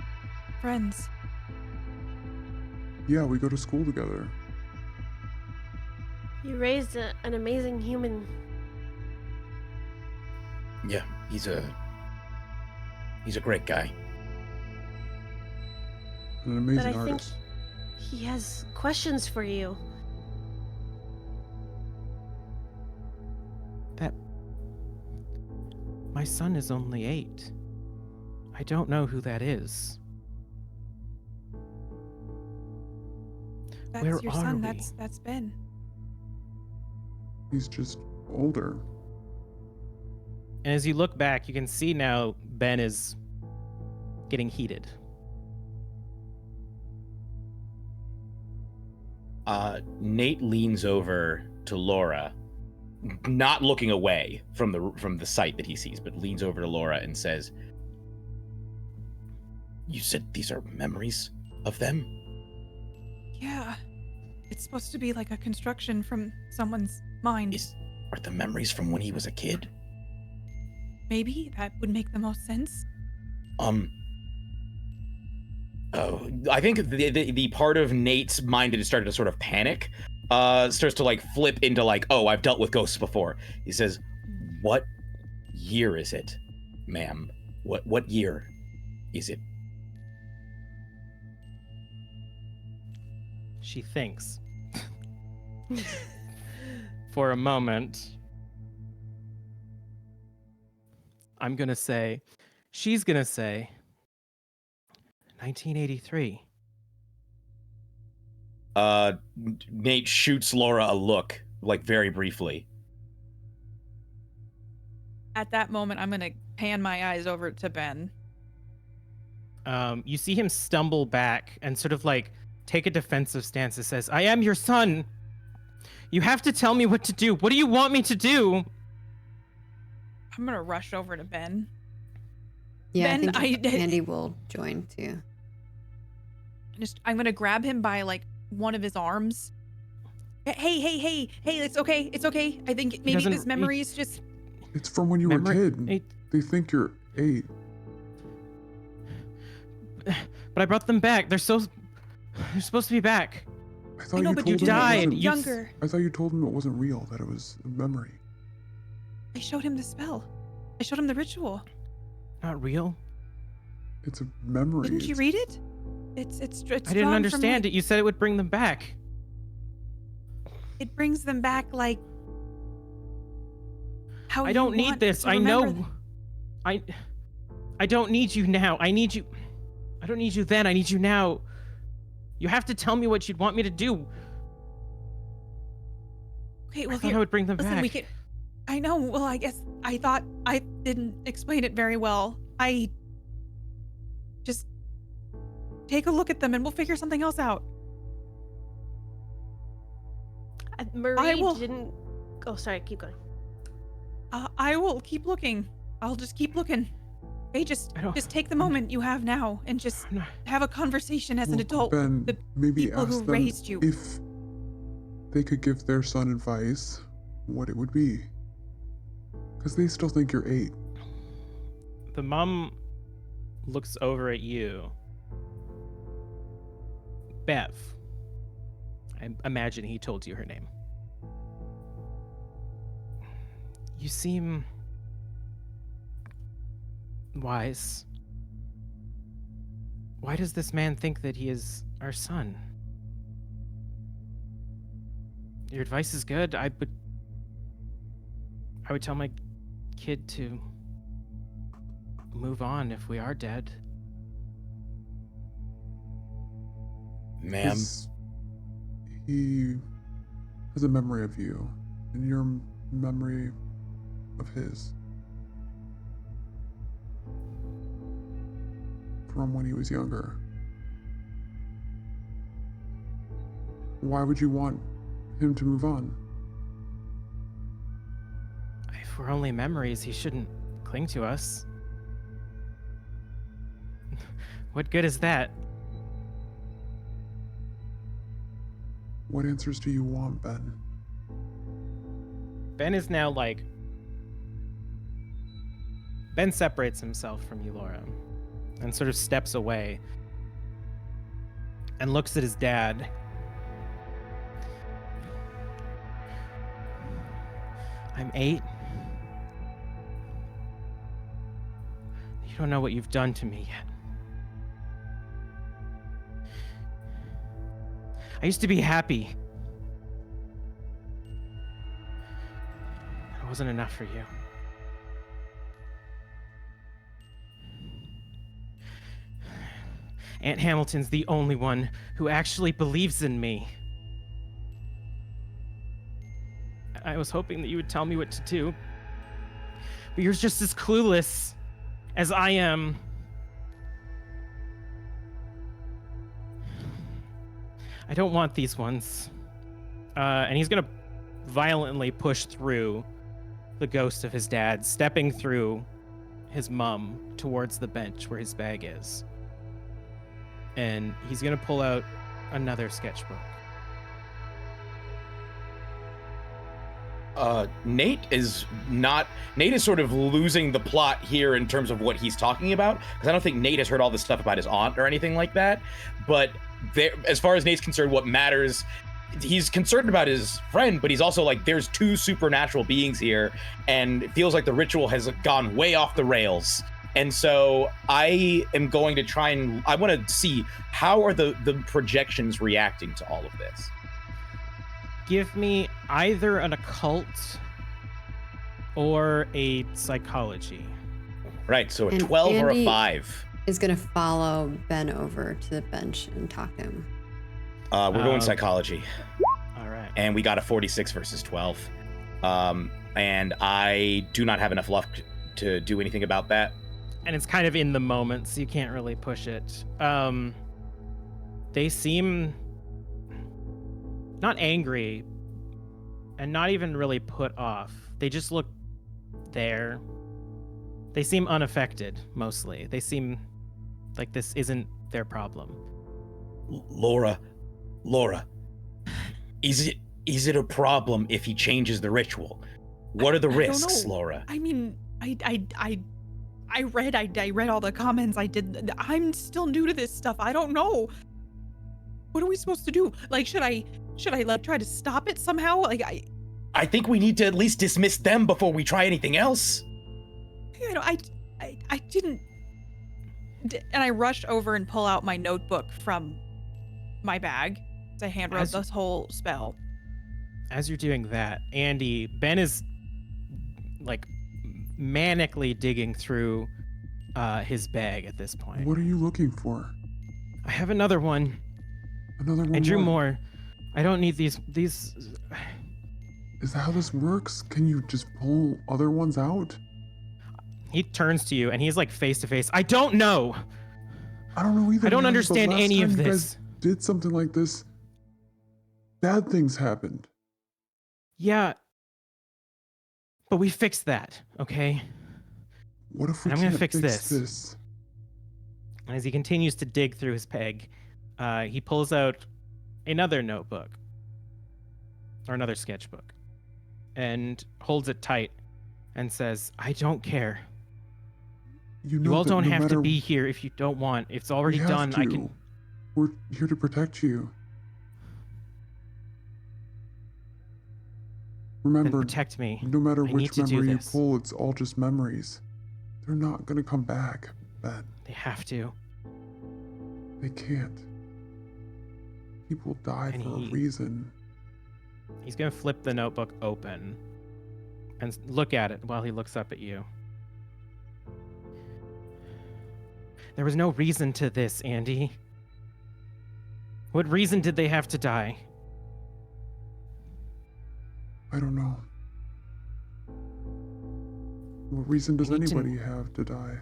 friends. Yeah, we go to school together. You raised an amazing human. Yeah, he's a great guy. An amazing But I think artist. he has questions for you. That my son is only 8. I don't know who that is. That's Where your are son. we? That's Ben. He's just older. And as you look back, you can see now Ben is getting heated. Nate leans over to Laura, not looking away from the sight that he sees, but leans over to Laura and says, "You said these are memories of them?" Yeah. It's supposed to be like a construction from someone's mind. Are the memories from when he was a kid? Maybe that would make the most sense. Oh, I think the part of Nate's mind that started to sort of panic starts to like flip into like, oh, I've dealt with ghosts before. He says, "What year is it, ma'am? What year is it?" She thinks for a moment. She's gonna say 1983. Nate shoots Laura a look, like very briefly. At that moment, I'm gonna pan my eyes over to Ben. You see him stumble back and sort of like take a defensive stance that says, "I am your son. You have to tell me what to do. What do you want me to do?" I'm gonna rush over to Ben. Yeah, Ben, I think Andy will join too. I'm gonna grab him by like one of his arms. Hey, it's okay. I think maybe this memory is just... It's from when you were a kid. They think you're 8. But I brought them back. They're supposed to be back. I thought I know, you but told you him it died. wasn't- younger. I thought you told him it wasn't real, that it was a memory. I showed him the spell. I showed him the ritual. Not real. It's a memory. Didn't you read it? It's I didn't understand it. You said it would bring them back. It brings them back like how I you don't need want this. to I remember know. I don't need you now. I need you. I don't need you then. I need you now. You have to tell me what you'd want me to do. Okay, well, I thought I would bring them listen, back. we can. I know. Well, I guess I thought I didn't explain it very well. I just take a look at them and we'll figure something else out. Marie will- didn't. Oh, sorry. Keep going. I will keep looking. I'll just keep looking. Okay, just take the moment you have now and just have a conversation as an Well, adult. Ben, with the maybe people ask who them raised you. if they could give their son advice, what it would be. Because they still think you're 8. The mom looks over at you. Bev. I imagine he told you her name. You seem wise. Why does this man think that he is our son? Your advice is good. I would tell my kid to move on if we are dead. Ma'am. He has a memory of you, and your memory of his. From when he was younger. Why would you want him to move on? If we're only memories, he shouldn't cling to us. What good is that? What answers do you want, Ben? Ben is now like... Ben separates himself from you, Laura, and sort of steps away and looks at his dad. I'm 8. You don't know what you've done to me yet. I used to be happy. It wasn't enough for you. Aunt Hamilton's the only one who actually believes in me. I was hoping that you would tell me what to do, but you're just as clueless as I am. I don't want these ones. And he's gonna violently push through the ghost of his dad, stepping through his mum towards the bench where his bag is. And he's gonna pull out another sketchbook. Nate is sort of losing the plot here in terms of what he's talking about, because I don't think Nate has heard all this stuff about his aunt or anything like that. But as far as Nate's concerned, what matters, he's concerned about his friend, but he's also like, there's two supernatural beings here, and it feels like the ritual has gone way off the rails. And so I am going to I want to see how are the projections reacting to all of this. Give me either an occult or a psychology. Right, so a And 12 or a Andy 5. Is gonna follow Ben over to the bench and talk to him. We're going psychology. All right. And we got a 46 versus 12. And I do not have enough luck to do anything about that. And it's kind of in the moment, so you can't really push it. They seem not angry and not even really put off. They just look there. They seem unaffected, mostly. They seem like this isn't their problem. Laura, is it a problem if he changes the ritual? What are the risks, Laura? I mean, I read all the comments. I'm still new to this stuff. I don't know. What are we supposed to do? Like, should I like try to stop it somehow? Like, I think we need to at least dismiss them before we try anything else. I didn't. And I rush over and pull out my notebook from my bag to handwrite this whole spell. As you're doing that, Andy, Ben is like manically digging through his bag at this point. What are you looking for? I have another one. Another one? I drew what? more. I don't need these. Is that how this works? Can you just pull other ones out? He turns to you and he's like face to face. I don't know. I don't know either. I don't man, understand but last any time of you this. guys did something like this, bad things happened. Yeah. But we fixed that, okay? What if we I'm gonna can't fix fix this. As he continues to dig through his peg, he pulls out another notebook or another sketchbook and holds it tight and says, I don't care. You all don't have to be here if you don't want. It's already done. I can. We're here to protect you. Remember, Then protect me. no matter I need which to do memory you this. pull, it's all just memories. They're not gonna come back, Ben. They have to. They can't. People die And for a he- reason. He's gonna flip the notebook open and look at it while he looks up at you. There was no reason to this, Andy. What reason did they have to die? I don't know. What reason does I need to- anybody have to die?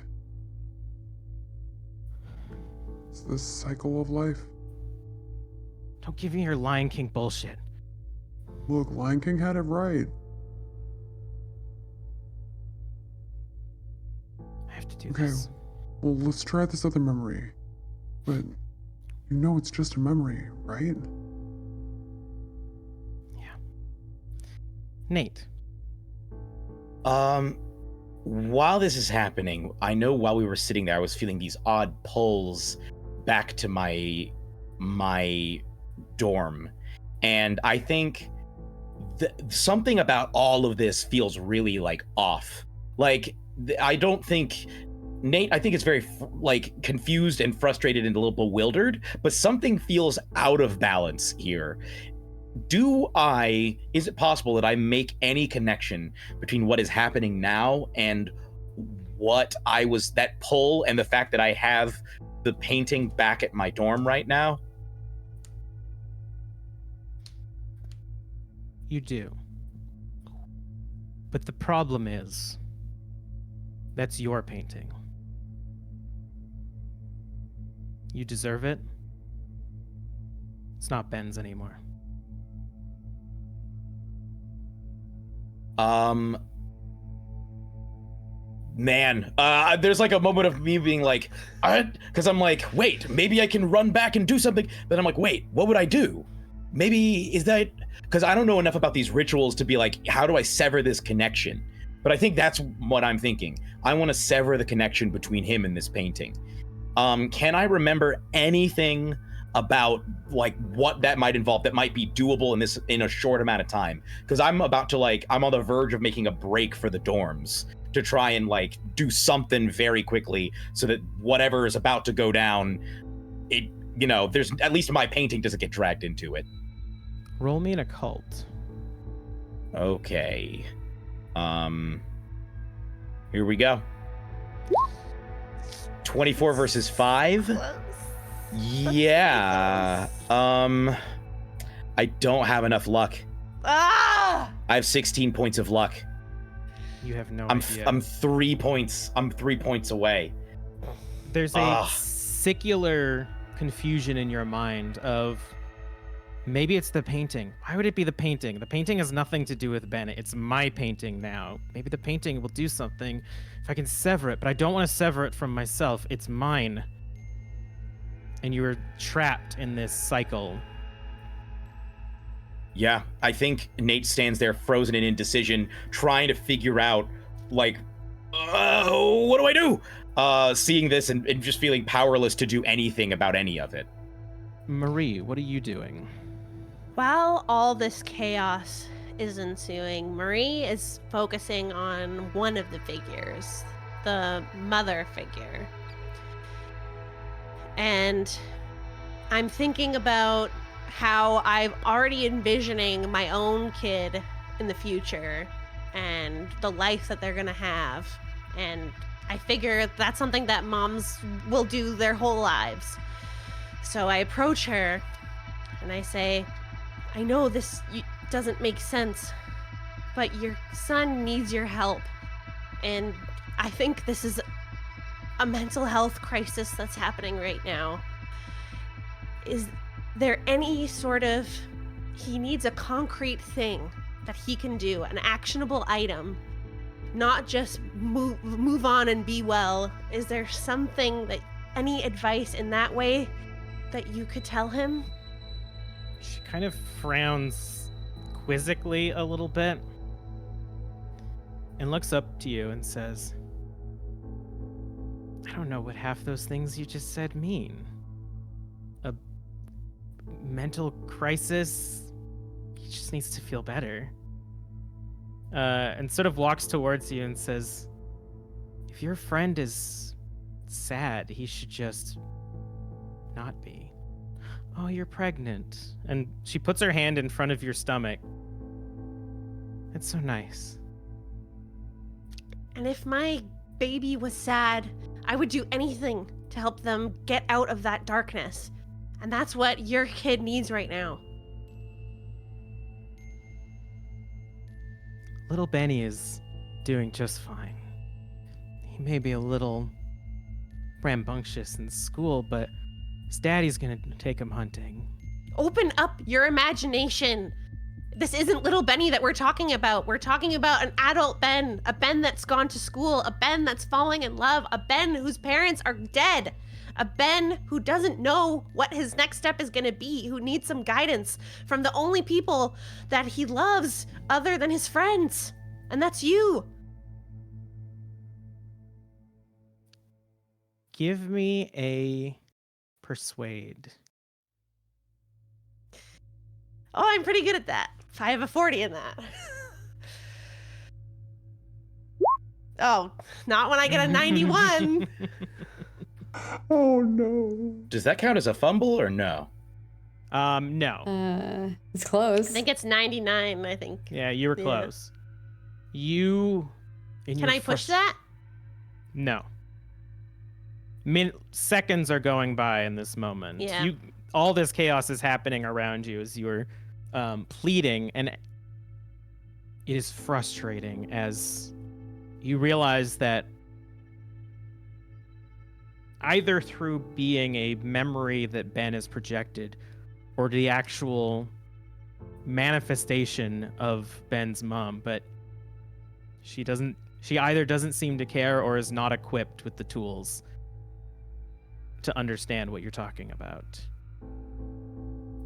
It's the cycle of life. Don't give me your Lion King bullshit. Look, Lion King had it right. I have to do Okay, this. well, let's try this other memory. But you know it's just a memory, right? Nate. While this is happening, I know while we were sitting there, I was feeling these odd pulls back to my dorm. And I think something about all of this feels really like off. Like, I don't think Nate, I think, is very confused and frustrated and a little bewildered, but something feels out of balance here. Is it possible that I make any connection between what is happening now and that pull and the fact that I have the painting back at my dorm right now? You do. But the problem is, that's your painting. You deserve it. It's not Ben's anymore. Man, there's like a moment of me being like, because I'm like, wait, maybe I can run back and do something. But I'm like, wait, what would I do? Maybe is that because I don't know enough about these rituals to be like, how do I sever this connection? But I think that's what I'm thinking. I want to sever the connection between him and this painting. Can I remember anything about like what that might involve that might be doable in a short amount of time? Because I'm on the verge of making a break for the dorms to try and like do something very quickly so that whatever is about to go down, there's at least my painting doesn't get dragged into it. Roll me an occult. Okay. Here we go. 24 versus 5. Yeah. I don't have enough luck. I have 16 points of luck. You have no idea. I'm 3 points. I'm 3 points away. There's a secular confusion in your mind of maybe it's the painting. Why would it be the painting? The painting has nothing to do with Bennett. It's my painting now. Maybe the painting will do something if I can sever it, but I don't want to sever it from myself. It's mine. And you are trapped in this cycle. Yeah, I think Nate stands there frozen in indecision, trying to figure out, like, what do I do? Seeing this and just feeling powerless to do anything about any of it. Marie, what are you doing? While all this chaos is ensuing, Marie is focusing on one of the figures, the mother figure. And I'm thinking about how I'm already envisioning my own kid in the future and the life that they're gonna have. And I figure that's something that moms will do their whole lives. So I approach her and I say, I know this doesn't make sense, but your son needs your help. And I think this is a mental health crisis that's happening right now. Is there any sort of, he needs a concrete thing that he can do, an actionable item, not just move on and be well. Is there something that, any advice in that way that you could tell him? She kind of frowns quizzically a little bit and looks up to you and says, I don't know what half those things you just said mean. A mental crisis? He just needs to feel better. And sort of walks towards you and says, if your friend is sad, he should just not be. Oh, you're pregnant. And she puts her hand in front of your stomach. It's so nice. And if my baby was sad, I would do anything to help them get out of that darkness. And that's what your kid needs right now. Little Benny is doing just fine. He may be a little rambunctious in school, but his daddy's gonna take him hunting. Open up your imagination. This isn't little Benny that we're talking about. We're talking about an adult Ben, a Ben that's gone to school, a Ben that's falling in love, a Ben whose parents are dead, a Ben who doesn't know what his next step is going to be, who needs some guidance from the only people that he loves other than his friends. And that's you. Give me a persuade. Oh, I'm pretty good at that. I have a 40 in that. Oh, not when I get a 91. Oh no. Does that count as a fumble or no? No. It's I close. think it's 99, I think. Yeah, you were Yeah. close. You. Can I push that? No. Seconds are going by in this moment. Yeah. All this chaos is happening around you as you're pleading, and it is frustrating as you realize that either through being a memory that Ben has projected or the actual manifestation of Ben's mom, but she either doesn't seem to care or is not equipped with the tools to understand what you're talking about.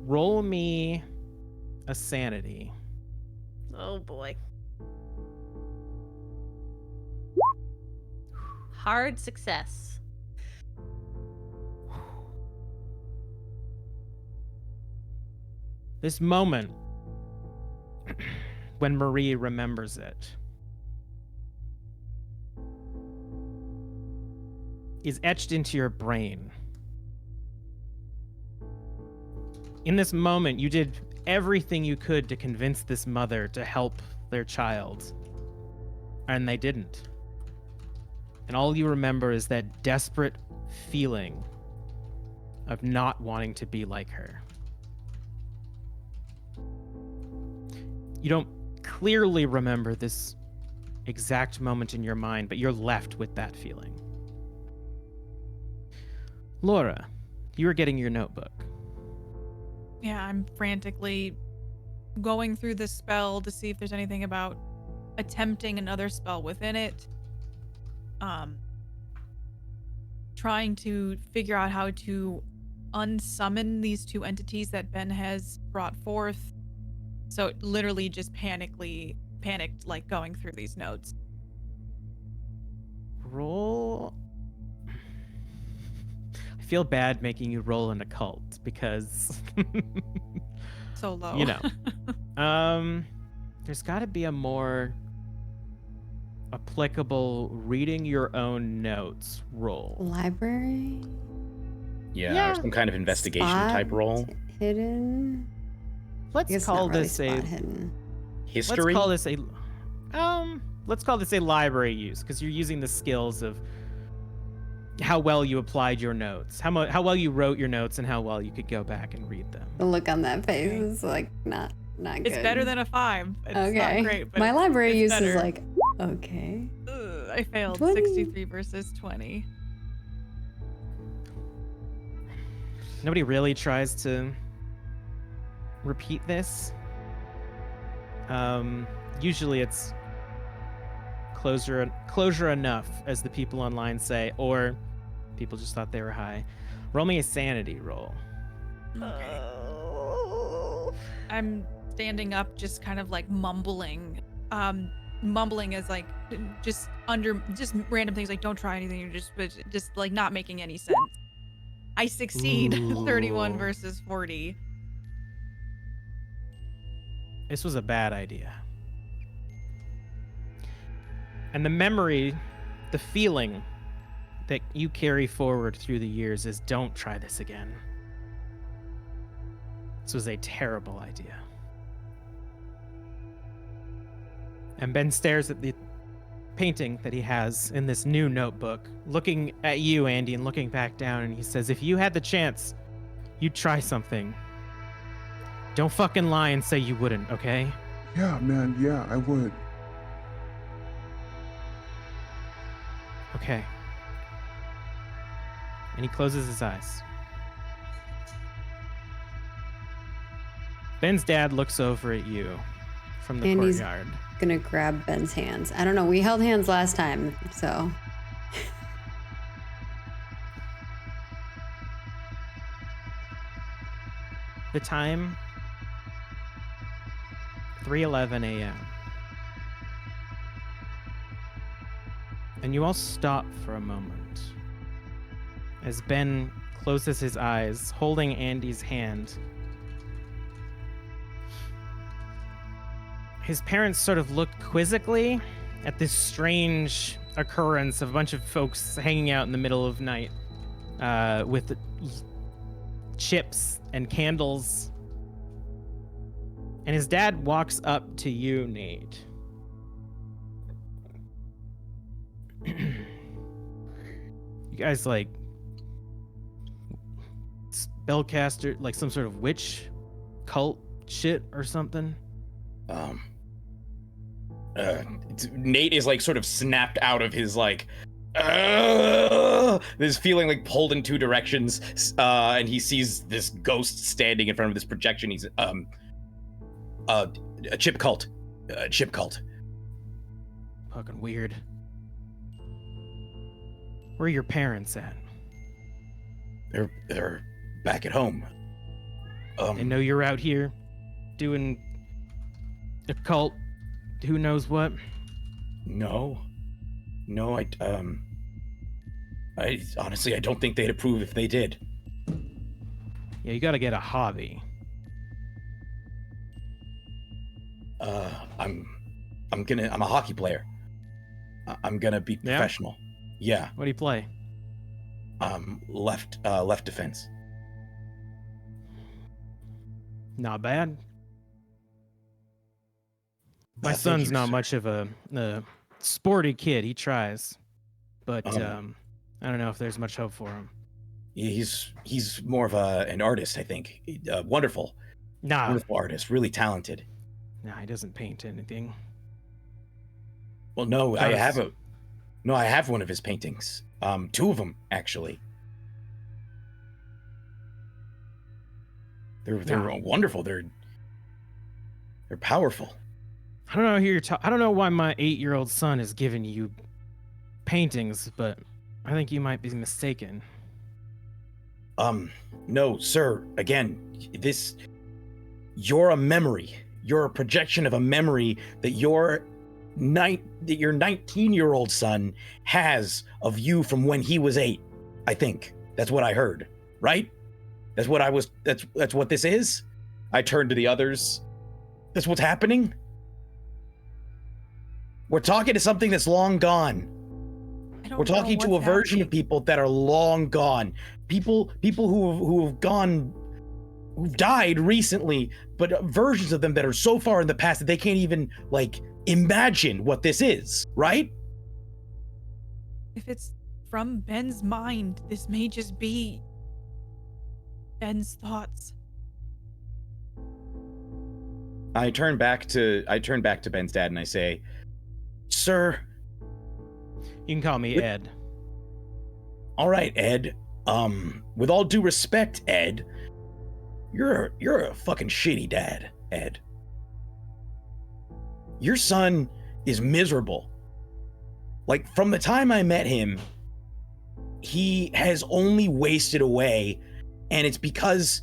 Roll me a sanity. Oh boy. Hard success. This moment when Marie remembers it is etched into your brain. In this moment, you did everything you could to convince this mother to help their child, and they didn't. And all you remember is that desperate feeling of not wanting to be like her. You don't clearly remember this exact moment in your mind, but you're left with that feeling. Laura, you were getting your notebook. Yeah, I'm frantically going through the spell to see if there's anything about attempting another spell within it. Trying to figure out how to unsummon these two entities that Ben has brought forth. So literally just panicked, like going through these notes. Roll. I feel bad making you roll an occult because So low. you know. There's got to be a more applicable reading your own notes roll. Library? Yeah, or some kind of investigation Spot type roll. Hidden? I Let's guess call not really this spot a hidden. History? let's call this a library use because you're using the skills of how well you applied your notes, how well you wrote your notes, and how well you could go back and read them. The look on that face is like not good. It's better than a 5. It's okay. not great, but my library it's use better. is like okay. Ugh, I failed 20. 63 versus 20. Nobody really tries to repeat this. Usually it's closure enough, as the people online say, or people just thought they were high. Roll me a sanity roll. Okay. Oh. I'm standing up, just kind of like mumbling. Mumbling is like just random things like don't try anything. You're just like not making any sense. I succeed. Ooh. 31 versus 40. This was a bad idea. And the memory, the feeling that you carry forward through the years is don't try this again. This was a terrible idea. And Ben stares at the painting that he has in this new notebook, looking at you, Andy, and looking back down, and he says, if you had the chance, you'd try something. Don't fucking lie and say you wouldn't, okay? Yeah, man, yeah, I would. Okay. And he closes his eyes. Ben's dad looks over at you from the Andy's courtyard. gonna grab Ben's hands. I don't know. We held hands last time, so The time, 3:11 a.m. And you all stop for a moment as Ben closes his eyes, holding Andy's hand. His parents sort of look quizzically at this strange occurrence of a bunch of folks hanging out in the middle of night with chips and candles. And his dad walks up to you, Nate. You guys like spellcaster, like some sort of witch cult shit or something? Nate is like sort of snapped out of his like this feeling, like pulled in two directions, and he sees this ghost standing in front of this projection. He's a chip cult. Chip cult. Fucking weird. Where are your parents at? They're back at home. They know you're out here doing a cult, who knows what? No, I honestly, I don't think they'd approve if they did. Yeah, you gotta get a hobby. I'm a hockey player. I'm gonna be professional. Yeah. What do you play? Left defense. Not bad. My Thank son's you, not sir. much of a sporty kid. He tries, but I don't know if there's much hope for him. He's more of an artist, I think. Wonderful artist, really talented. Nah, he doesn't paint anything. Well, no, Does. I have one of his paintings. Two of them actually. They're wonderful. They're powerful. I don't know who you're I don't know why my 8-year-old son is giving you paintings, but I think you might be mistaken. No, sir. Again, you're a memory. You're a projection of a memory that your 19-year-old son has of you from when he was 8. I think that's what I heard, right? That's what this is. I turned to the others. That's what's happening. We're talking to something that's long gone. We're talking to a version of people that are long gone. People who've died recently, but versions of them that are so far in the past that they can't even like imagine what this is, right? If it's from Ben's mind, this may just be Ben's thoughts. I turn back to Ben's dad and I say, "Sir, You can call me Ed. all right, Ed. With all due respect, Ed, you're a fucking shitty dad, Ed. Your son is miserable. Like, from the time I met him, he has only wasted away, and it's because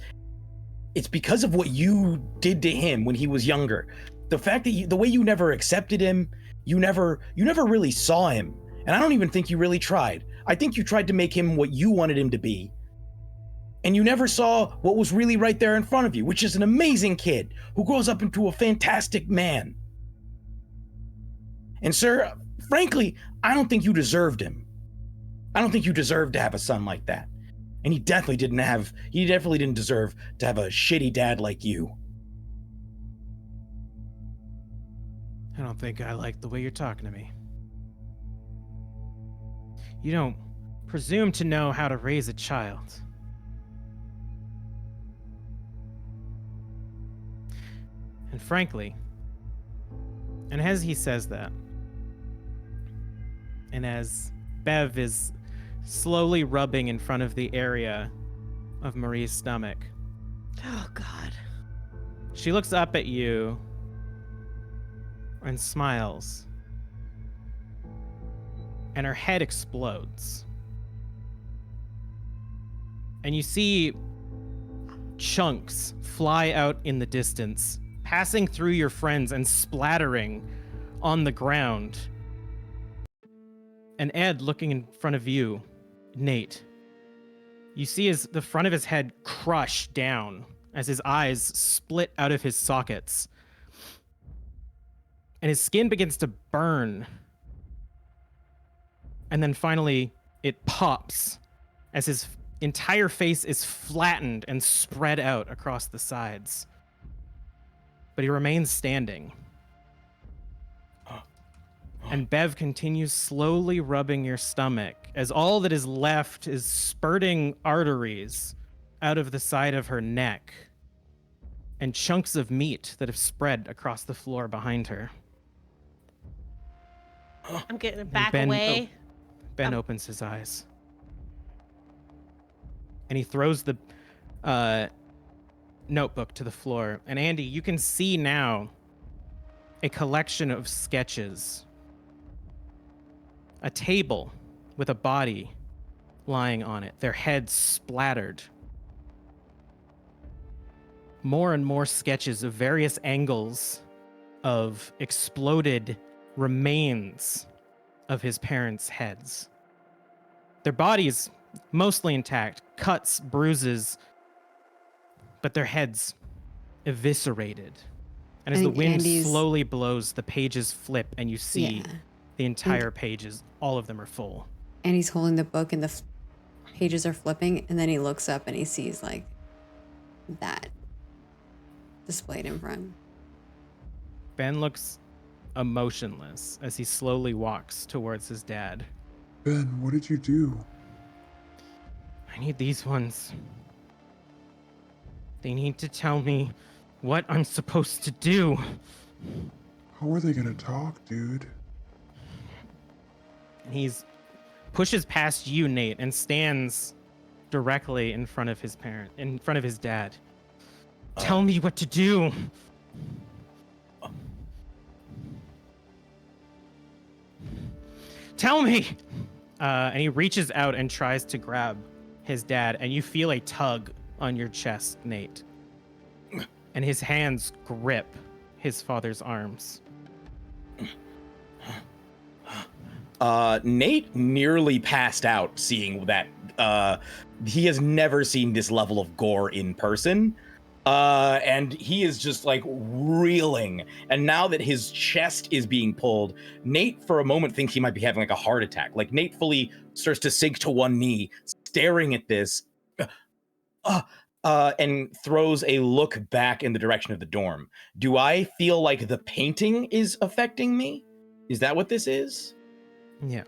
of what you did to him when he was younger. The fact that the way you never accepted him, you never really saw him, and I don't even think you really tried. I think you tried to make him what you wanted him to be, and you never saw what was really right there in front of you, which is an amazing kid who grows up into a fantastic man. And sir, frankly, I don't think you deserved him. I don't think you deserved to have a son like that. And he definitely didn't deserve to have a shitty dad like you." I don't think I like the way you're talking to me. You don't presume to know how to raise a child. And frankly, and as he says that, and as Bev is slowly rubbing in front of the area of Marie's stomach, Oh, God. she looks up at you and smiles. And her head explodes. And you see chunks fly out in the distance, passing through your friends and splattering on the ground. And Ed, looking in front of you, Nate, you see the front of his head crush down as his eyes split out of his sockets. And his skin begins to burn And then finally, it pops as his entire face is flattened and spread out across the sides. But he remains standing. And Bev continues slowly rubbing your stomach as all that is left is spurting arteries out of the side of her neck and chunks of meat that have spread across the floor behind her. I'm getting And back away. Ben opens his eyes. And he throws the notebook to the floor. And Andy, you can see now a collection of sketches. A table with a body lying on it, their heads splattered. More and more sketches of various angles of exploded remains of his parents' heads. Their bodies mostly intact, cuts, bruises, but their heads eviscerated. And as the wind slowly blows, the pages flip and you see the entire pages, all of them are full. And he's holding the book and the pages are flipping, and then he looks up and he sees like that displayed in front. Ben looks emotionless as he slowly walks towards his dad. Ben, what did you do? I need these ones. They need to tell me what I'm supposed to do. How are they gonna talk, dude? And he's pushes past you, Nate, and stands directly in front of his dad. Tell me what to do. Tell me. And he reaches out and tries to grab his dad, and you feel a tug on your chest, Nate. And his hands grip his father's arms. Nate nearly passed out seeing that. He has never seen this level of gore in person. And he is just like reeling. And now that his chest is being pulled, Nate for a moment thinks he might be having like a heart attack. Like Nate fully starts to sink to one knee, staring at this, and throws a look back in the direction of the dorm. Do I feel like the painting is affecting me? Is that what this is? Yeah.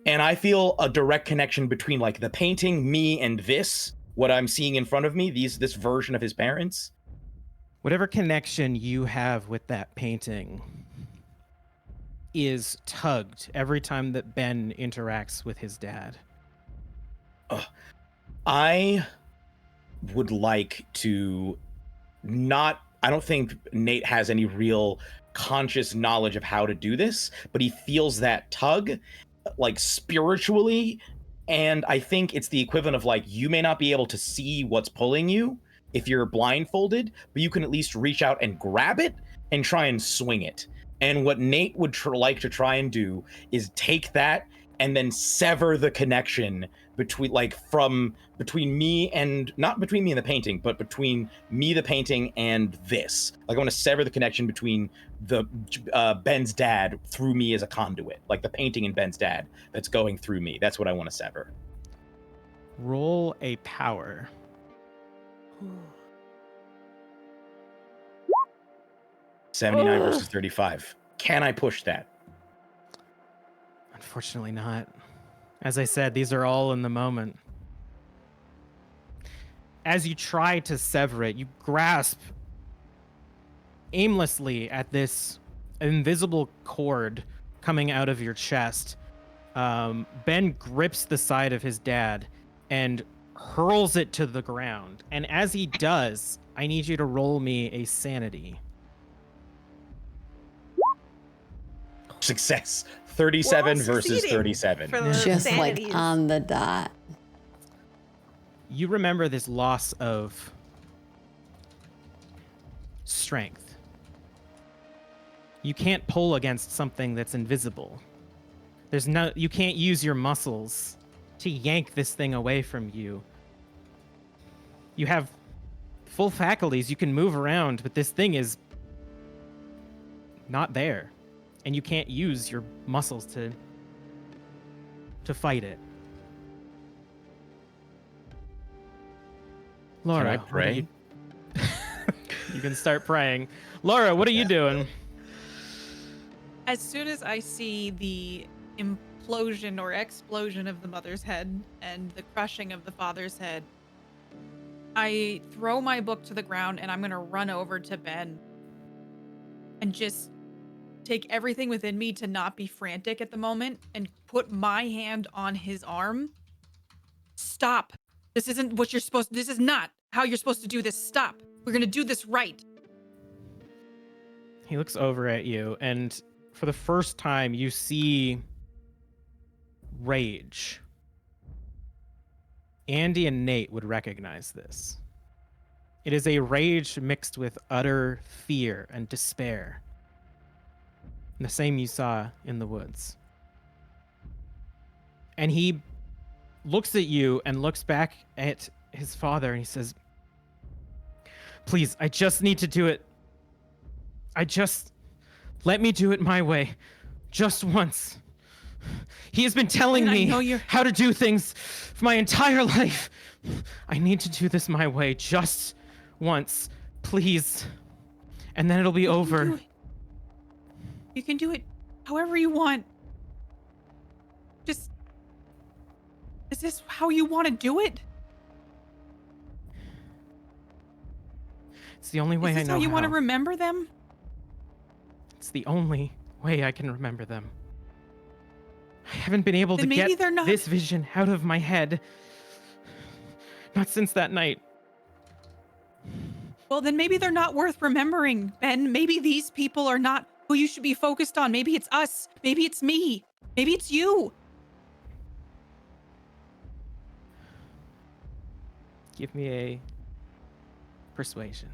And I feel a direct connection between like the painting, me, and this, what I'm seeing in front of me, this version of his parents. Whatever connection you have with that painting is tugged every time that Ben interacts with his dad. I would like to I don't think Nate has any real conscious knowledge of how to do this, but he feels that tug like spiritually, and I think it's the equivalent of like you may not be able to see what's pulling you if you're blindfolded, but you can at least reach out and grab it and try and swing it. And what Nate would like to try and do is take that and then sever the connection between me and not between me and the painting, but between me, the painting, and this. Like I want to sever the connection between the Ben's dad through me as a conduit, like the painting and Ben's dad that's going through me. That's what I want to sever. Roll a power. 79 versus 35. Can I push that? Unfortunately not. As I said, these are all in the moment. As you try to sever it, you grasp aimlessly at this invisible cord coming out of your chest. Ben grips the side of his dad and hurls it to the ground. And as he does, I need you to roll me a sanity. Success. 37 versus 37. Just like on the dot. You remember this loss of strength. You can't pull against something that's invisible. You can't use your muscles to yank this thing away from you. You have full faculties, you can move around, but this thing is not there. And you can't use your muscles to to fight it. Laura, Can I what are pray? you... You can start praying. Laura, what are you doing? As soon as I see the implosion or explosion of the mother's head and the crushing of the father's head, I throw my book to the ground and I'm going to run over to Ben and just take everything within me to not be frantic at the moment and put my hand on his arm. Stop. This isn't what you're supposed to, this is not how you're supposed to do this. Stop. We're going to do this right. He looks over at you, and for the first time, you see rage. Andy and Nate would recognize this. It is a rage mixed with utter fear and despair. The same you saw in the woods. And he looks at you and looks back at his father, and he says, "Please, I just need to do it. Let me do it my way. Just once. He has been telling me how to do things for my entire life. I need to do this my way just once, please. And then it'll be over." You can do it however you want. Just, is this how you want to do it? It's the only way I know how. Is this how you want to remember them? It's the only way I can remember them. I haven't been able to Then maybe get they're not- this vision out of my head. Not since that night. Well, then maybe they're not worth remembering, Ben. Maybe these people are not who you should be focused on. Maybe it's us. Maybe it's me. Maybe it's you. Give me a persuasion.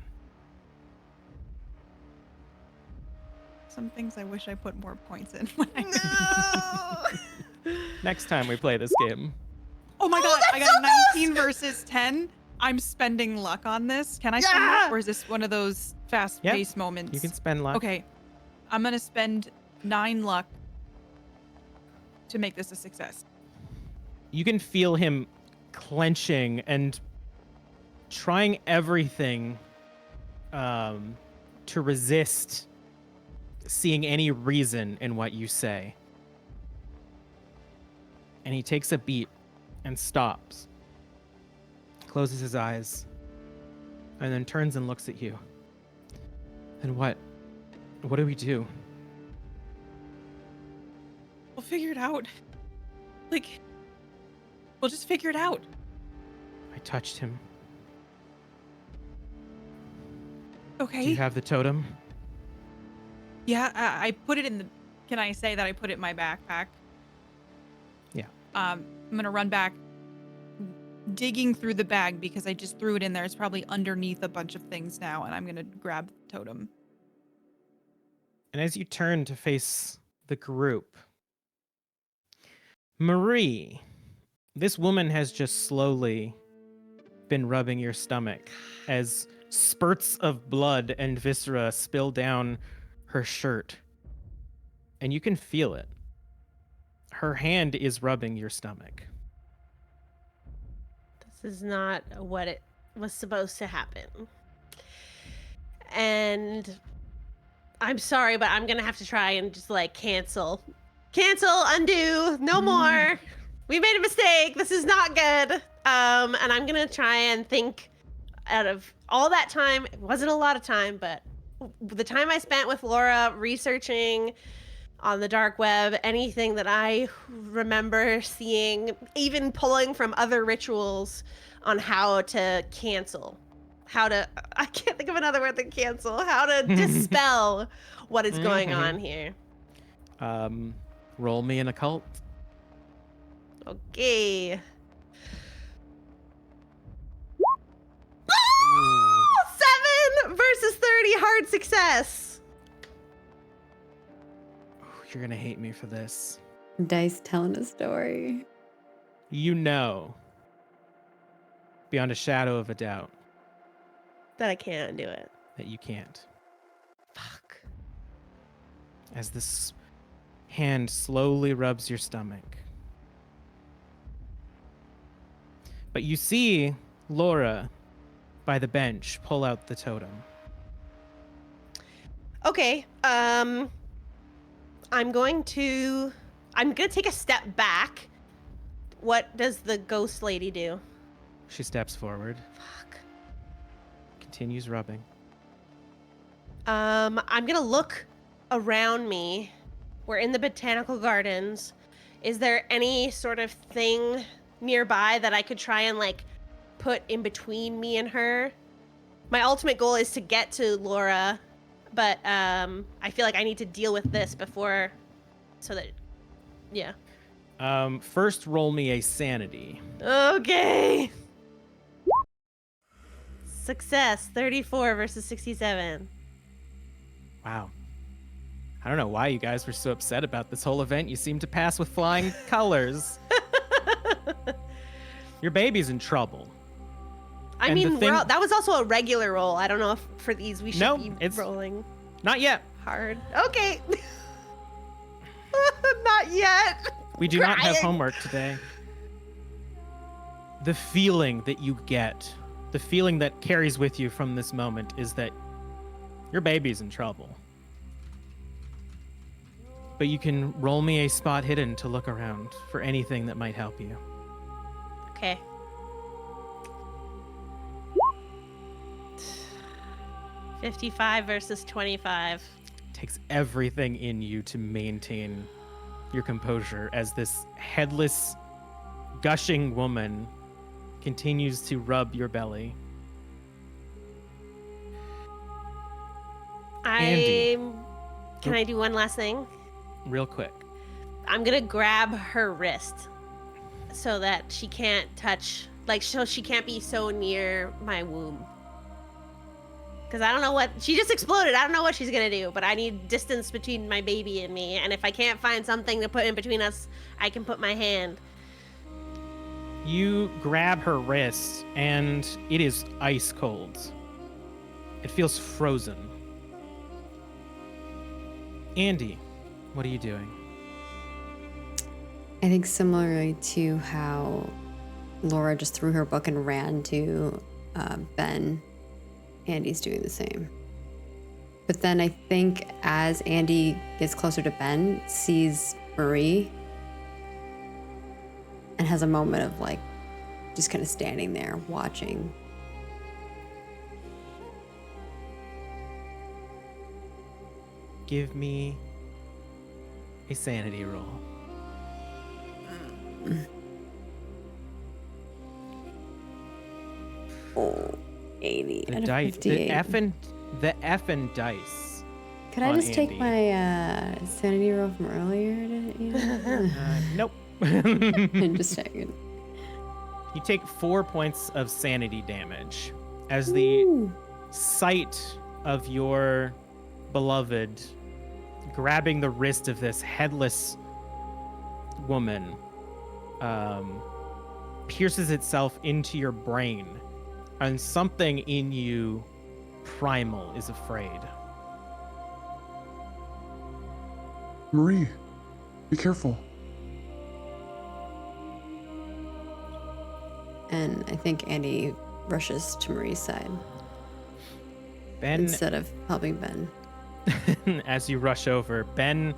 Some things I wish I put more points in when I Next time we play this game. Oh my god, I got a 19 versus 10. I'm spending luck on this. Can I spend luck, or is this one of those fast-paced moments? You can spend luck. Okay. I'm going to spend 9 luck to make this a success. You can feel him clenching and trying everything to resist seeing any reason in what you say. And he takes a beat and stops, closes his eyes, and then turns and looks at you. And what? What do we do? We'll figure it out. Like, we'll just figure it out. I touched him. Okay. Do you have the totem? Yeah, I put it in the... Can I say that I put it in my backpack? Yeah. I'm going to run back, digging through the bag because I just threw it in there. It's probably underneath a bunch of things now, and I'm going to grab the totem. And as you turn to face the group, Marie, this woman has just slowly been rubbing your stomach as spurts of blood and viscera spill down her shirt. And you can feel it. Her hand is rubbing your stomach. This is not what it was supposed to happen. And I'm sorry, but I'm gonna have to try and just like cancel, undo, no more. We made a mistake. This is not good. And I'm gonna try and think out of all that time. It wasn't a lot of time, but the time I spent with Laura researching on the dark web, anything that I remember seeing, even pulling from other rituals on how to cancel, I can't think of another word than cancel, how to dispel what is going on here. Roll me an occult. Okay. 7 versus 30, hard success. You're gonna hate me for this. Dice telling a story. You know, beyond a shadow of a doubt, That I can't do it. that you can't. Fuck. As this hand slowly rubs your stomach, But you see Laura by the bench pull out the totem. Okay. I'm going to take a step back. What does the ghost lady do? She steps forward. Fuck. Continues rubbing. I'm gonna look around me. We're in the botanical gardens. Is there any sort of thing nearby that I could try and like put in between me and her? My ultimate goal is to get to Laura, but I feel like I need to deal with this before, so that, yeah. First roll me a sanity. Okay. Success, 34 versus 67. Wow. I don't know why you guys were so upset about this whole event. You seem to pass with flying colors. Your baby's in trouble. I And mean, the thing- that was also a regular roll. I don't know if for these we should No, be it's- rolling Not yet. hard. Okay. Not yet. We do not have Crying. homework today. The feeling that you get, the feeling that carries with you from this moment is that your baby's in trouble. But you can roll me a spot hidden to look around for anything that might help you. Okay. $55 versus 25. Takes everything in you to maintain your composure as this headless, gushing woman continues to rub your belly. Andy. Can I do one last thing? Real quick. I'm gonna grab her wrist so that she can't touch, like, so she can't be so near my womb. Because I don't know what, she just exploded. I don't know what she's gonna do, but I need distance between my baby and me. And if I can't find something to put in between us, I can put my hand. You grab her wrist, and it is ice cold. It feels frozen. Andy, what are you doing? I think similarly to how Laura just threw her book and ran to Ben, Andy's doing the same. But then I think as Andy gets closer to Ben, sees Marie, and has a moment of like just kind of standing there watching. Give me a sanity roll. Oh, 80 The out of dice, 58. the effing dice. Could I on just take Andy. my sanity roll from earlier? Nope. I'm just checking. You take 4 points of sanity damage as the Ooh. sight of your beloved grabbing the wrist of this headless woman pierces itself into your brain, and something in you primal is afraid. Marie, be careful. And I think Andy rushes to Marie's side Ben, instead of helping Ben. as you rush over, Ben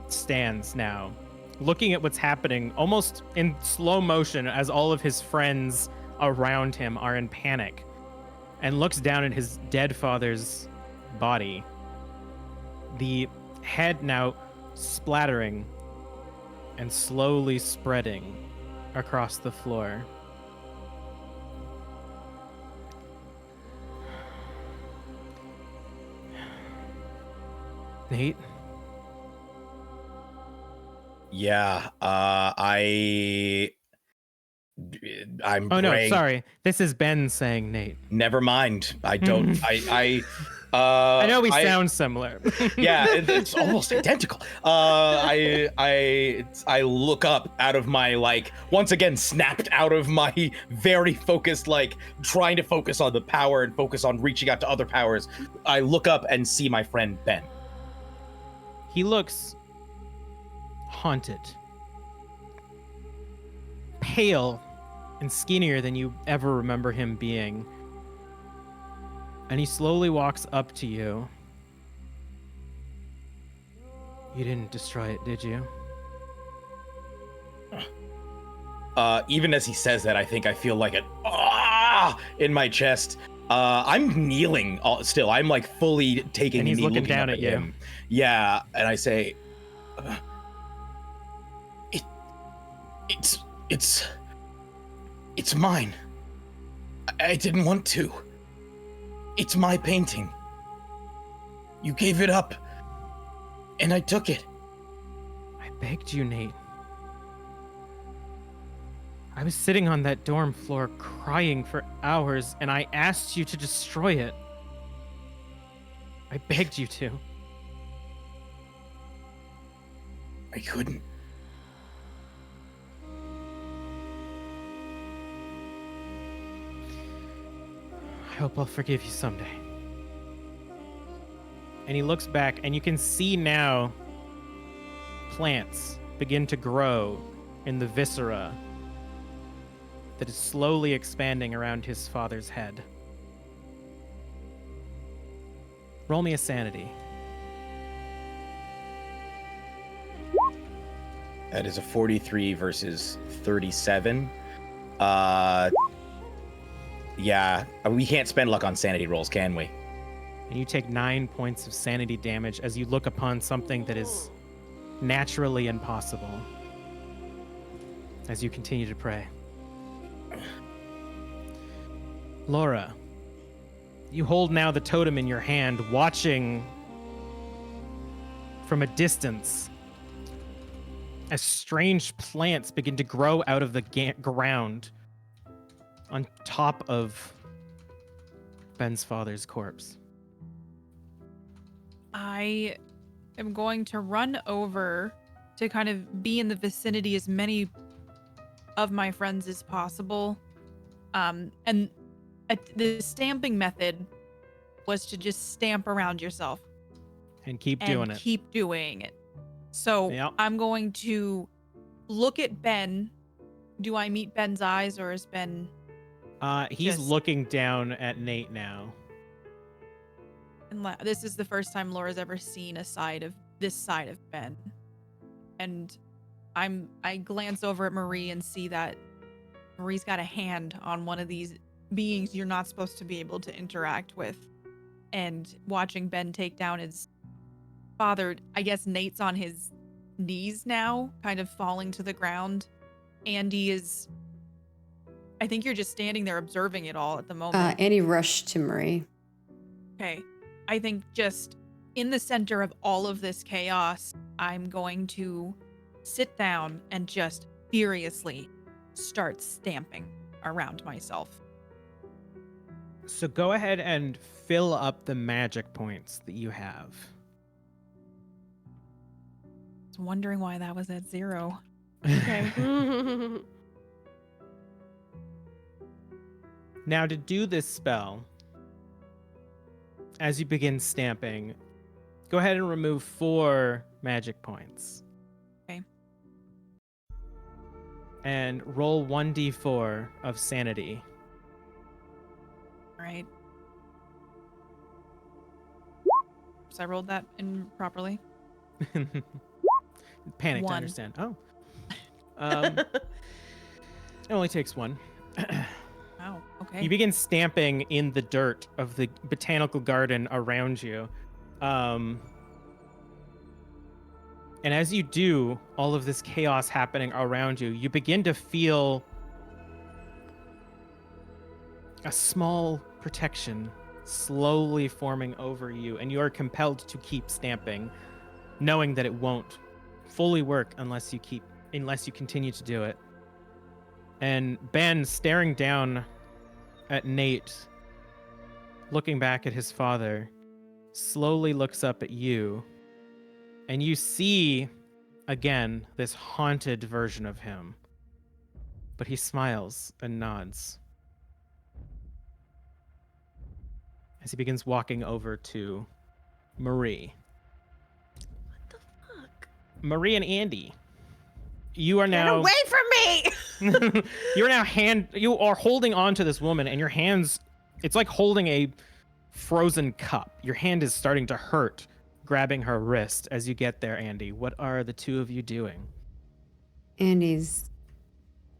stands now, looking at what's happening almost in slow motion as all of his friends around him are in panic, and looks down at his dead father's body. The head now splattering and slowly spreading across the floor. Nate? Yeah, I'm Oh no, praying. sorry. This is Ben saying Nate. Never mind. I don't. I know we sound similar. Yeah, it's almost identical. I look up out of my, like, once again snapped out of my very focused, like, trying to focus on the power and focus on reaching out to other powers. I look up and see my friend Ben. He looks haunted, pale and skinnier than you ever remember him being. And he slowly walks up to you. You didn't destroy it, did you? Even as he says that, I think I feel like an in my chest. I'm kneeling still. I'm like fully taking And he's a knee, looking down up at you. him. Yeah, and I say, it's mine. I didn't want to. It's my painting. You gave it up, and I took it. I begged you, Nate. I was sitting on that dorm floor crying for hours, and I asked you to destroy it. I begged you to. I couldn't. I hope I'll forgive you someday. And he looks back, and you can see now plants begin to grow in the viscera that is slowly expanding around his father's head. Roll me a sanity. That is a 43 versus 37. Yeah, we can't spend luck on sanity rolls, can we? And you take 9 points of sanity damage as you look upon something that is naturally impossible as you continue to pray. Laura, you hold now the totem in your hand, watching from a distance as strange plants begin to grow out of the ground on top of Ben's father's corpse. I am going to run over to kind of be in the vicinity as many of my friends as possible. And the stamping method was to just stamp around yourself And keep doing it. Keep doing it. So Yep. I'm going to look at Ben. Do I meet Ben's eyes, or is Ben? He's Just- looking down at Nate now. And this is the first time Laura's ever seen this side of Ben, and I glance over at Marie and see that Marie's got a hand on one of these beings you're not supposed to be able to interact with, and watching Ben take down his father. I guess Nate's on his knees now, kind of falling to the ground. Andy is. I think you're just standing there observing it all at the moment. Annie rushed to Marie. Okay. I think just in the center of all of this chaos, I'm going to sit down and just furiously start stamping around myself. So go ahead and fill up the magic points that you have. I was wondering why that was at 0. Okay. Now, to do this spell, as you begin stamping, go ahead and remove 4 magic points. Okay. And roll 1d4 of sanity. All right. So I rolled that improperly. Panicked, I 1. understand. Oh. It only takes 1. Wow. Okay. You begin stamping in the dirt of the botanical garden around you. And as you do all of this chaos happening around you, you begin to feel a small protection slowly forming over you, and you are compelled to keep stamping, knowing that it won't fully work unless you continue to do it. And Ben, staring down at Nate, looking back at his father, slowly looks up at you, and you see again this haunted version of him. But he smiles and nods as he begins walking over to Marie. What the fuck? Marie and Andy. you are Get now away from me! you are holding on to this woman, and your hands, it's like holding a frozen cup. Your hand is starting to hurt, grabbing her wrist as you get there, Andy. What are the two of you doing? Andy's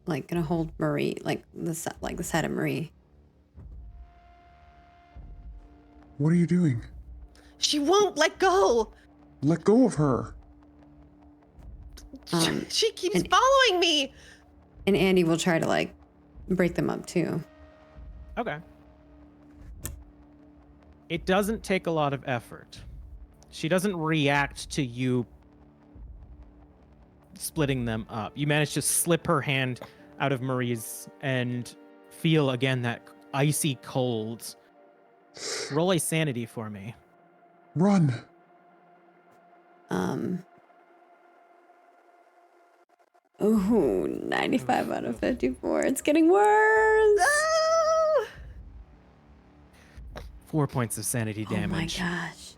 like gonna hold Marie, like the side of Marie. What are you doing? She won't let go. Let go of her. She keeps and- following me. And Andy will try to like break them up too. Okay. It doesn't take a lot of effort. She doesn't react to you splitting them up. You manage to slip her hand out of Marie's and feel again that icy cold. Roll a sanity for me. Run. Ooh, 95 out of 54. It's getting worse. Oh! 4 points of sanity damage. Oh my gosh.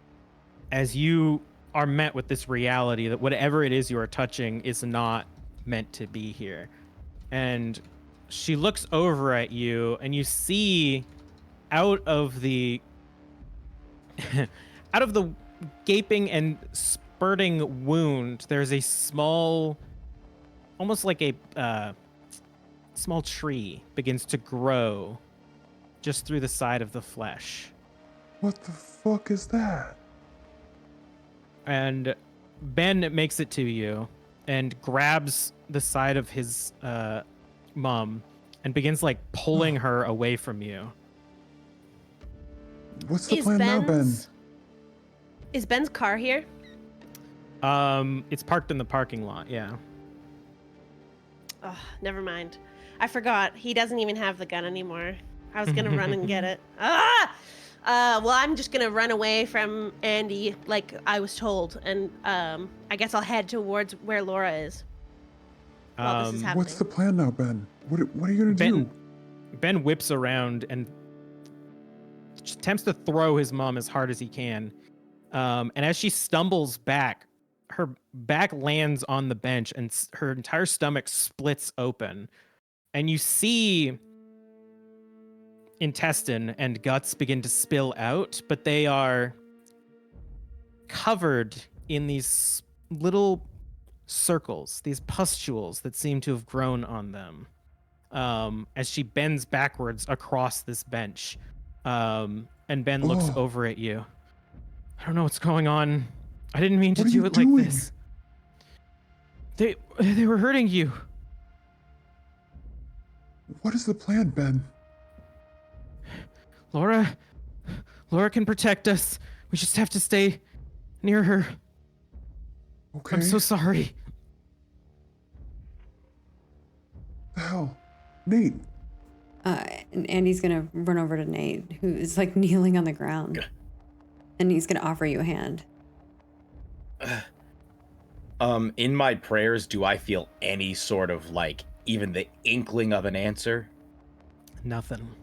As you are met with this reality that whatever it is you are touching is not meant to be here. And she looks over at you, and you see out of the gaping and spurting wound, there's a small, almost like a small tree begins to grow just through the side of the flesh. What the fuck is that? And Ben makes it to you and grabs the side of his mom and begins like pulling her away from you. What's the plan now, Ben? Is Ben's car here? It's parked in the parking lot. Yeah. Oh, never mind. I forgot. He doesn't even have the gun anymore. I was gonna run and get it. Ah! Well, I'm just gonna run away from Andy, like I was told, and I guess I'll head towards where Laura is. While this is happening. What's the plan now, Ben? What are you gonna do? Ben whips around and attempts to throw his mom as hard as he can. And as she stumbles back, her back lands on the bench and her entire stomach splits open. And you see intestine and guts begin to spill out, but they are covered in these little circles, these pustules that seem to have grown on them. As she bends backwards across this bench. And Ben looks over at you. I don't know what's going on. I didn't mean to do it like this. They were hurting you. What is the plan, Ben? Laura can protect us. We just have to stay near her. Okay. I'm so sorry. The hell? Nate. And Andy's gonna run over to Nate, who is like kneeling on the ground. And he's gonna offer you a hand. In my prayers, do I feel any sort of like even the inkling of an answer? Nothing.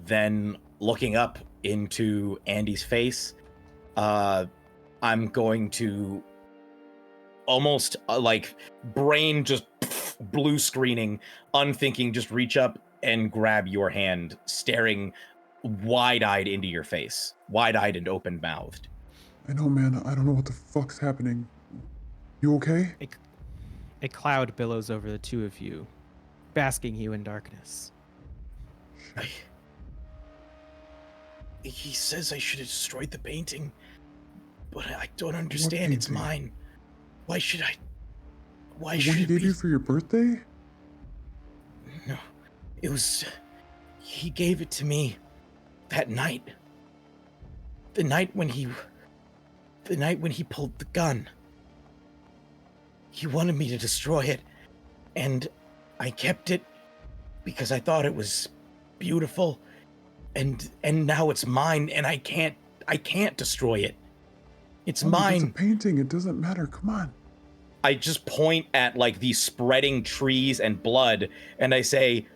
Then looking up into Andy's face, I'm going to almost like brain just blue screening, unthinking, just reach up and grab your hand, staring wide-eyed into your face, wide-eyed and open-mouthed. I know, man. I don't know what the fuck's happening. You okay? A cloud billows over the two of you, basking you in darkness. He says I should have destroyed the painting, but I don't understand. It's mine. Why should I? Why should it be? What he gave you for your birthday? No, it was. He gave it to me that night. The night when he pulled the gun. He wanted me to destroy it, and I kept it because I thought it was beautiful, and now it's mine, and I can't destroy it. It's mine. It's a painting. It doesn't matter. Come on. I just point at like these spreading trees and blood, and I say,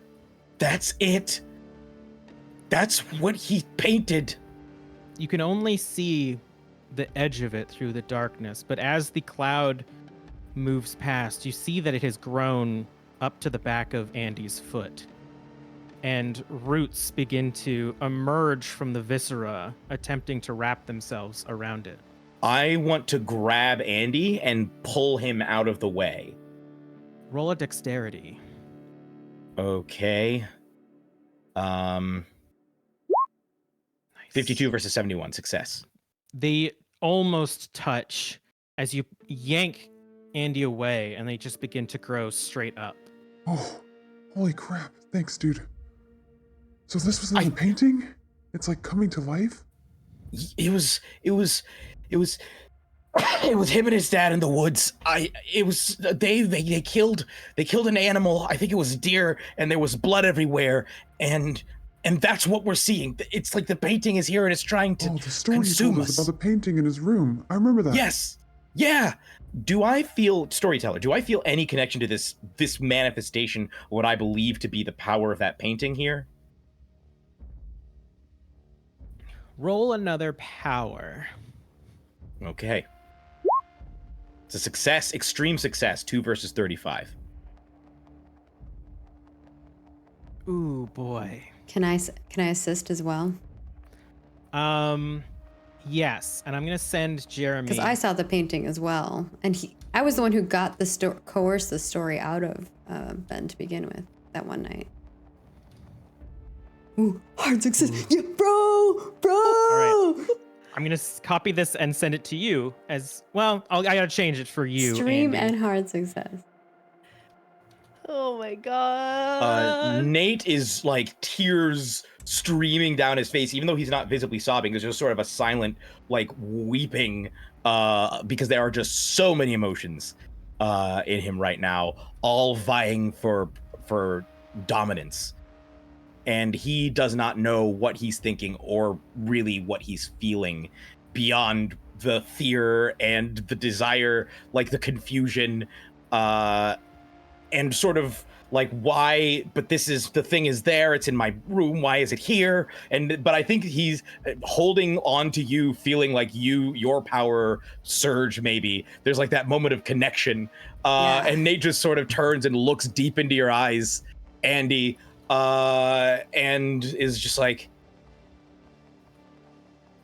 "That's it. That's what he painted." You can only see the edge of it through the darkness. But as the cloud moves past, you see that it has grown up to the back of Andy's foot. And roots begin to emerge from the viscera, attempting to wrap themselves around it. I want to grab Andy and pull him out of the way. Roll a dexterity. Okay. Nice. 52 versus 71, success. They almost touch as you yank Andy away, and they just begin to grow straight up. Oh, holy crap. Thanks, dude. So this was in the painting? It's like coming to life? It was him and his dad in the woods. They killed an animal. I think it was a deer, and there was blood everywhere, and that's what we're seeing. It's like the painting is here and it's trying to the story you consume told us us. about the painting in his room. I remember that. Yes. Yeah. Do I feel any connection to this manifestation, what I believe to be the power of that painting here? Roll another power. Okay. It's a success, extreme success, 2 versus 35. Ooh, boy. Can I assist as well? Yes, and I'm gonna send Jeremy. Because I saw the painting as well, and I was the one who got coerced the story out of Ben to begin with that one night. Ooh, hard success, yeah, bro. All right. I'm gonna copy this and send it to you as well. I gotta change it for you. Stream Andy. and hard success. Oh my god. Nate is like tears streaming down his face, even though he's not visibly sobbing. There's just sort of a silent like weeping because there are just so many emotions in him right now, all vying for dominance. And he does not know what he's thinking or really what he's feeling beyond the fear and the desire, like the confusion, and sort of like why, but the thing is there, it's in my room, why is it here? But I think he's holding on to you, feeling like your power surge maybe. There's like that moment of connection. And Nate just sort of turns and looks deep into your eyes, Andy, and is just like,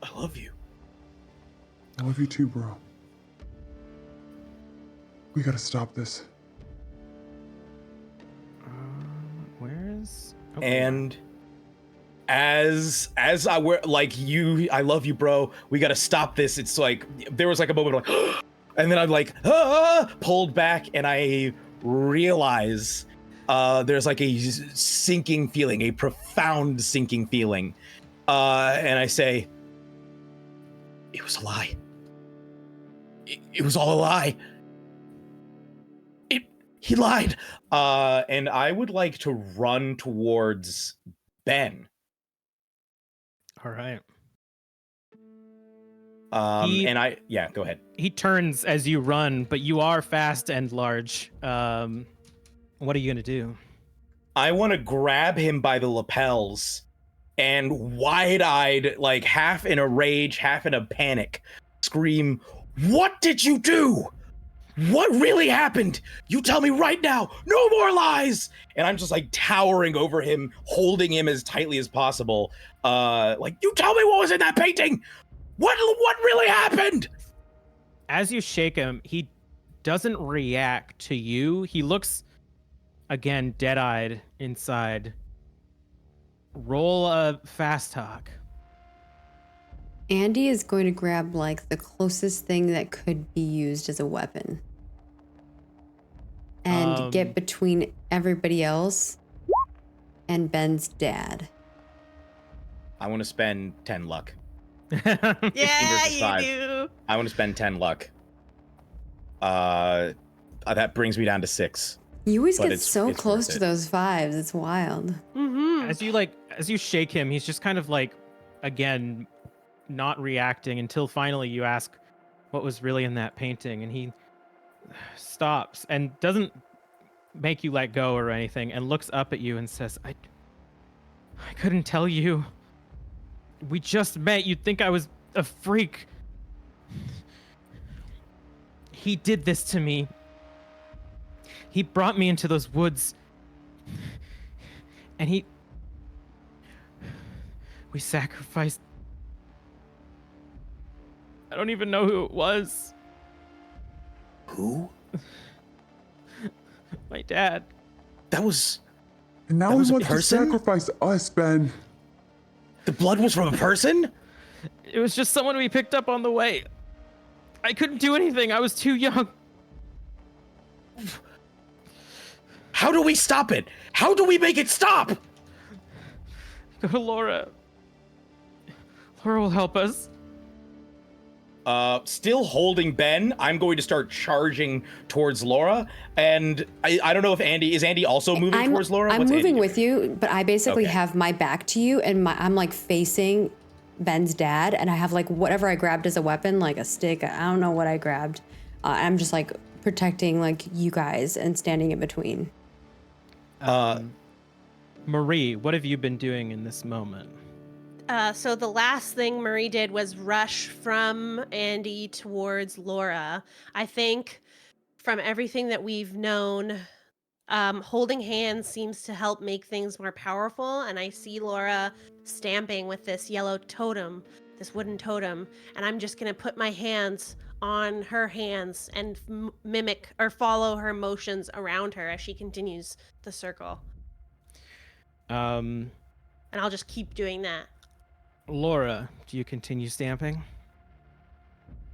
I love you. I love you too, bro. We gotta stop this. Where's? Oh. And as I were like, I love you, bro. We gotta stop this. It's like there was like a moment of like, and then I'm like, pulled back, and I realize there's like a sinking feeling, a profound sinking feeling, and I say, it was a lie. It was all a lie. He lied. And I would like to run towards Ben. All right. Go ahead. He turns as you run, but you are fast and large. What are you gonna do? I want to grab him by the lapels and wide-eyed, like half in a rage, half in a panic, scream, "What did you do? What really happened? You tell me right now. No more lies!" And I'm just like towering over him, holding him as tightly as possible. Like, you tell me what was in that painting. What really happened? As you shake him, he doesn't react to you. He looks, again, dead-eyed inside. Roll a fast talk. Andy is going to grab like the closest thing that could be used as a weapon and get between everybody else and Ben's dad. I want to spend 10 luck. Yeah, you 5. do. I want to spend 10 luck. That brings me down to 6. You always But get so it's close worth to it. those vibes. It's wild. Mm-hmm. As you shake him, he's just kind of like, again, not reacting until finally you ask what was really in that painting, and he stops and doesn't make you let go or anything, and looks up at you and says, I couldn't tell you. We just met. You'd think I was a freak. He did this to me. He brought me into those woods. And we sacrificed. I don't even know who it was. Who? My dad. That was. And now That he was a wants to person? sacrifice us, Ben. The blood was from a person? It was just someone we picked up on the way. I couldn't do anything. I was too young. How do we stop it? How do we make it stop? Go to Laura. Laura will help us. Still holding Ben, I'm going to start charging towards Laura. And I don't know if is Andy also moving towards Laura? I'm What's Andy moving doing? with you, but I basically Okay. have my back to you, and I'm like facing Ben's dad, and I have like whatever I grabbed as a weapon, like a stick. I don't know what I grabbed. I'm just like protecting like you guys and standing in between. Marie, what have you been doing in this moment? So the last thing Marie did was rush from Andy towards Laura. I think from everything that we've known, holding hands seems to help make things more powerful. And I see Laura stamping with this yellow totem, this wooden totem. And I'm just going to put my hands on her hands and mimic or follow her motions around her as she continues the circle. Um, And I'll just keep doing that. Laura, do you continue stamping?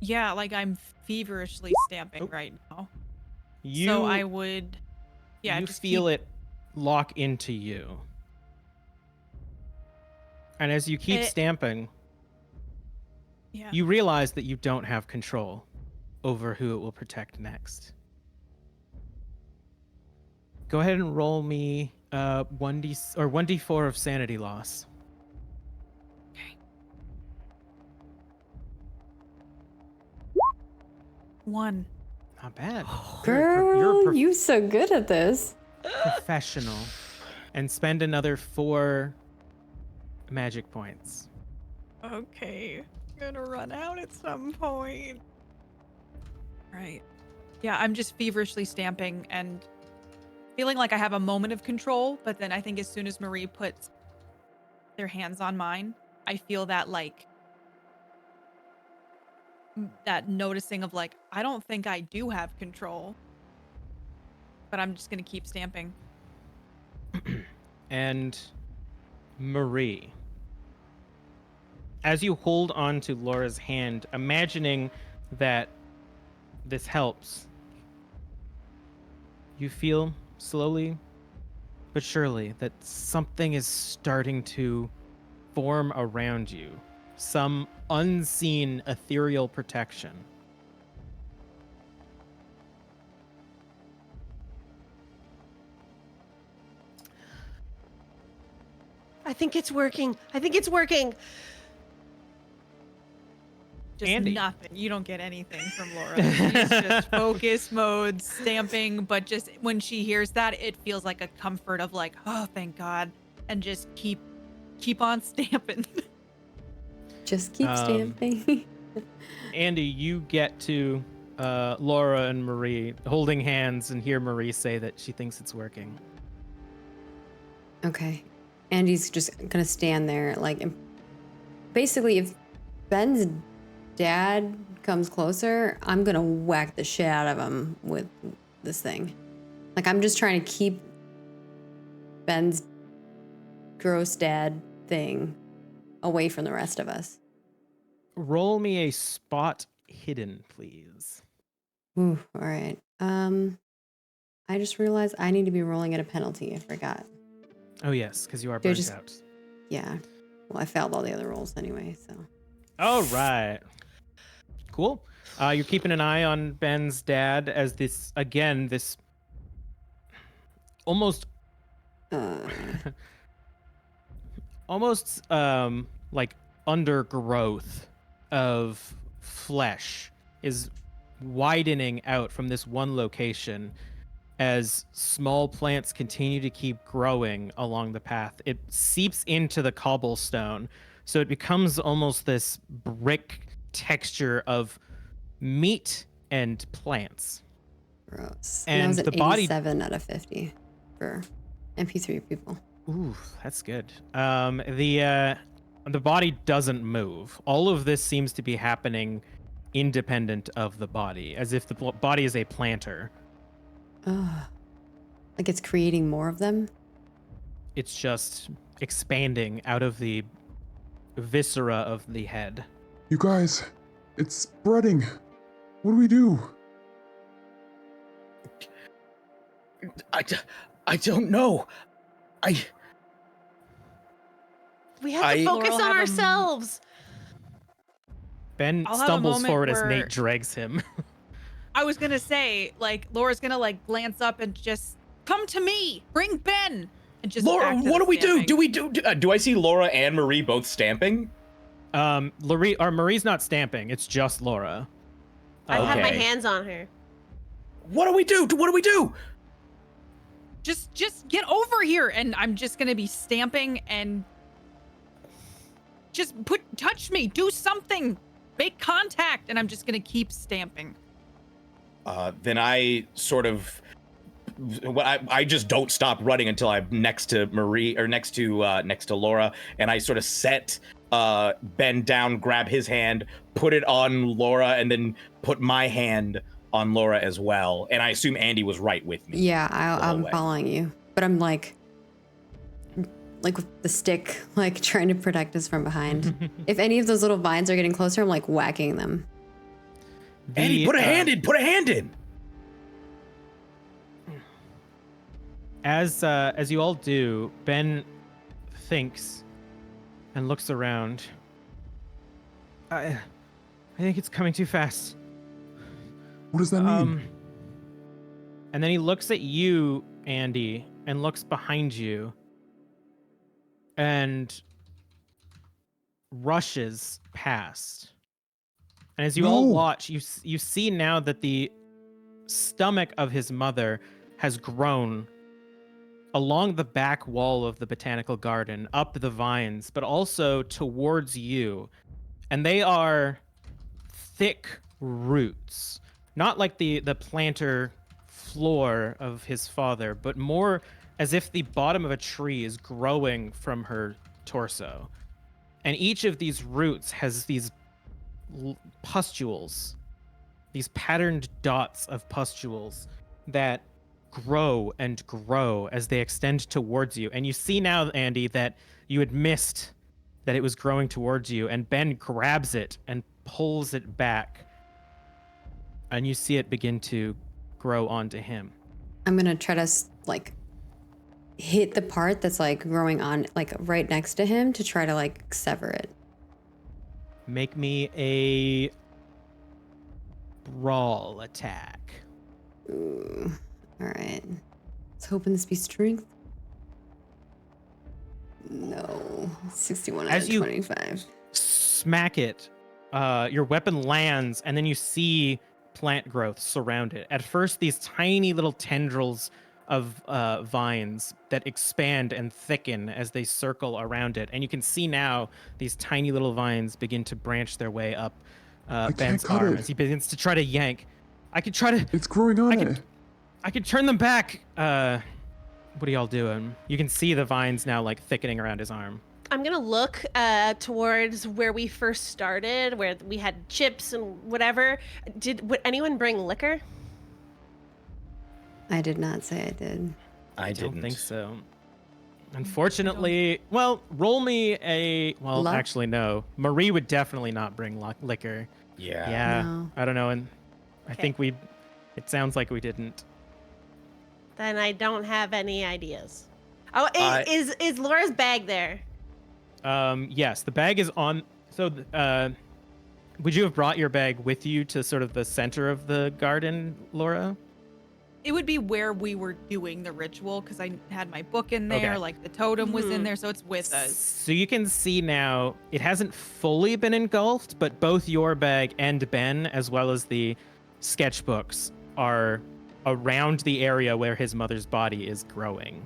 Yeah, like I'm feverishly stamping right now. You, So I would, yeah, you just feel keep, it lock into you. And as you keep It- stamping, Yeah. you realize that you don't have control over who it will protect next. Go ahead and roll me 1d4 of sanity loss. One. Not bad. Girl, you so good at this. Professional. And spend another 4 magic points. Okay. I'm gonna run out at some point. Right. Yeah, I'm just feverishly stamping and feeling like I have a moment of control, but then I think as soon as Marie puts their hands on mine, I feel that like that noticing of like, I don't think I do have control, but I'm just gonna keep stamping. And Marie, as you hold on to Laura's hand, imagining that this helps, you feel slowly but surely that something is starting to form around you. Some unseen ethereal protection. I think it's working. I think it's working. Just Andy. nothing. You don't get anything from Laura. She's just focus mode, stamping, but just when she hears that, it feels like a comfort of like, oh, thank God, and just keep on stamping. Just keep stamping. Andy, you get to Laura and Marie holding hands and hear Marie say that she thinks it's working. Okay. Andy's just gonna stand there, like, and basically, if Ben's dad comes closer, I'm gonna whack the shit out of him with this thing. Like, I'm just trying to keep Ben's gross dad thing away from the rest of us. Roll me a spot hidden, please. Ooh, all right. I just realized I need to be rolling at a penalty. I forgot. Oh yes, because you are Do I burnt just- out. Yeah. Well, I failed all the other rolls anyway, so. All right. Cool. You're keeping an eye on Ben's dad as this almost almost like undergrowth of flesh is widening out from this one location as small plants continue to keep growing along the path. It seeps into the cobblestone, so it becomes almost this brick texture of meat and plants. Gross. And that was an the body- 87 out of 50 for MP3 people. Ooh, that's good. The body doesn't move. All of this seems to be happening independent of the body, as if the body is a planter. Ugh. Like it's creating more of them? It's just expanding out of the viscera of the head. You guys, it's spreading. What do we do? I don't know. We have to focus Laurel on have a ourselves. Ben I'll have a stumbles moment forward as where- Nate drags him. I was gonna say, like, Laura's gonna like glance up and just come to me. Bring Ben. And just Laura, back to what the do we do? stamping. Do I see Laura and Marie both stamping? Marie's not stamping. It's just Laura. I have my Okay. hands on her. What do we do? What do we do? Just get over here, and I'm just gonna be stamping and just touch me, do something, make contact, and I'm just gonna keep stamping. Then I sort of, I just don't stop running until I'm next to Marie or next to Laura, and I sort of set Ben down, grab his hand, put it on Laura, and then put my hand on Laura as well. And I assume Andy was right with me. Yeah, the whole I'm way. following you. But I'm like with the stick, like trying to protect us from behind. If any of those little vines are getting closer, I'm like whacking them. Andy, put a hand in. Put a hand in. As you all do, Ben thinks and looks around. I think it's coming too fast. What does that mean? And then he looks at you, Andy, and looks behind you and rushes past. And as you all No. watch, you see now that the stomach of his mother has grown along the back wall of the botanical garden, up the vines, but also towards you. And they are thick roots, not like the planter floor of his father, but more as if the bottom of a tree is growing from her torso. And each of these roots has these pustules, these patterned dots of pustules that grow and grow as they extend towards you. And you see now, Andy, that you had missed that it was growing towards you, and Ben grabs it and pulls it back. And you see it begin to grow onto him. I'm gonna try to like hit the part that's like growing on like right next to him to try to like sever it. Make me a brawl attack. Ooh. All right. Let's hoping this be strength. No. 61 out As of you- 25. Smack it. Your weapon lands, and then you see plant growth surround it. At first, these tiny little tendrils of vines that expand and thicken as they circle around it. And you can see now these tiny little vines begin to branch their way up can't Ben's cut arm it. as he begins to try to yank. I could try to... It's growing on it. I could turn them back. What are y'all doing? You can see the vines now like thickening around his arm. I'm gonna look towards where we first started, where we had chips and whatever. Would anyone bring liquor? I did not say I did. I don't didn't think so. Unfortunately, well, roll me a... Well, Luck? actually, no. Marie would definitely not bring liquor. Yeah. Yeah, No. I don't know. And I Okay. think we... It sounds like we didn't. Then I don't have any ideas. Oh, I- is Laura's bag there? Yes, the bag is on... So, would you have brought your bag with you to sort of the center of the garden, Laura? It would be where we were doing the ritual because I had my book in there, Okay. like the totem was in Mhm. there, so it's with us. So you can see now, it hasn't fully been engulfed, but both your bag and Ben, as well as the sketchbooks, are around the area where his mother's body is growing.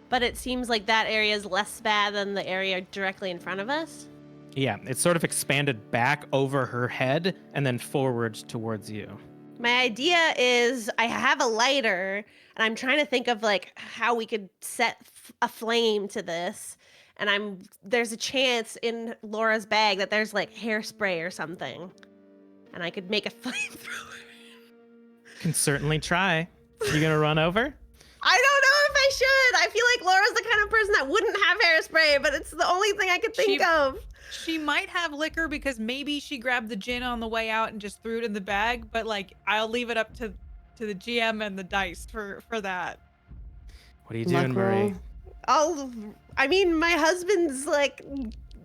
But it seems like that area is less bad than the area directly in front of us. Yeah, it's sort of expanded back over her head and then forward towards you. My idea is I have a lighter, and I'm trying to think of like how we could set a flame to this. And there's a chance in Laura's bag that there's like hairspray or something, and I could make a flamethrower. Can certainly try. You gonna run over? I don't know if I should. I feel like Laura's the kind of person that wouldn't have hairspray, but it's the only thing I could think of. She might have liquor because maybe she grabbed the gin on the way out and just threw it in the bag, but like I'll leave it up to the GM and the dice for that. What are you doing, Marie? I mean, my husband's like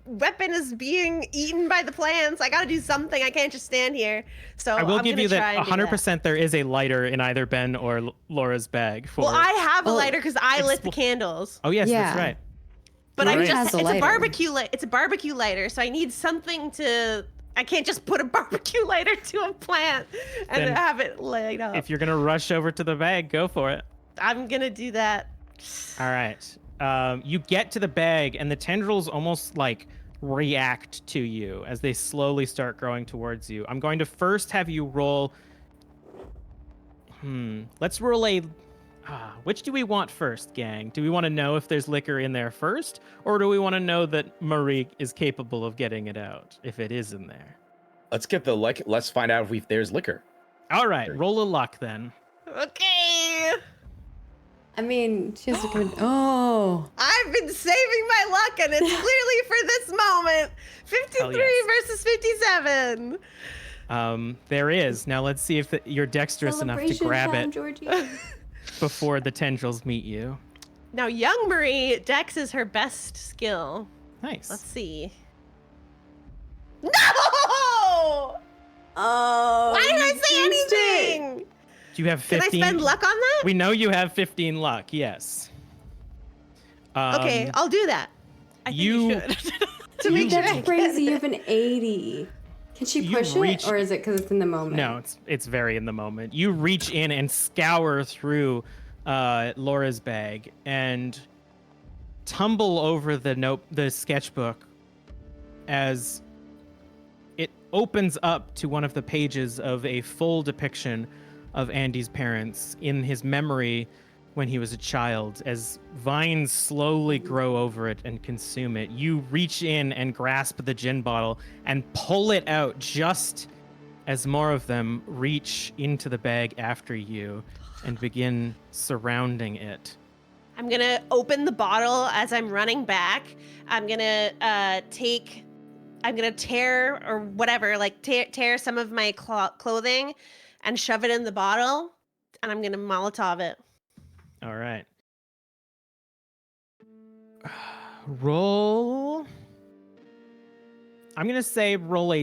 weapon is being eaten by the plants. I gotta do something. I can't just stand here. So I will I'm give you gonna that try and do 100% there is a lighter in either Ben or Laura's bag. Well, I have a lighter because I lit the Expl- candles. Oh yes, Yeah. that's right. But Laura it's has a a lighter. barbecue light. It's a barbecue lighter, so I need something to. I can't just put a barbecue lighter to a plant and Then have it light up. If you're gonna rush over to the bag, go for it. I'm gonna do that. All right. You get to the bag, and the tendrils almost like react to you as they slowly start growing towards you. I'm going to first have you roll. Let's roll a. Which do we want first, gang? Do we want to know if there's liquor in there first, or do we want to know that Marie is capable of getting it out if it is in there? Let's get the let's find out if there's liquor. All right, roll a luck then. Okay. I mean, she has to come. Oh. I've been saving my luck, and it's clearly for this moment. 53 yes. versus 57. There is. Now let's see if you're dexterous enough to grab time, it Georgie. before the tendrils meet you. Now, young Marie, Dex is her best skill. Nice. Let's see. No! Oh. Why did I you say jinxed it. anything? Do you have Did 15? I spend luck on that? We know you have 15 luck. Yes. Okay, I'll do that. I think You- you should. To make sure I That's get crazy. You have an 80. Can she You push reach- it, or is it because it's in the moment? No, it's very in the moment. You reach in and scour through Laura's bag and tumble over the sketchbook as it opens up to one of the pages of a full depiction of Andy's parents in his memory when he was a child. As vines slowly grow over it and consume it, you reach in and grasp the gin bottle and pull it out just as more of them reach into the bag after you and begin surrounding it. I'm gonna open the bottle as I'm running back. I'm gonna tear or whatever, like tear some of my clothing and shove it in the bottle, and I'm gonna Molotov it. All right. Roll. I'm going to say roll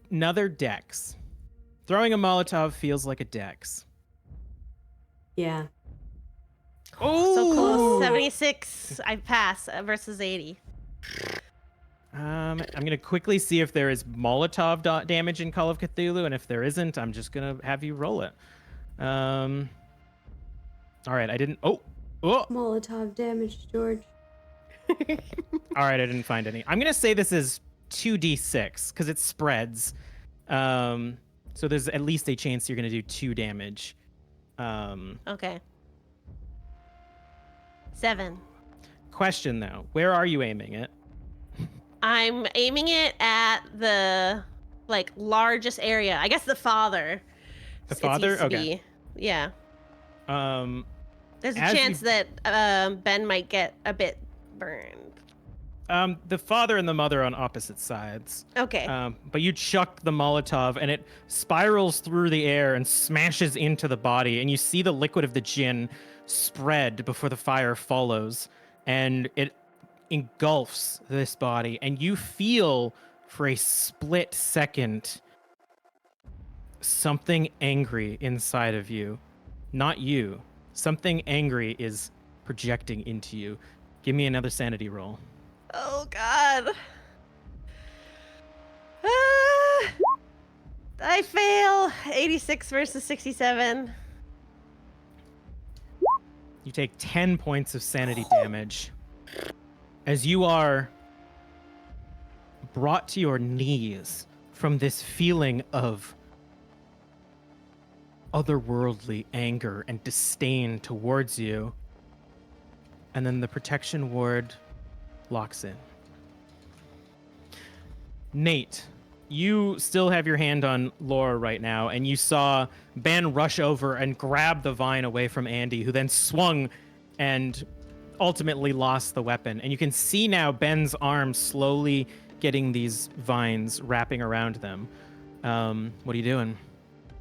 another dex. Throwing a Molotov feels like a dex. Yeah. Oh, So close. 76. I pass versus 80. I'm going to quickly see if there is Molotov damage in Call of Cthulhu, and if there isn't, I'm just going to have you roll it. All right, I didn't. Oh. Molotov damage, George. All right, I didn't find any. I'm gonna say this is 2d6 because it spreads. So there's at least a chance you're gonna do 2 damage. Okay. 7. Question though, where are you aiming it? I'm aiming it at the largest area. I guess the father. The father? It needs to Okay. be. Yeah. There's a As chance that Ben might get a bit burned. The father and the mother are on opposite sides. Okay. But you chuck the Molotov and it spirals through the air and smashes into the body, and you see the liquid of the gin spread before the fire follows, and it engulfs this body, and you feel for a split second something angry inside of you. Not you. Something angry is projecting into you. Give me another sanity roll. Oh God. I fail. 86 versus 67. You take 10 points of sanity damage as you are brought to your knees from this feeling of otherworldly anger and disdain towards you. And then the protection ward locks in. Nate, you still have your hand on Laura right now, and you saw Ben rush over and grab the vine away from Andy, who then swung and ultimately lost the weapon. And you can see now Ben's arm slowly getting these vines wrapping around them. What are you doing?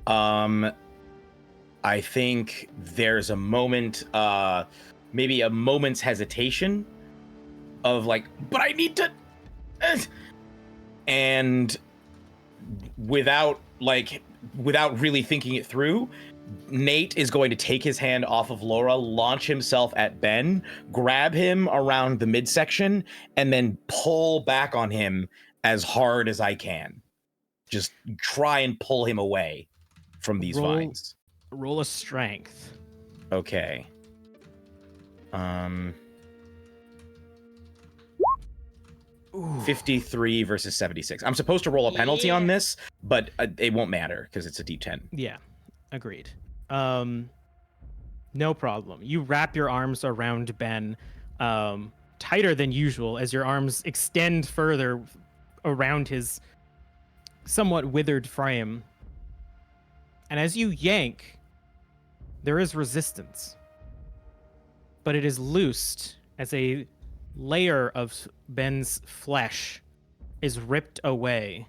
I think there's a moment, maybe a moment's hesitation of like, but I need to, and without really thinking it through, Nate is going to take his hand off of Laura, launch himself at Ben, grab him around the midsection, and then pull back on him as hard as I can. Just try and pull him away from these vines. Roll a strength. Okay. 53 versus 76. I'm supposed to roll a penalty on this, but it won't matter because it's a D10. Yeah, agreed. No problem. You wrap your arms around Ben tighter than usual as your arms extend further around his somewhat withered frame. And as you yank, there is resistance, but it is loosed as a layer of Ben's flesh is ripped away,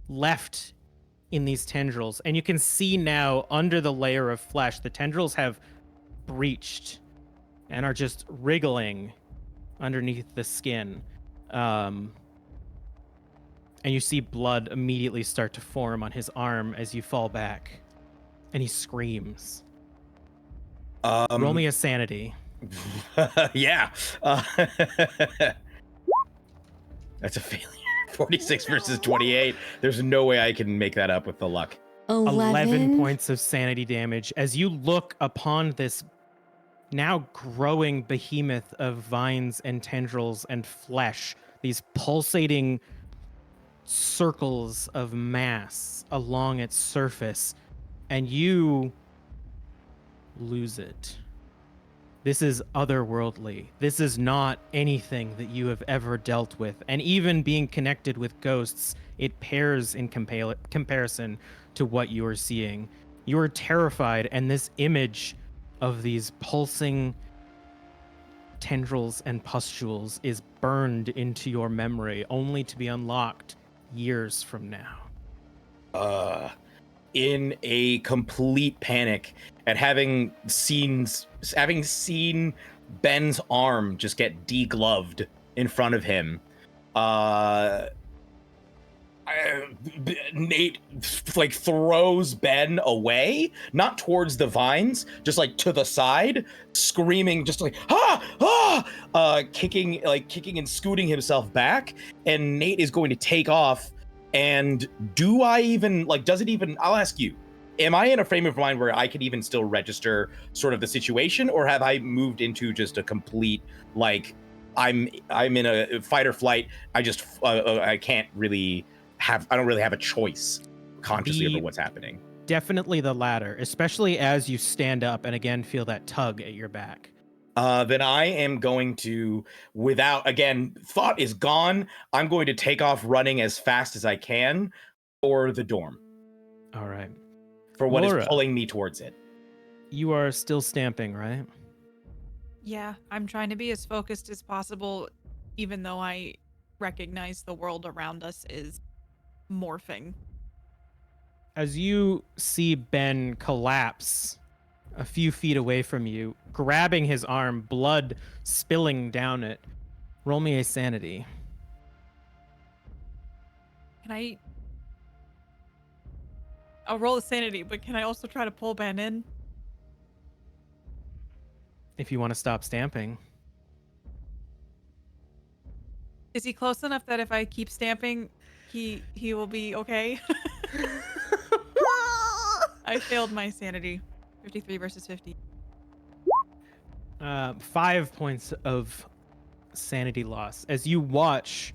left in these tendrils. And you can see now under the layer of flesh, the tendrils have breached and are just wriggling underneath the skin. And you see blood immediately start to form on his arm as you fall back. And he screams. Roll me a sanity. Yeah. That's a failure. 46 versus 28. There's no way I can make that up with the luck. 11 points of sanity damage as you look upon this now growing behemoth of vines and tendrils and flesh, these pulsating circles of mass along its surface, and you lose it. This is otherworldly. This is not anything that you have ever dealt with. And even being connected with ghosts, it pales in comparison to what you are seeing. You are terrified, and this image of these pulsing tendrils and pustules is burned into your memory, only to be unlocked years from now. In a complete panic at having seen Ben's arm just get degloved in front of him, Nate like throws Ben away, not towards the vines, just like to the side, screaming, just like kicking and scooting himself back. And Nate is going to take off. And do I even I'll ask you, am I in a frame of mind where I can even still register sort of the situation, or have I moved into just a complete, like, I'm in a fight or flight. I can't really I don't really have a choice consciously over what's happening. Definitely the latter, especially as you stand up and again feel that tug at your back. Then I am going to, thought is gone. I'm going to take off running as fast as I can for the dorm. All right. For what Laura, is pulling me towards it. You are still stamping, right? Yeah, I'm trying to be as focused as possible, even though I recognize the world around us is morphing. As you see Ben collapse a few feet away from you, grabbing his arm, blood spilling down it, roll me a sanity. I'll roll a sanity, but can I also try to pull Ben in? If you want to stop stamping. Is he close enough that if I keep stamping, he will be okay? I failed my sanity. 53 versus 50. 5 points of sanity loss as you watch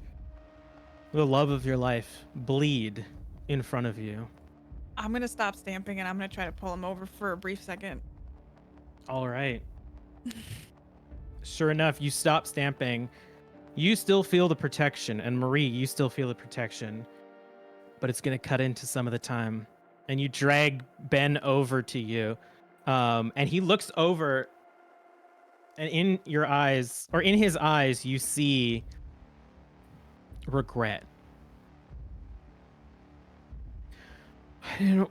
the love of your life bleed in front of you. I'm gonna stop stamping and I'm gonna try to pull him over for a brief second. All right. Sure enough, you stop stamping. You still feel the protection, and Marie, you still feel the protection, but it's going to cut into some of the time. And you drag Ben over to you, and he looks over, and in your eyes, or in his eyes, you see regret. You know,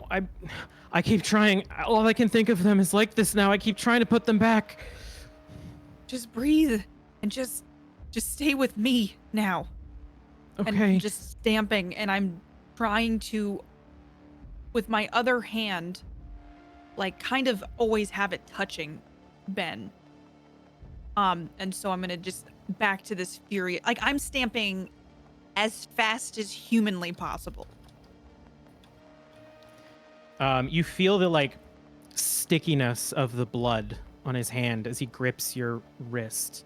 I keep trying. All I can think of them is like this now. I keep trying to put them back. Just breathe and just stay with me now. Okay. And just stamping, and I'm trying to, with my other hand, like kind of always have it touching Ben. And so I'm gonna just back to this fury. Like I'm stamping as fast as humanly possible. You feel the like stickiness of the blood on his hand as he grips your wrist.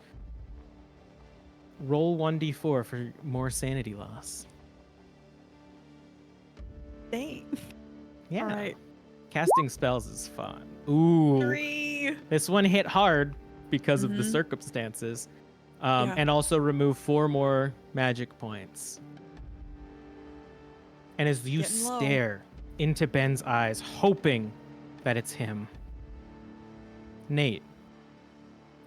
Roll 1d4 for more sanity loss. Dang. Yeah. All right. Casting spells is fun. Ooh. 3. This one hit hard because of the Mhm. circumstances. Yeah. And also remove 4 more magic points. And as you Getting low. stare into Ben's eyes, hoping that it's him, Nate,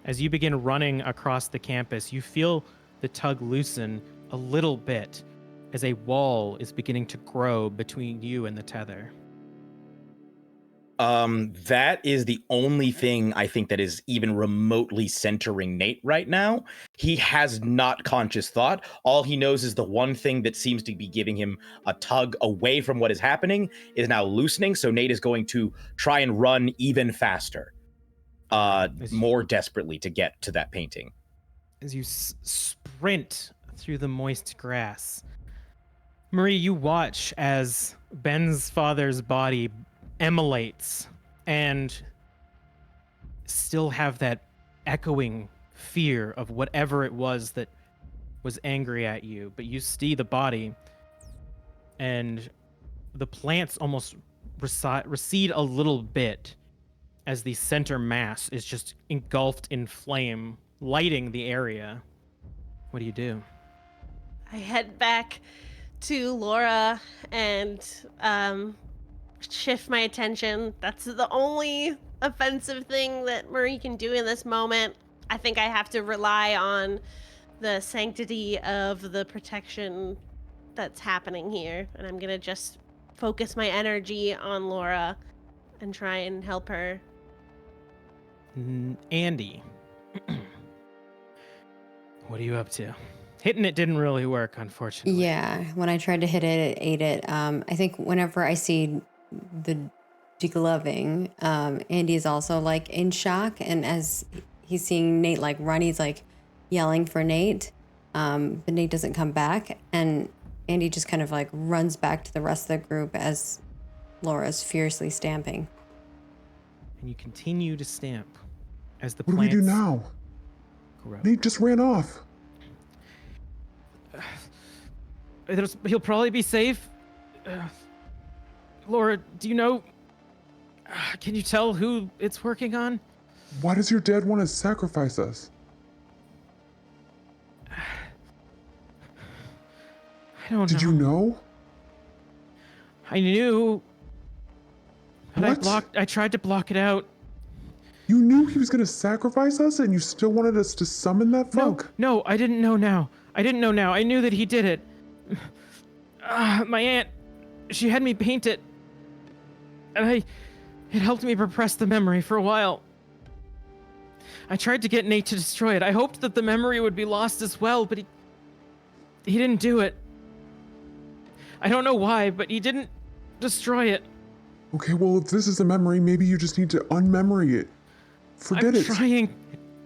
as you begin running across the campus, you feel the tug loosen a little bit as a wall is beginning to grow between you and the tether. That is the only thing I think that is even remotely centering Nate right now. He has not conscious thought. All he knows is the one thing that seems to be giving him a tug away from what is happening is now loosening. So Nate is going to try and run even faster, more desperately to get to that painting. As you sprint through the moist grass, Marie, you watch as Ben's father's body emulates and still have that echoing fear of whatever it was that was angry at you. But you see the body, and the plants almost recede a little bit as the center mass is just engulfed in flame, lighting the area. What do you do? I head back to Laura and shift my attention. That's the only offensive thing that Marie can do in this moment. I think I have to rely on the sanctity of the protection that's happening here. And I'm going to just focus my energy on Laura and try and help her. Andy, what are you up to? Hitting it didn't really work, unfortunately. Yeah, when I tried to hit it, it ate it. I think whenever I see the degloving, Andy is also like in shock, and as he's seeing Nate like run, he's like yelling for Nate, but Nate doesn't come back, and Andy just kind of like runs back to the rest of the group as Laura's fiercely stamping. And you continue to stamp as the What do we plants do now? grow. Nate just ran off. He'll probably be safe. Laura, do you know? Can you tell who it's working on? Why does your dad want to sacrifice us? I don't know. Did you know? I knew. But What? I tried to block it out. You knew he was going to sacrifice us and you still wanted us to summon that fuck? No, I didn't know now. I knew that he did it. My aunt, she had me paint it. And it helped me repress the memory for a while. I tried to get Nate to destroy it. I hoped that the memory would be lost as well, but he didn't do it. I don't know why, but he didn't destroy it. Okay, well, if this is a memory, maybe you just need to unmemory it. Forget I'm it. trying.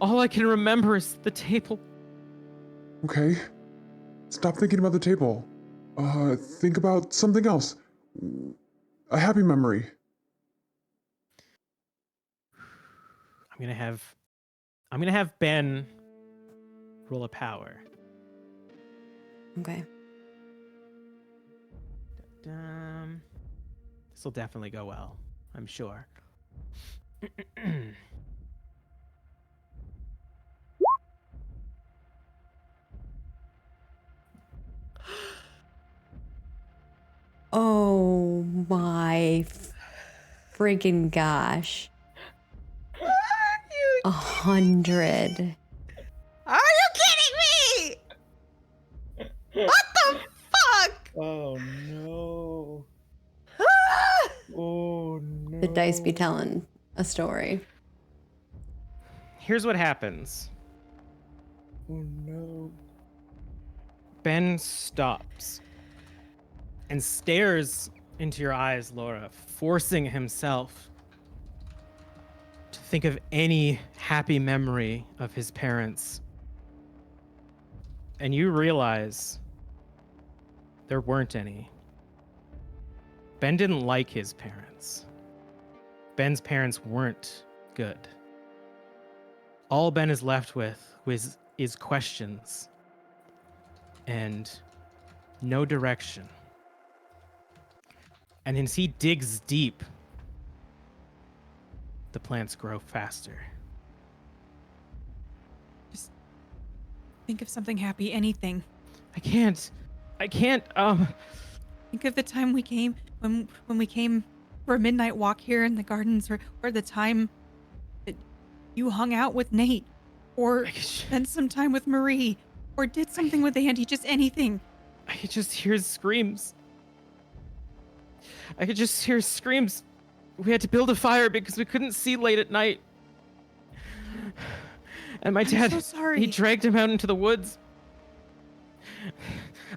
All I can remember is the table. Okay. Stop thinking about the table. Think about something else. A happy memory. I'm gonna have Ben roll a power. Okay. This will definitely go well, I'm sure. Oh my freaking gosh. 100. Are you kidding me? What the fuck? Oh no. Ah! Oh no. The dice be telling a story. Here's what happens. Oh no. Ben stops and stares into your eyes, Laura, forcing himself to think of any happy memory of his parents. And you realize there weren't any. Ben didn't like his parents. Ben's parents weren't good. All Ben is left with is questions and no direction. And as he digs deep, the plants grow faster. Just think of something happy, anything. I can't. Think of the time we came when we came for a midnight walk here in the gardens, or the time that you hung out with Nate, or spent some time with Marie, or did something with Andy, just anything. I could just hear screams. I could just hear screams. We had to build a fire because we couldn't see late at night. And my dad, so sorry. he dragged him out into the woods.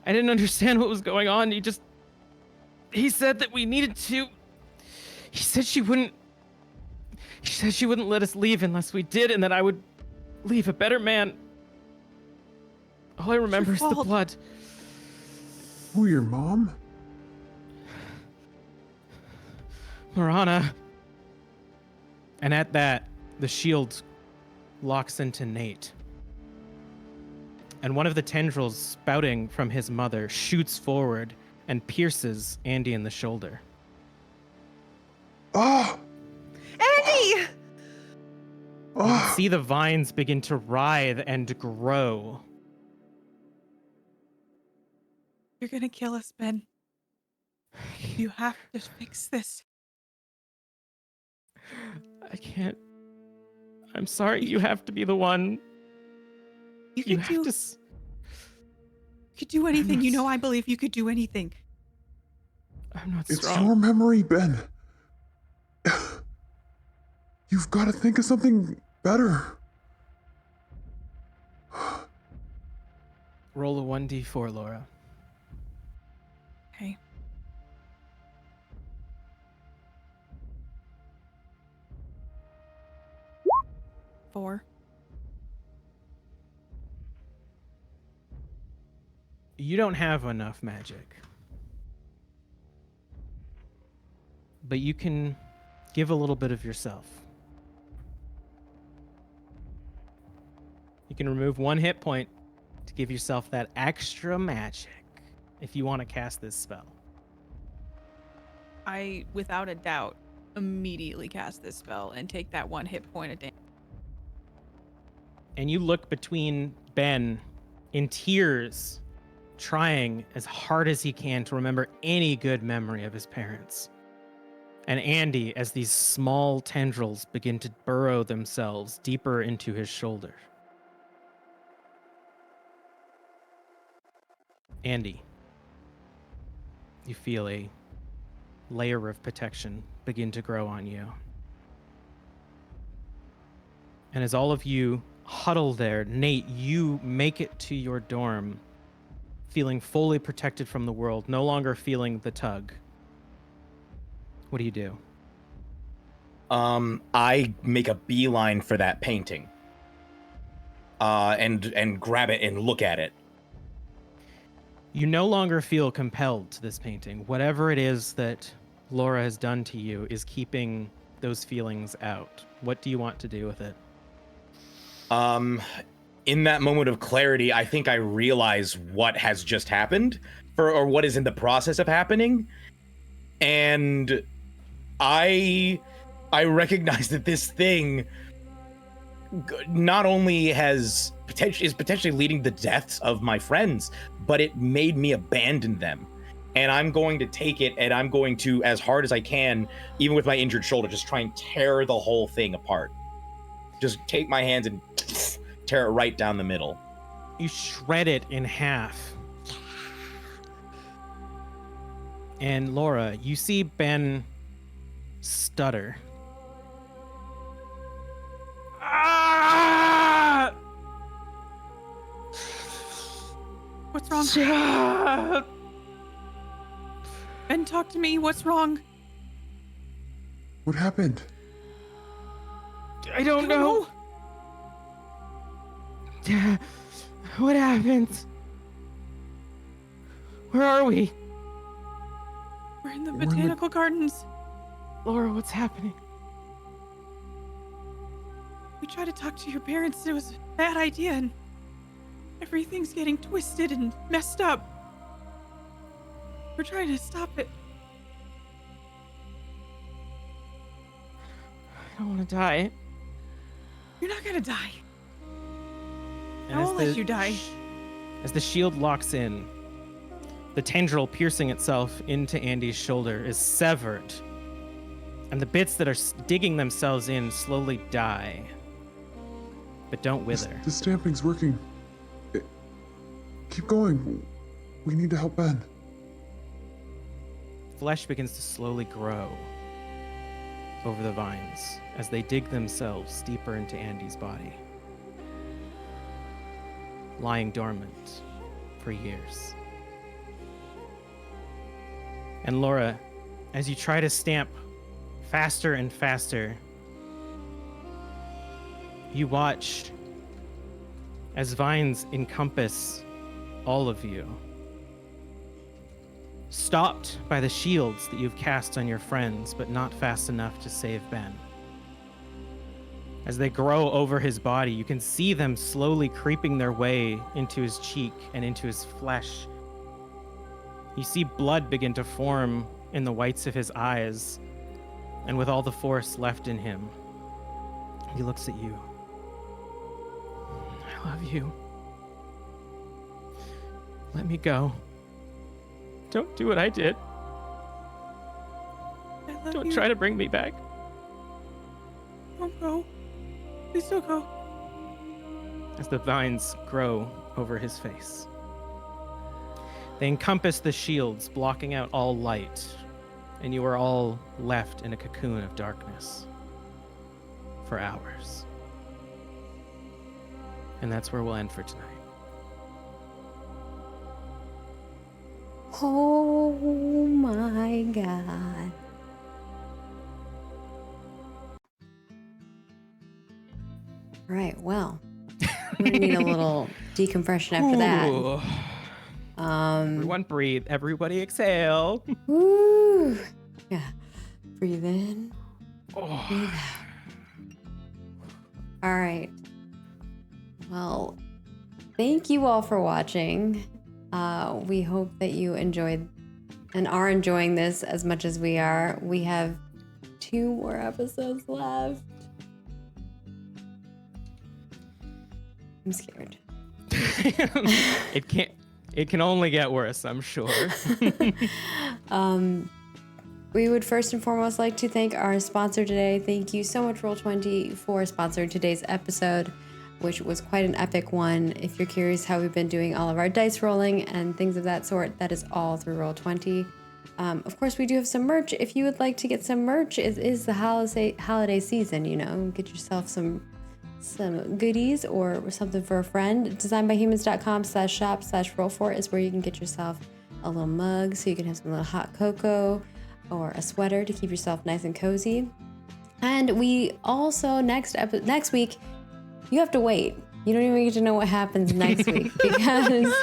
I didn't understand what was going on. He said that we needed to. He said she wouldn't let us leave unless we did, and that I would leave a better man. All I remember is the fault. blood. Who, your mom? Morana. And at that, the shield locks into Nate. And one of the tendrils spouting from his mother shoots forward and pierces Andy in the shoulder. Oh! Andy! You Oh! see the vines begin to writhe and grow. You're gonna kill us, Ben. You have to fix this. I can't. I'm sorry, you have to be the one. You You could have do. to. You could do anything. You know, I believe you could do anything. I'm not It's strong. your memory, Ben. You've got to think of something better. Roll a 1d4, Laura. Okay. Four. You don't have enough magic. But you can give a little bit of yourself. You can remove 1 hit point to give yourself that extra magic if you want to cast this spell. I, without a doubt, immediately cast this spell and take that 1 hit point of damage. And you look between Ben in tears, trying as hard as he can to remember any good memory of his parents. And Andy, as these small tendrils begin to burrow themselves deeper into his shoulder. Andy, you feel a layer of protection begin to grow on you. And as all of you huddle there, Nate, you make it to your dorm, feeling fully protected from the world, no longer feeling the tug. What do you do? I make a beeline for that painting. And grab it and look at it. You no longer feel compelled to this painting. Whatever it is that Laura has done to you is keeping those feelings out. What do you want to do with it? in that moment of clarity, I think I realize what has just happened, or what is in the process of happening, and I recognize that this thing not only is potentially leading to the deaths of my friends, but it made me abandon them. And I'm going to take it, and I'm going to, as hard as I can, even with my injured shoulder, just try and tear the whole thing apart. Just take my hands and tear it right down the middle. You shred it in half. And Laura, you see Ben stutter. Ah! What's wrong? Ben, talk to me. What's wrong? What happened? I don't know. What happened? Where are we? We're in the We're in the- botanical gardens. Laura, what's happening? We tried to talk to your parents. It was a bad idea, and everything's getting twisted and messed up. We're trying to stop it. I don't want to die. You're not gonna die. And I as won't the let you die. As the shield locks in, the tendril piercing itself into Andy's shoulder is severed, and the bits that are digging themselves in slowly die, but don't wither. The stamping's working. Keep going. We need to help Ben. Flesh begins to slowly grow over the vines as they dig themselves deeper into Andy's body, lying dormant for years. And Laura, as you try to stamp faster and faster, you watch as vines encompass all of you, stopped by the shields that you've cast on your friends, but not fast enough to save Ben. As they grow over his body, you can see them slowly creeping their way into his cheek and into his flesh. You see blood begin to form in the whites of his eyes, and with all the force left in him, he looks at you. I love you. Let me go. Don't do what I did. I love Don't you. try to bring me back. Don't go. Please don't go. As the vines grow over his face, they encompass the shields, blocking out all light, and you are all left in a cocoon of darkness for hours. And that's where we'll end for tonight. Oh my god. Right, well, we need a little decompression after that. Ooh. Everyone breathe. Everybody exhale. Woo. Yeah. Breathe in. Oh. Breathe out. All right. Well, thank you all for watching. We hope that you enjoyed and are enjoying this as much as we are. We have 2 more episodes left. I'm scared. It can only get worse, I'm sure. We would first and foremost like to thank our sponsor today. Thank you so much, Roll20, for sponsoring today's episode, which was quite an epic one. If you're curious how we've been doing all of our dice rolling and things of that sort, that is all through Roll20. Of course, we do have some merch. If you would like to get some merch, it is the holiday season, you know. Get yourself some goodies or something for a friend. designbyhumans.com/shop/roll4it is where you can get yourself a little mug so you can have some little hot cocoa or a sweater to keep yourself nice and cozy. And we also next week, you have to wait. you don't even get to know what happens next week because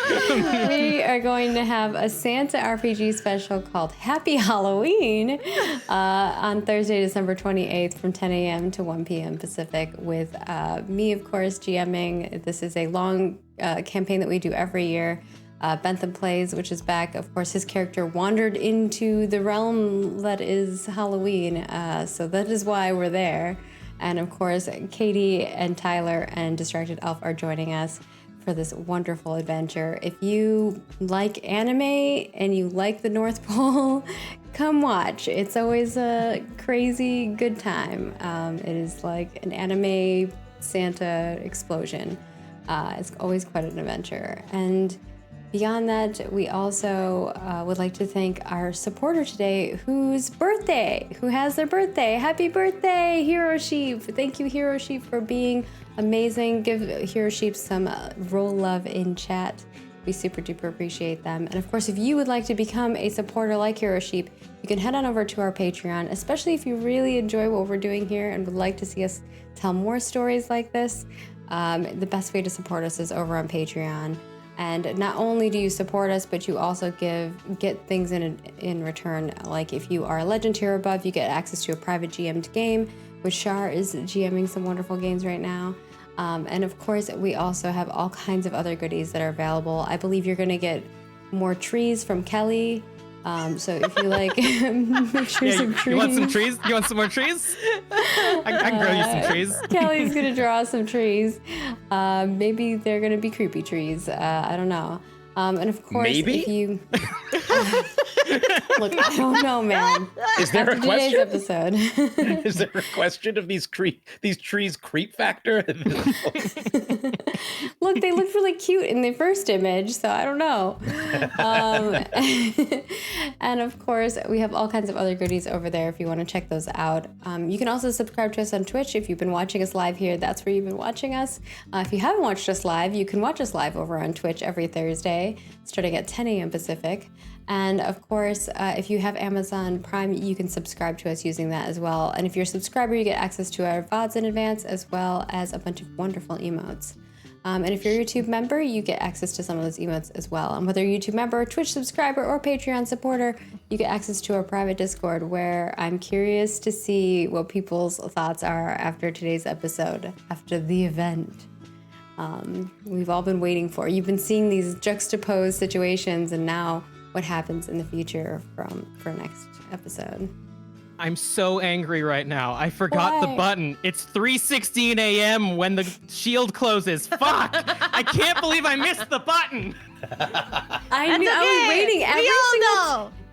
we are going to have a Santa RPG special called Happy Halloween on Thursday, December 28th from 10 a.m. to 1 p.m. Pacific with me, of course, GMing. This is a long campaign that we do every year. Bentham Plays, which is back. Of course, his character wandered into the realm that is Halloween, so that is why we're there. And of course, Katie and Tyler and Distracted Elf are joining us for this wonderful adventure. If you like anime and you like the North Pole, come watch. It's always a crazy good time. It is like an anime Santa explosion. It's always quite an adventure. And beyond that, we also would like to thank our supporter today, who has their birthday. Happy birthday, Hero Sheep. Thank you, Hero Sheep, for being amazing. Give Hero Sheep some roll love in chat. We super duper appreciate them. And of course, if you would like to become a supporter like Hero Sheep, you can head on over to our Patreon, especially if you really enjoy what we're doing here and would like to see us tell more stories like this. The best way to support us is over on Patreon. And not only do you support us, but you also get things in return. Like if you are a legend tier above, you get access to a private GM'd game, which Shar is GMing some wonderful games right now. And of course, we also have all kinds of other goodies that are available. I believe you're going to get more trees from Kelly. So if you like, make sure some trees. You want some trees? You want some more trees? I can grow you some trees. Kelly's gonna draw some trees. Maybe they're gonna be creepy trees. I don't know. And of course, if you look, I don't know, man. Is there After a question? Today's episode. Is there a question of these trees creep factor? Look, they looked really cute in the first image, so I don't know. And of course, we have all kinds of other goodies over there if you want to check those out. You can also subscribe to us on Twitch. If you've been watching us live here, that's where you've been watching us. If you haven't watched us live, you can watch us live over on Twitch every Thursday, starting at 10 a.m. Pacific. And of course, if you have Amazon Prime, you can subscribe to us using that as well. And if you're a subscriber, you get access to our VODs in advance, as well as a bunch of wonderful emotes. And if you're a YouTube member, you get access to some of those emotes as well. And whether you're a YouTube member, Twitch subscriber, or Patreon supporter, you get access to our private Discord, where I'm curious to see what people's thoughts are after today's episode, after the event. We've all been waiting for. You've been seeing these juxtaposed situations, and now what happens in the future for next episode. I'm so angry right now. I forgot the Why? button. It's 3:16 a.m. when the shield closes. Fuck! I can't believe I missed the button. I knew. I was waiting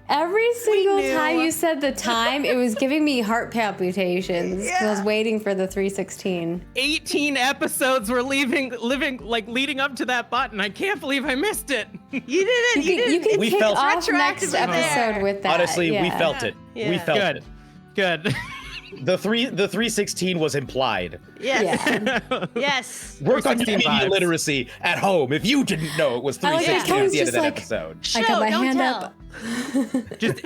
every single time you said the time. It was giving me heart palpitations. I was waiting for the 3:16. 18 episodes were leading up to that button. I can't believe I missed it. You didn't. You can We kick felt it. off next episode with that. Honestly, we felt it. Yeah. We felt it. Good. The 316 was implied. Yes. Yeah. Yes. Work on your 316 media vibes. literacy at home if you didn't know it was I like 316 that. at the end Just of that like- episode. I got my don't hand tell. up.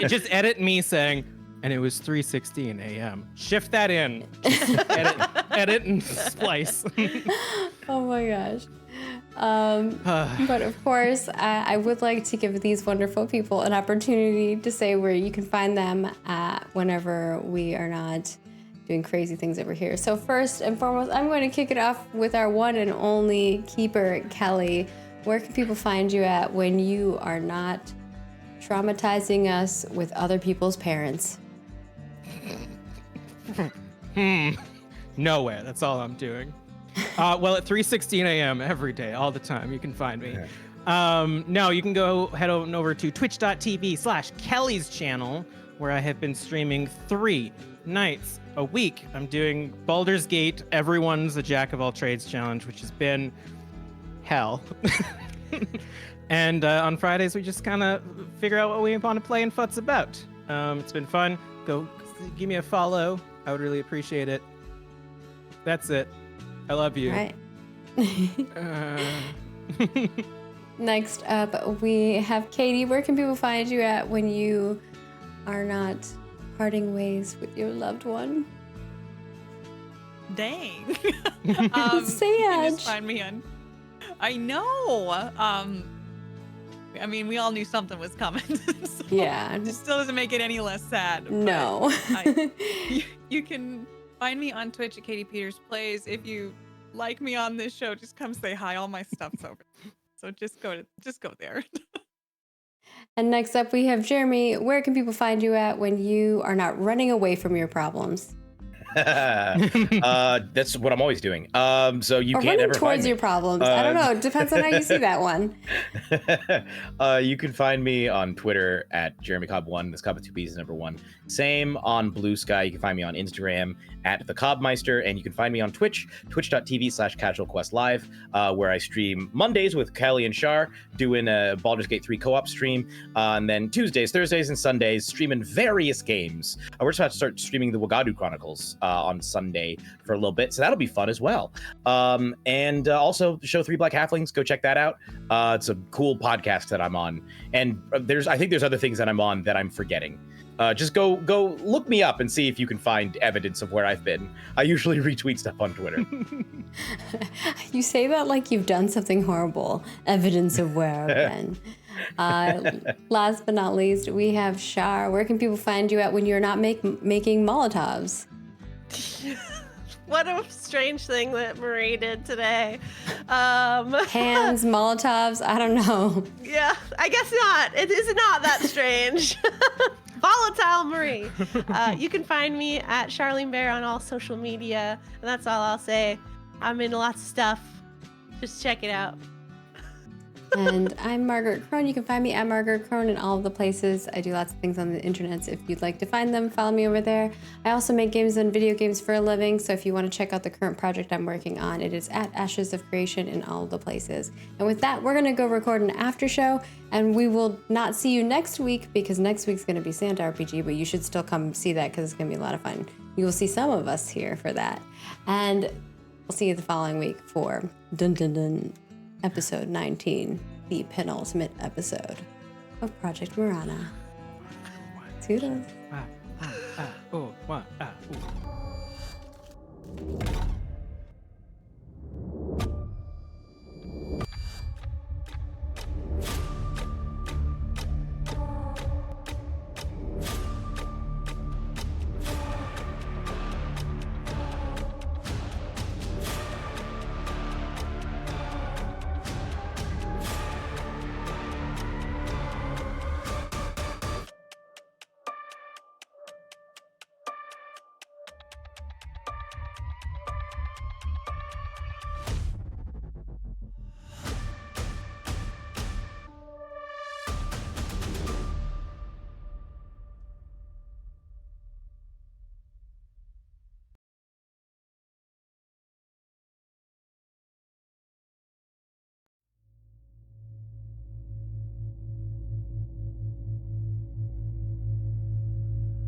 just edit me saying, and it was 3:16 a.m. Shift that in. Just edit and splice. Oh my gosh. But of course, I would like to give these wonderful people an opportunity to say where you can find them whenever we are not doing crazy things over here. So first and foremost, I'm going to kick it off with our one and only keeper, Kelly. Where can people find you at when you are not traumatizing us with other people's parents? Nowhere. That's all I'm doing. Well, at 3:16 a.m. every day, all the time, you can find me. No, you can head on over to twitch.tv/Kelly's channel, where I have been streaming 3 nights a week. I'm doing Baldur's Gate, Everyone's a Jack of All Trades challenge, which has been hell. And on Fridays, we just kind of figure out what we want to play and futz about. It's been fun. Go give me a follow. I would really appreciate it. That's it. I love you. Right. Next up, we have Katie. Where can people find you at when you are not parting ways with your loved one? Dang. Sad. You can just find me on. I know. I mean, we all knew something was coming. So Yeah. It still doesn't make it any less sad. No. You can find me on Twitch at Katie Peters Plays. If you like me on this show, just come say hi. All my stuff's over. So just go there. And next up, we have Jeremy. Where can people find you at when you are not running away from your problems? That's what I'm always doing. So you Or can't running ever find towards me. your problems. I don't know. It depends on how you see that one. You can find me on Twitter at JeremyCobb1. That's Cobb with 2 B's, number 1. Same on Blue Sky. You can find me on Instagram at the Cobbmeister, and you can find me on Twitch, twitch.tv/CasualQuestLive, where I stream Mondays with Kelly and Shar, doing a Baldur's Gate 3 co-op stream, and then Tuesdays, Thursdays, and Sundays streaming various games. We're just about to start streaming the Wagadu Chronicles on Sunday for a little bit, so that'll be fun as well. And also Show 3 Black Halflings, go check that out. It's a cool podcast that I'm on, and I think there's other things that I'm on that I'm forgetting. Just go look me up and see if you can find evidence of where I've been. I usually retweet stuff on Twitter. You say that like you've done something horrible. Evidence of where I've been. Last but not least, we have Shar. Where can people find you at when you're not making Molotovs? What a strange thing that Marie did today. Hands, Molotovs, I don't know. Yeah, I guess not. It is not that strange. Volatile Marie. You can find me at Charlene Bear on all social media, and that's all I'll say. I'm into lots of stuff. Just check it out. And I'm Margaret Crone. You can find me at Margaret Crone in all of the places. I do lots of things on the internet. If you'd like to find them, follow me over there. I also make games and video games for a living. So if you want to check out the current project I'm working on, it is at Ashes of Creation in all of the places. And with that, we're going to go record an after show. And we will not see you next week because next week's going to be Santa RPG. But you should still come see that because it's going to be a lot of fun. You will see some of us here for that. And we'll see you the following week for Dun Dun Dun. Episode 19, the penultimate episode of Project Morana. Toodles. Ooh.